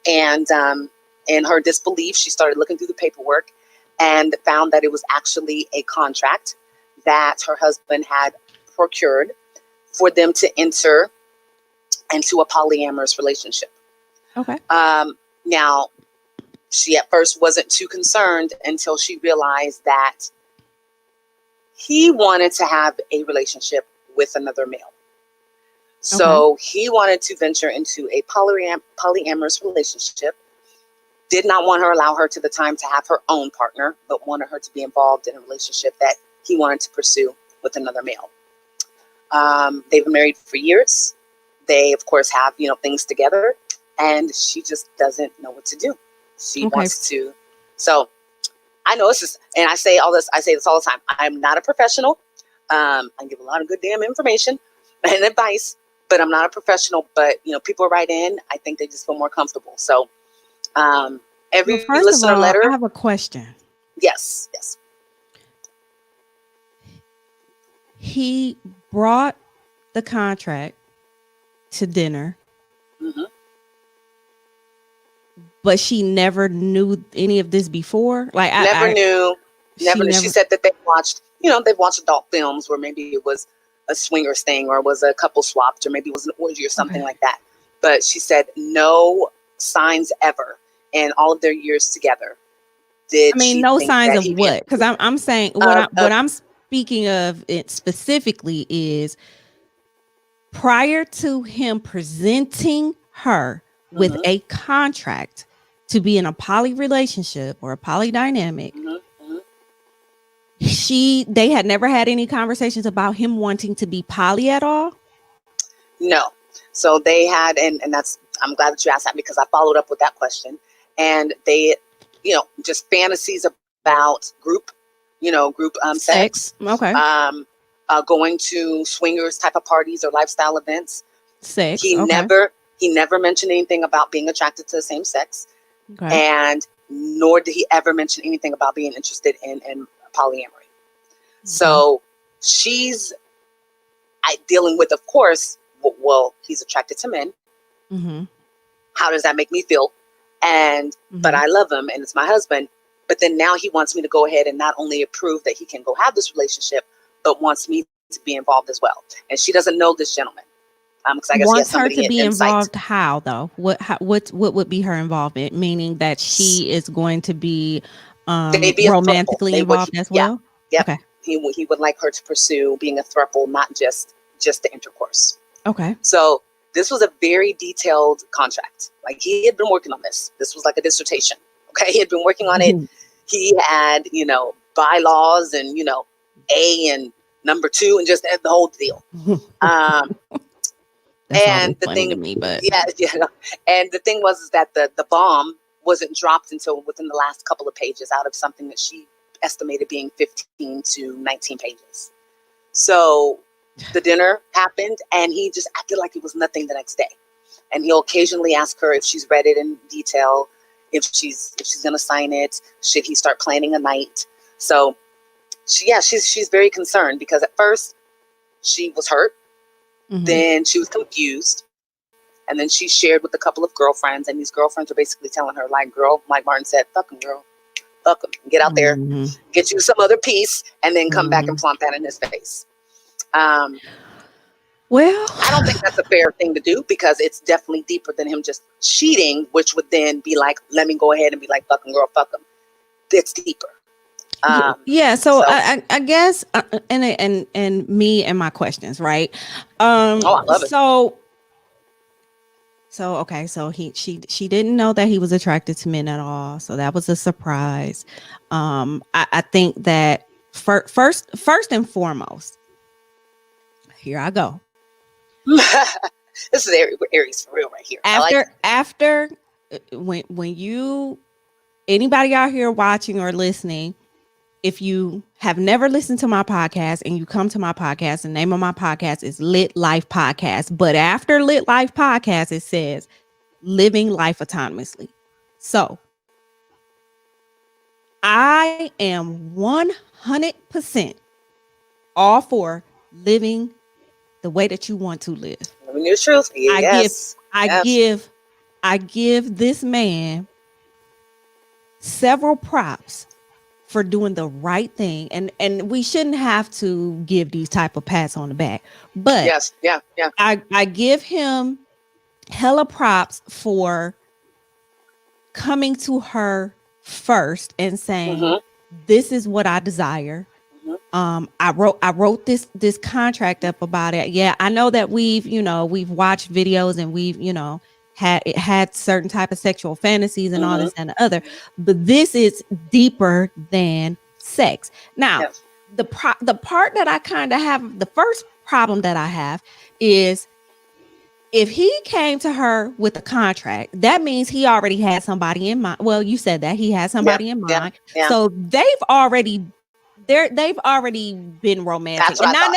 D: And in her disbelief, she started looking through the paperwork and found that it was actually a contract that her husband had procured for them to enter into a polyamorous relationship. Now, she at first wasn't too concerned until she realized that he wanted to have a relationship with another male. So he wanted to venture into a polyamorous relationship, did not want her, allow her to the time to have her own partner, but wanted her to be involved in a relationship that he wanted to pursue with another male. They've been married for years. They, of course, have, things together, and she just doesn't know what to do. She wants to. So I know it's just, and I say this all the time. I'm not a professional. I give a lot of good damn information and advice, but I'm not a professional. But, people write in, I think they just feel more comfortable. So every listener letter.
A: I have a question.
D: Yes.
A: He brought the contract to dinner, but she never knew any of this before. Like
D: never knew. She said that they've watched adult films where maybe it was a swingers thing, or it was a couple swapped, or maybe it was an orgy or something like that. But she said no signs ever in all of their years together.
A: No signs of what? Because I'm saying what I'm speaking of it specifically is prior to him presenting her with a contract to be in a poly relationship or a poly dynamic, they had never had any conversations about him wanting to be poly at all.
D: No. So they had, and that's, I'm glad that you asked that, because I followed up with that question. And they, just fantasies about group sex. Going to swingers type of parties or lifestyle events.
A: Sex.
D: He never mentioned anything about being attracted to the same sex. And nor did he ever mention anything about being interested in polyamory. So she's dealing with, of course, well, he's attracted to men. How does that make me feel? And but I love him and it's my husband. But then now he wants me to go ahead and not only approve that he can go have this relationship, but wants me to be involved as well. And she doesn't know this gentleman. Because I guess
A: wants her to be involved. How though? What would be her involvement? Meaning that she is going to be romantically involved as well.
D: Yeah. Okay. He would like her to pursue being a throuple, not just the intercourse.
A: Okay.
D: So this was a very detailed contract. Like he had been working on this. This was like a dissertation. Okay. He had been working on it. He had, bylaws and, A and number 2 and just the whole deal. And the thing, and the thing was that the bomb wasn't dropped until within the last couple of pages out of something that she estimated being 15 to 19 pages. So the dinner happened and he just acted like it was nothing the next day. And he'll occasionally ask her if she's read it in detail, if she's going to sign it, should he start planning a night. So she's very concerned because at first she was hurt. Then she was confused. And then she shared with a couple of girlfriends. And these girlfriends are basically telling her, like, girl, like Martin said, fuck him, girl. Fuck him. Get out there, get you some other piece, and then come back and flaunt that in his face.
A: Well,
D: I don't think that's a fair thing to do because it's definitely deeper than him just cheating, which would then be like, let me go ahead and be like, fucking girl, fuck him. It's deeper.
A: So I guess and me and my questions, right?
D: I love it.
A: So okay, so she didn't know that he was attracted to men at all. So that was a surprise. I think that first and foremost, here I go.
D: This is Aries for real right here.
A: After when you anybody out here watching or listening, if you have never listened to my podcast and you come to my podcast, the name of my podcast is Lit Life Podcast. But after Lit Life Podcast, it says living life autonomously. So I am 100% all for living the way that you want to live.
D: Living your truth. Yes.
A: I give this man several props for doing the right thing, and we shouldn't have to give these type of pats on the back, but
D: yes, yeah.
A: I give him hella props for coming to her first and saying, this is what I desire. I wrote this contract up about it. Yeah, I know that we've watched videos and we've had certain type of sexual fantasies and all this and the other, but this is deeper than sex. Now, the part that I kind of have, the first problem that I have is, if he came to her with a contract, that means he already had somebody in mind. Well, you said that he had somebody in mind. So they've already been romantic, and not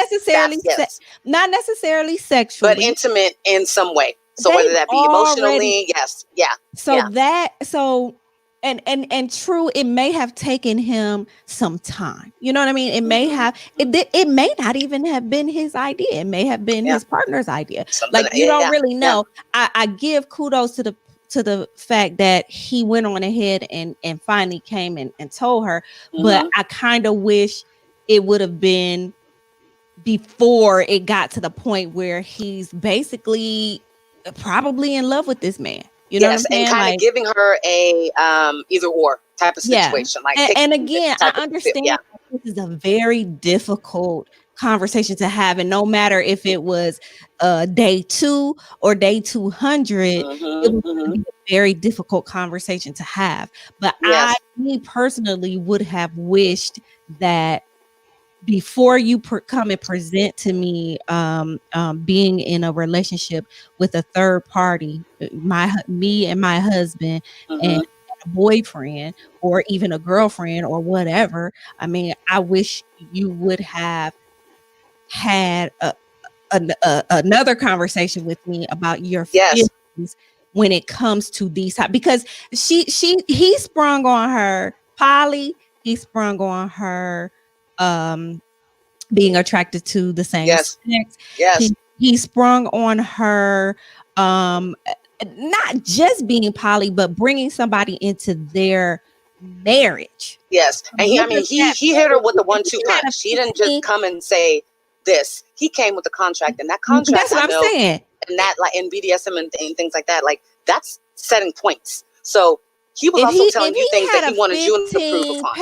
A: necessarily sexually,
D: but intimate in some way. So whether that be emotionally,
A: and true, it may have taken him some time. You know what I mean? It may have, it may not even have been his idea. It may have been his partner's idea. Something you don't really know. I give kudos to the fact that he went on ahead and finally came and told her, but I kind of wish it would have been before it got to the point where he's basically probably in love with this man. You know what I'm saying?
D: And kind of giving her a either or type of situation.
A: And again, I understand this is a very difficult conversation to have, and no matter if it was day 2 or day 200, it would be a very difficult conversation to have. But me personally would have wished that before you come and present to me being in a relationship with a third party, me and my husband and a boyfriend or even a girlfriend or whatever, I mean, I wish you would have had another conversation with me about your feelings when it comes to these types, because he sprung on her poly, he sprung on her being attracted to the same sex. He sprung on her not just being poly, but bringing somebody into their marriage.
D: And he hit her with the 1-2 punch. She didn't just come and say this. He came with the contract, and that contract,
A: that's what I'm saying.
D: And that, like in BDSM and things like that, like that's setting points. So he was also telling you things that he wanted you to prove upon.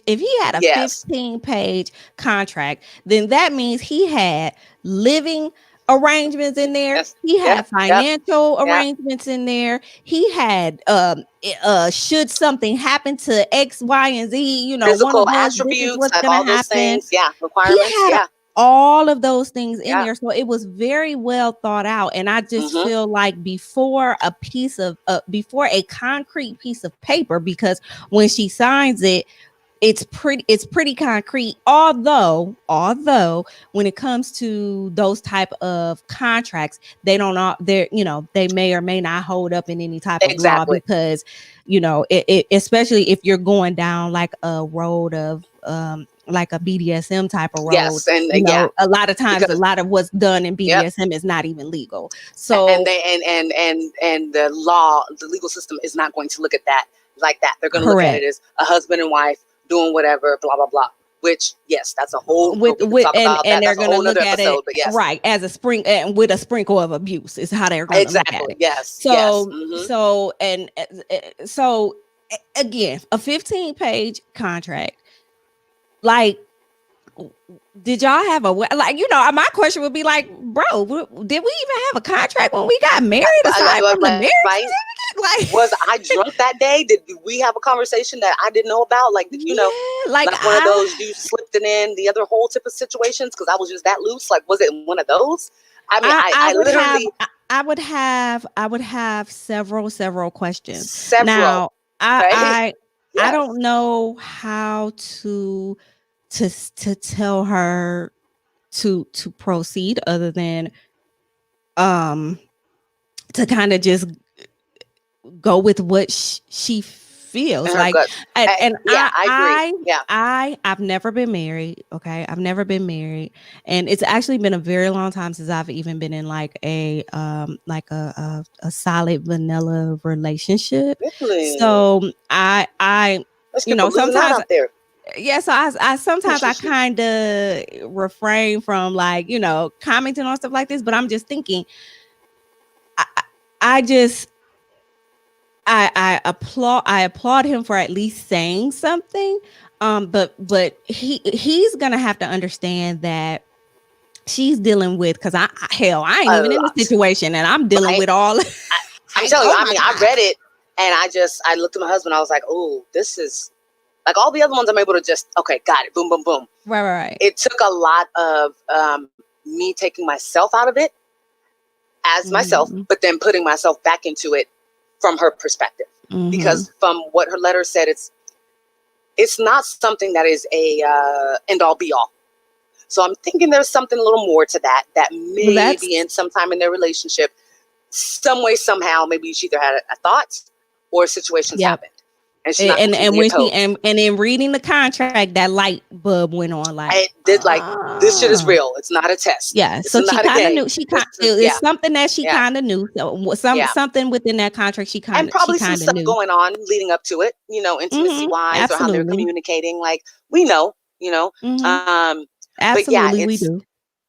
A: If he had a 15-page contract, then that means he had living arrangements in there. He had financial arrangements in there. He had should something happen to X, Y, and Z,
D: physical attributes, what's all those things, requirements. He had
A: all of those things in there. So it was very well thought out. And I just feel like before a concrete piece of paper, because when she signs it, it's pretty concrete. Although when it comes to those type of contracts, they may or may not hold up in any type of law, because especially if you're going down like a road of like a BDSM type of road. A lot of times, a lot of what's done in BDSM is not even legal. So
D: and the law, the legal system is not going to look at that like that. They're going to look at it as a husband and wife doing whatever, blah blah blah. Which that's a whole
A: and they're going to look at it right as a with a sprinkle of abuse is how they're going to look at it. So again, a 15-page contract. Like, did y'all have a like? You know, my question would be like, bro, did we even have a contract when we got married? Aside from the marriage certificate? Like,
D: was I drunk that day? Did we have a conversation that I didn't know about? Like, you know, like one of those you slipped it in the other whole type of situations because I was just that loose. Like, was it one of those? I mean, I literally.
A: I would have several questions.
D: Several.
A: Now,
D: Right?
A: I don't know how to tell her to proceed other than to kind of just go with what she feels like. And
D: I agree.
A: I've never been married. Okay, I've never been married, and it's actually been a very long time since I've even been in like a solid vanilla relationship.
D: Really?
A: So I you know, sometimes
D: out there.
A: Yeah, so I sometimes I kind of refrain from like, you know, commenting on stuff like this, but I'm just thinking, I applaud him for at least saying something, but he's gonna have to understand that she's dealing with, because I ain't even in the situation and I'm dealing with all.
D: I'm telling you, I mean, I read it and I looked at my husband. I was like, oh, this is. Like all the other ones, I'm able to just, okay, got it. Boom, boom, boom.
A: Right.
D: It took a lot of me taking myself out of it as myself, but then putting myself back into it from her perspective. Because from what her letter said, it's not something that is a end all be all. So I'm thinking there's something a little more to that maybe in some time in their relationship, some way, somehow, maybe she either had a thought or situations happened. And
A: when she and in reading the contract, that light bulb went on. Like,
D: it did, like, this shit is real. It's not a test.
A: Yeah,
D: it's
A: so she kind of knew. It's something that she kind of knew. So something within that contract she kind of, and
D: probably some stuff going on leading up to it. You know, intimacy wise, or how they're communicating. Like, we know. You know,
A: absolutely,
D: but
A: we do.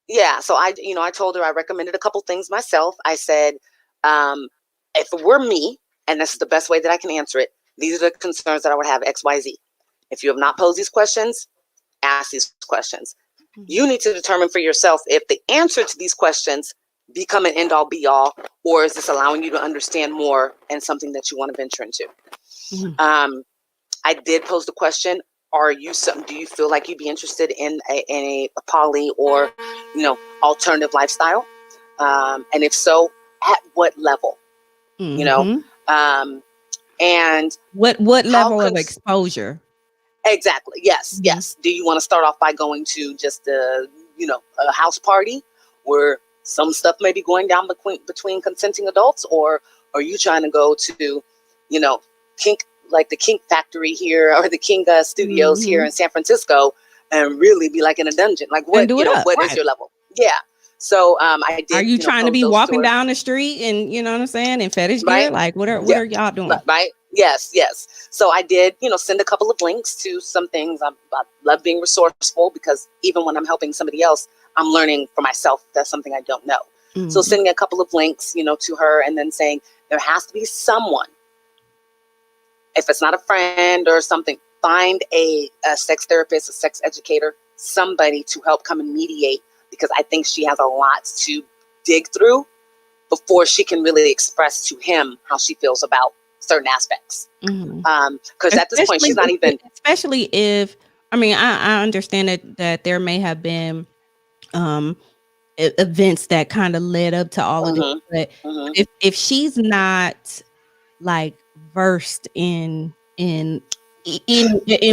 D: Yeah, so I told her I recommended a couple things myself. I said, if it were me, and this is the best way that I can answer it, these are the concerns that I would have, X, Y, Z. If you have not posed these questions, ask these questions. You need to determine for yourself if the answer to these questions become an end all be all, or is this allowing you to understand more and something that you want to venture into? I did pose the question, do you feel like you'd be interested in a poly or, you know, alternative lifestyle? And if so, at what level? You know? And
A: what level of exposure?
D: Exactly. Yes. Yes. Do you want to start off by going to just a house party where some stuff may be going down between consenting adults, or are you trying to go to, you know, kink, like the Kink Factory here or the King Studios here in San Francisco, and really be like in a dungeon? Like, what is your level? Yeah. So I did.
A: Are you trying to be walking down the street and, you know what I'm saying, in fetish gear? Like, what are y'all doing?
D: Right. Yes. So I did, send a couple of links to some things. I love being resourceful, because even when I'm helping somebody else, I'm learning for myself. That's something I don't know. So sending a couple of links, to her, and then saying there has to be someone. If it's not a friend or something, find a sex therapist, a sex educator, somebody to help come and mediate, because I think she has a lot to dig through before she can really express to him how she feels about certain aspects. Because at this point, she's not even.
A: Especially if, I understand that there may have been events that kind of led up to all of this, but if she's not like versed in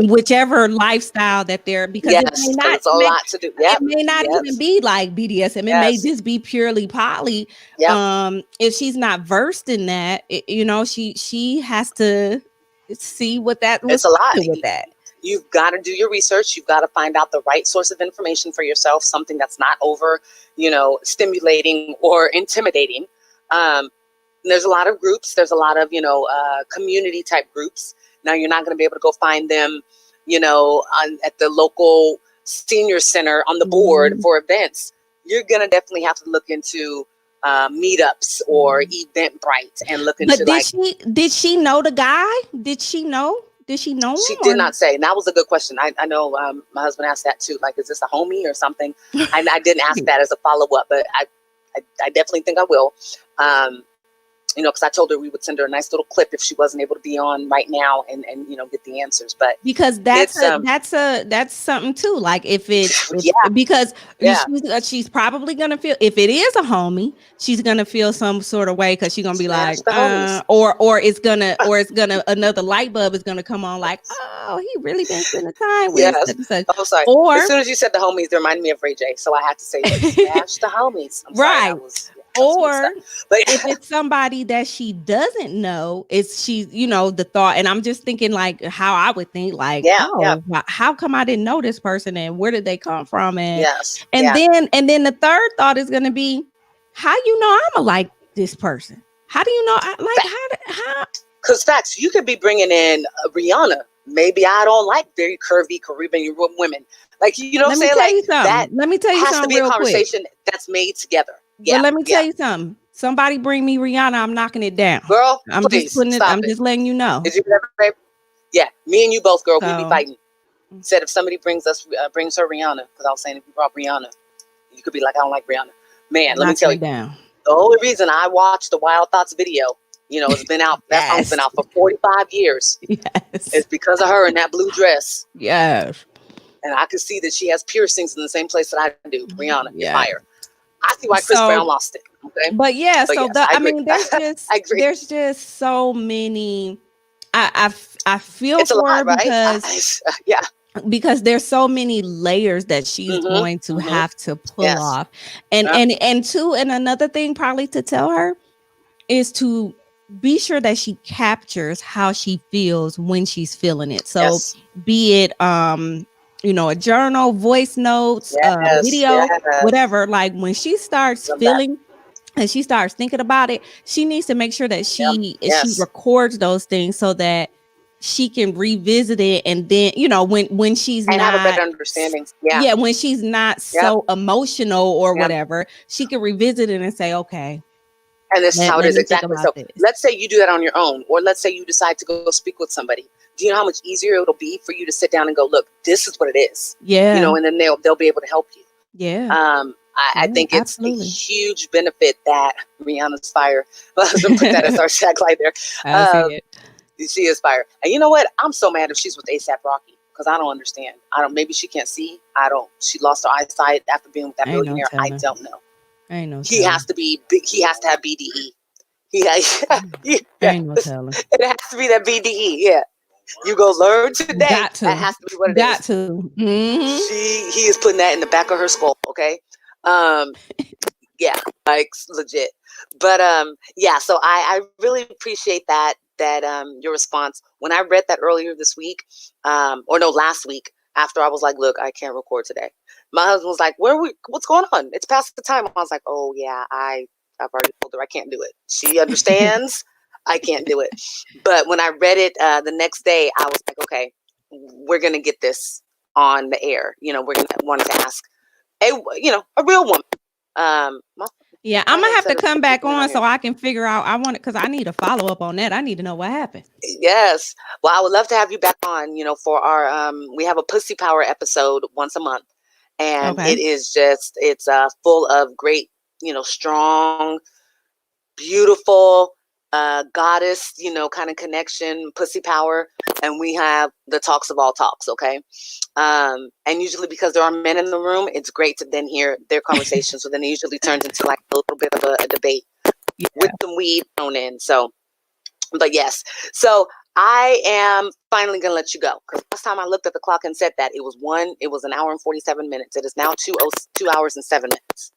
A: whichever lifestyle that they're, because
D: it's a lot to do.
A: It may not even be like BDSM. It may just be purely poly. If she's not versed in that, she has to see what that looks like with that.
D: You've got to do your research. You've got to find out the right source of information for yourself, something that's not over, stimulating or intimidating. There's a lot of groups. There's a lot of, community type groups. Now, you're not going to be able to go find them, at the local senior center on the board for events. You're going to definitely have to look into meetups or Eventbrite and look into.
A: But did she know the guy? Did she know Did she know him?
D: She did not say. And that was a good question. I know my husband asked that too. Like, is this a homie or something? I didn't ask that as a follow-up, but I definitely think I will. You know, because I told her we would send her a nice little clip if she wasn't able to be on right now and you know, get the answers. But
A: because that's something too. Like if because she's probably gonna feel, if it is a homie, she's gonna feel some sort of way because she's gonna be like, or it's gonna another light bulb is gonna come on like, oh, he really been spending time with us.
D: Oh, sorry. Or as soon as you said the homies, it reminded me of Ray J, so I had to say smash the homies. I'm
A: right.
D: Sorry,
A: or if it's somebody that she doesn't know, it's you know, the thought, and I'm just thinking like how I would think like, how come I didn't know this person and where did they come from? And then the third thought is going to be, how you know I'ma like this person? How do you know? How?
D: Because facts, you could be bringing in Rihanna. Maybe I don't like very curvy Caribbean women. Like, you know what I'm saying? Like that.
A: Let me tell you something.
D: Has to be a conversation that's made together.
A: Yeah, but let me tell you something. Somebody bring me Rihanna, I'm knocking it down.
D: Girl,
A: I'm just putting it. I'm just letting you know.
D: Did you ever? Yeah, me and you both, girl. We be fighting. Said if somebody brings her Rihanna, because I was saying if you brought Rihanna, you could be like, I don't like Rihanna. Man, let me tell you. The only reason I watched the Wild Thoughts video, you know, it's been out. That song's been out for 45 years.
A: Yes,
D: it's because of her in that blue dress.
A: Yes,
D: and I can see that she has piercings in the same place that I do. Rihanna, fire. I see why Chris Brown lost it. Okay,
A: but I mean, there's just so many. I feel for her because because there's so many layers that she's going to have to pull off, and another thing probably to tell her is to be sure that she captures how she feels when she's feeling it. So be it you know, a journal, voice notes, video, whatever. Like when she starts feeling and she starts thinking about it, she needs to make sure that she records those things so that she can revisit it. And then, you know, when she's not
D: have a better understanding.
A: When she's not so emotional or whatever, she can revisit it and say, okay.
D: And this is how it is exactly. So let's say you do that on your own, or let's say you decide to go speak with somebody. Do you know how much easier it'll be for you to sit down and go, look, this is what it is.
A: Yeah.
D: You know, and then they'll be able to help you.
A: Yeah.
D: I think it's a huge benefit that Rihanna's fire. My husband put that as our tagline there. She is fire. And you know what? I'm so mad if she's with A$AP Rocky because I don't understand. Maybe she can't see. She lost her eyesight after being with that billionaire. I don't know.
A: I know.
D: He has to be. He has to have BDE.
A: Ain't no telling.
D: It has to be that BDE. Yeah. You go learn today.
A: Got to.
D: That has to be what it is.
A: Got to. Mm-hmm.
D: He is putting that in the back of her skull. Okay. Yeah, like legit. But so I really appreciate that your response. When I read that earlier this week, last week, after I was like, look, I can't record today. My husband was like, what's going on? It's past the time. I was like, oh yeah, I've already told her I can't do it. She understands. I can't do it. But when I read it the next day, I was like, okay, we're going to get this on the air. You know, we're going to want to ask a real woman. I'm
A: going to have to come back on so I can figure out. I want it because I need a follow up on that. I need to know what happened.
D: Yes. Well, I would love to have you back on, you know, for our, we have a Pussy Power episode once a month. And it is it's full of great, you know, strong, beautiful, goddess, you know, kind of connection, pussy power. And we have the talks of all talks. Okay. And usually because there are men in the room, it's great to then hear their conversation. So then it usually turns into like a little bit of a debate with some weed thrown in. So, but yes. So I am finally going to let you go. Because last time I looked at the clock and said that it was an hour and 47 minutes. It is now 2 hours and 7 minutes.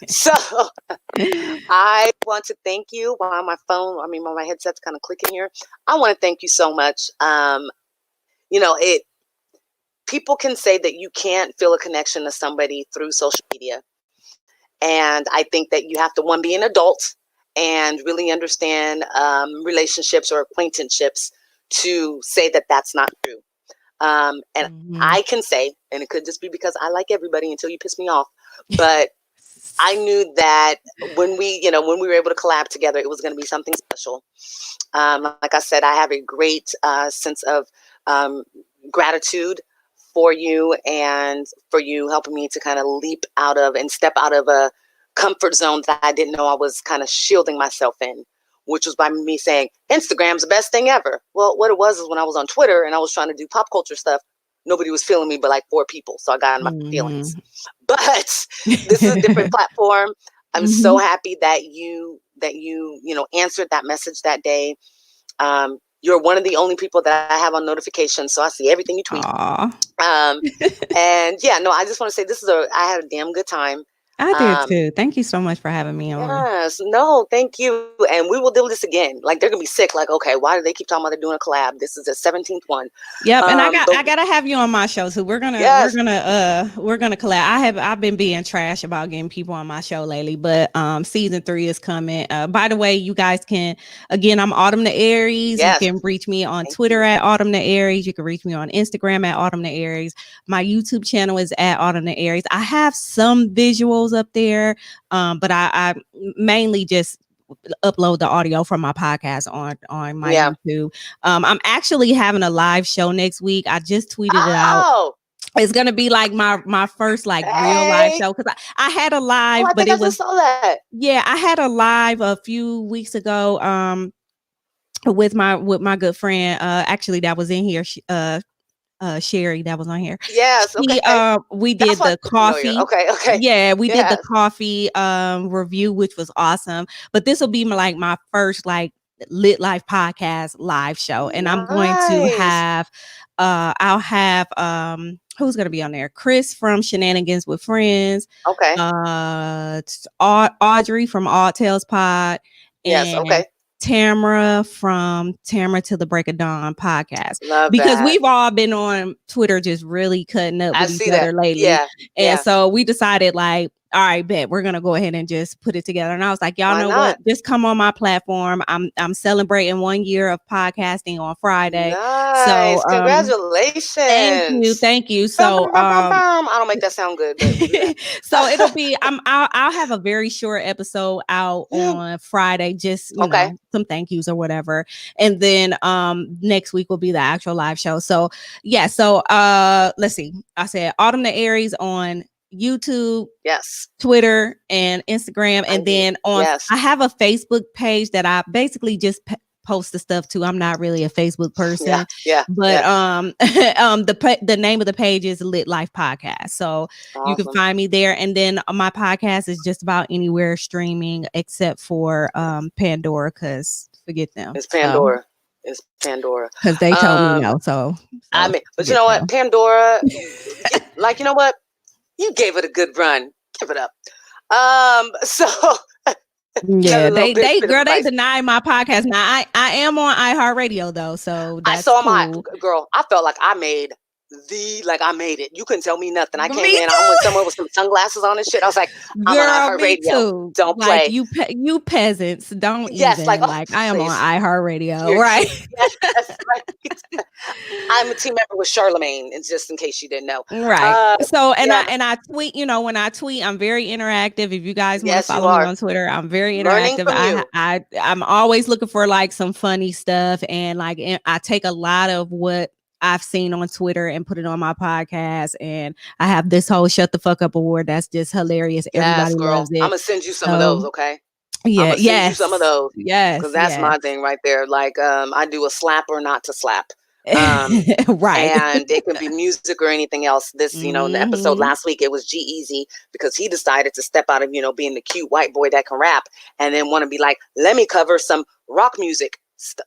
D: So I want to thank you while my headset's kind of clicking here. I want to thank you so much. You know, people can say that you can't feel a connection to somebody through social media. And I think that you have to, be an adult and really understand relationships or acquaintanceships to say that that's not true. I can say, and it could just be because I like everybody until you piss me off, but I knew that when we were able to collab together, it was going to be something special. Like I said, I have a great sense of gratitude for you and for you helping me to kind of leap out of and step out of a comfort zone that I didn't know I was kind of shielding myself in, which was by me saying Instagram's the best thing ever. Well, what it was is when I was on Twitter and I was trying to do pop culture stuff, nobody was feeling me but like 4 people. So I got in my feelings. But this is a different platform. I'm so happy that you answered that message that day. You're one of the only people that I have on notifications, so I see everything you tweet. And yeah, no, I just want to say I had a damn good time.
A: I did too. Thank you so much for having me on.
D: Yes, no, thank you. And we will do this again. Like they're gonna be sick. Like, okay, why do they keep talking about they're doing a collab? This is the 17th one.
A: Yep, and I gotta have you on my show too. We're gonna collab. I've been being trash about getting people on my show lately, but season 3 is coming. By the way, you guys can I'm Autumn the Aries. Yes. You can reach me on Twitter at Autumn the Aries. You can reach me on Instagram at Autumn the Aries. My YouTube channel is at Autumn the Aries. I have some visuals up there, but I mainly just upload the audio from my podcast on my YouTube. I'm actually having a live show next week. I just tweeted it out. It's gonna be like my first like real live show because I had a live, but it was I had a live a few weeks ago with my good friend actually that was in here. Sherry that was on here.
D: Yes. Okay.
A: We did the coffee.
D: Okay.
A: Yeah, we did the coffee review, which was awesome. But this will be my first like Lit Life podcast live show, and I'm going to have I'll have who's gonna be on there? Chris from Shenanigans with Friends.
D: Okay.
A: Audrey from Odd Tales Pod.
D: Yes. Okay.
A: Tamara from Tamara to the Break of Dawn podcast.
D: Love
A: because
D: that.
A: We've all been on Twitter just really cutting up with each other lately.
D: Yeah.
A: And so we decided like, all right, bet we're gonna go ahead and just put it together. And I was like, y'all know what? Just come on my platform. I'm celebrating 1 year of podcasting on Friday.
D: Nice. So congratulations.
A: Thank you. So
D: I don't make that sound good. But,
A: so it'll be I'll have a very short episode out on Friday, just you know, some thank yous or whatever. And then next week will be the actual live show. So yeah, so let's see. I said Autumn the Aries on YouTube, Twitter, and Instagram, and then on I have a Facebook page that I basically just post the stuff to. I'm not really a Facebook person, but the name of the page is Lit Life Podcast, so you can find me there. And then my podcast is just about anywhere streaming except for Pandora, because forget them.
D: It's Pandora. It's Pandora
A: because they told me no. So
D: I mean, but you know what, Pandora, like, you know what? You gave it a good run. Give it up. So
A: yeah, they deny my podcast. Now I am on iHeartRadio though, so that's cool.
D: I felt like I made it. You couldn't tell me nothing. I came in, I went somewhere with some sunglasses on and shit. I was like, I'm on iHeartRadio. Don't play.
A: You peasants don't even I am on iHeartRadio, right?
D: Yes, right. I'm a team member with Charlemagne. It's just in case you didn't know.
A: Right. So I tweet, when I tweet, I'm very interactive. If you guys want to follow me on Twitter, I'm very interactive. I'm always looking for like some funny stuff, and like I take a lot of what I've seen on Twitter and put it on my podcast, and I have this whole Shut the Fuck Up award that's just hilarious. Everybody loves it.
D: I'm gonna send you some of those, okay?
A: Yeah,
D: send you some of those,
A: because
D: that's my thing right there. Like, I do a slap or not to slap,
A: right?
D: And it can be music or anything else. This, in the episode last week, it was G-Eazy because he decided to step out of being the cute white boy that can rap, and then want to be like, let me cover some rock music stuff.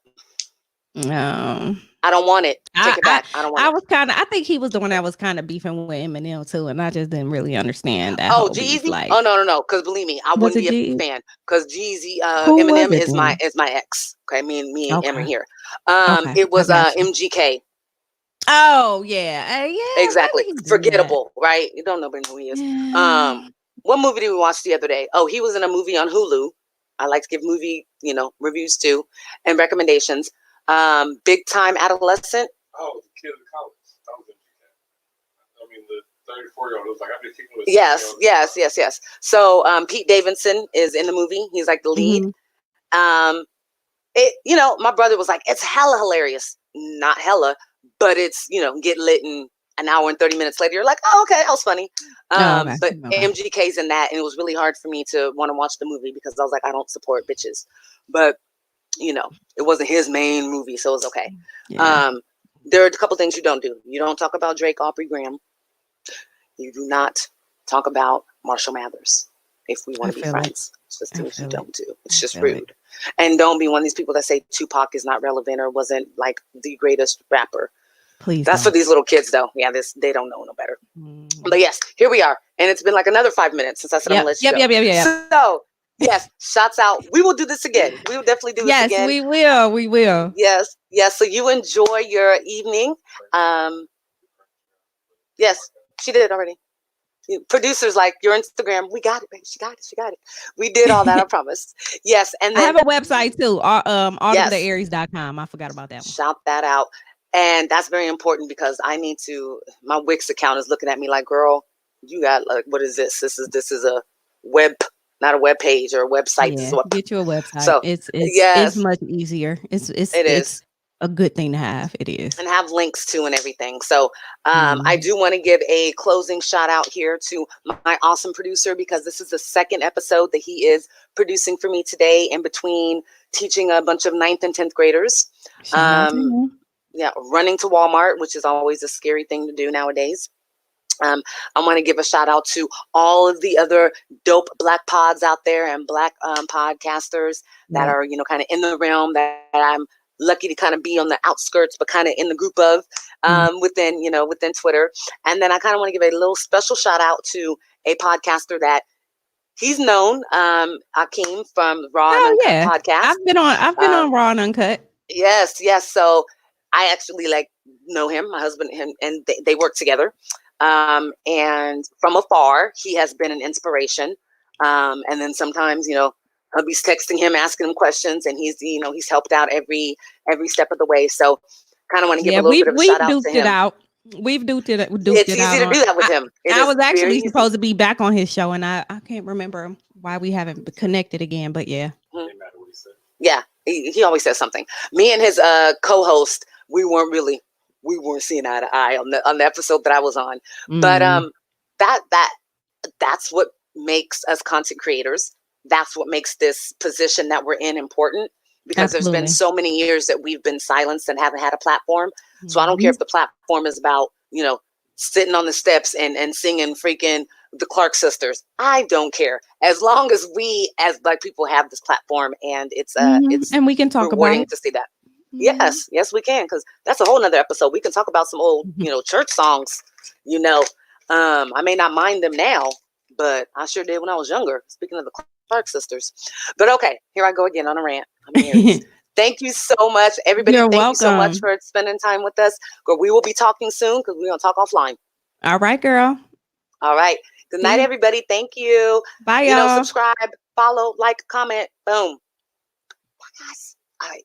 A: No.
D: I don't want it. Take it back. I don't want it.
A: I think he was the one that was kind of beefing with Eminem too, and I just didn't really understand that.
D: G-Eazy? No. Because believe me, I wouldn't be a fan. Because G-Eazy, Eminem is my ex. Okay, me and Emma here. It was MGK.
A: Oh yeah,
D: exactly. Forgettable, right? You don't know who he is.
A: Yeah.
D: What movie did we watch the other day? Oh, he was in a movie on Hulu. I like to give movie, reviews too and recommendations. Big Time Adolescent.
C: Oh, the kid in college. That was MGK. I mean, the 34-year-old was like, I've been kicking with.
D: Yes. So, Pete Davidson is in the movie. He's like the lead.
A: Mm-hmm.
D: My brother was like, it's hella hilarious. Not hella, but it's, get lit and an hour and 30 minutes later, you're like, oh, okay, that was funny.
A: Okay.
D: But
A: Okay.
D: MGK's in that, and it was really hard for me to want to watch the movie because I was like, I don't support bitches. But, it wasn't his main movie, so it was okay.
A: Yeah.
D: There are a couple things you don't do. You don't talk about Drake Aubrey Graham. You do not talk about Marshall Mathers if we want to be friends. It's just things you don't do. It's just rude. And don't be one of these people that say Tupac is not relevant or wasn't like the greatest rapper.
A: Please.
D: That's for these little kids, though. Yeah, they don't know no better. But yes, here we are. And it's been like another 5 minutes since I said I'm going to let you go.
A: Yep.
D: So, yes, shots out. We will do this again. We will definitely do this again.
A: Yes, we will. We will.
D: Yes. So you enjoy your evening. Yes, she did already. Producers like your Instagram. We got it, baby. She got it. We did all that, I promise. Yes. And then
A: I have a website too. autumnthearies.com. I forgot about that one.
D: Shout that out. And that's very important because I need to, my Wix account is looking at me like, girl, you got like, what is this? This is a web, not a web page or a website.
A: Yeah, get you a website.
D: So
A: it's much easier. It's a good thing to have. It is.
D: And have links to and everything. So I do want to give a closing shout out here to my awesome producer because this is the second episode that he is producing for me today in between teaching a bunch of 9th and 10th graders. Yeah, running to Walmart, which is always a scary thing to do nowadays. I want to give a shout out to all of the other dope Black pods out there and Black podcasters that are, kind of in the realm that I'm lucky to kind of be on the outskirts, but kind of in the group of within Twitter. And then I kind of want to give a little special shout out to a podcaster that he's known, Akeem from Raw and Uncut podcast.
A: I've been on Raw and Uncut.
D: Yes. So I actually know him, my husband, him, and they work together. And from afar, he has been an inspiration. And then sometimes, I'll be texting him, asking him questions, and he's helped out every step of the way. So kind of want to give a little bit of a shout out to him. We've duked it out. It's easy to do that with him.
A: I was actually supposed to be back on his show, and I can't remember why we haven't connected again, but yeah.
D: Yeah, he always says something. Me and his co-host, we weren't seeing eye to eye on the episode that I was on. But that's what makes us content creators. That's what makes this position that we're in important because there's been so many years that we've been silenced and haven't had a platform. So I don't care if the platform is about, sitting on the steps and singing freaking the Clark sisters. I don't care. As long as we as Black people have this platform and it's
A: and we can talk about it.
D: To see that. Yes, we can, because that's a whole nother episode. We can talk about some old, church songs. I may not mind them now, but I sure did when I was younger. Speaking of the Clark sisters. But okay, here I go again on a rant. Thank you so much, everybody. Thank you so much for spending time with us. We will be talking soon because we're going to talk offline.
A: All right, girl.
D: All right. Good night, everybody. Thank you.
A: Bye, y'all.
D: Subscribe, follow, like, comment. Boom. Bye, guys. All right.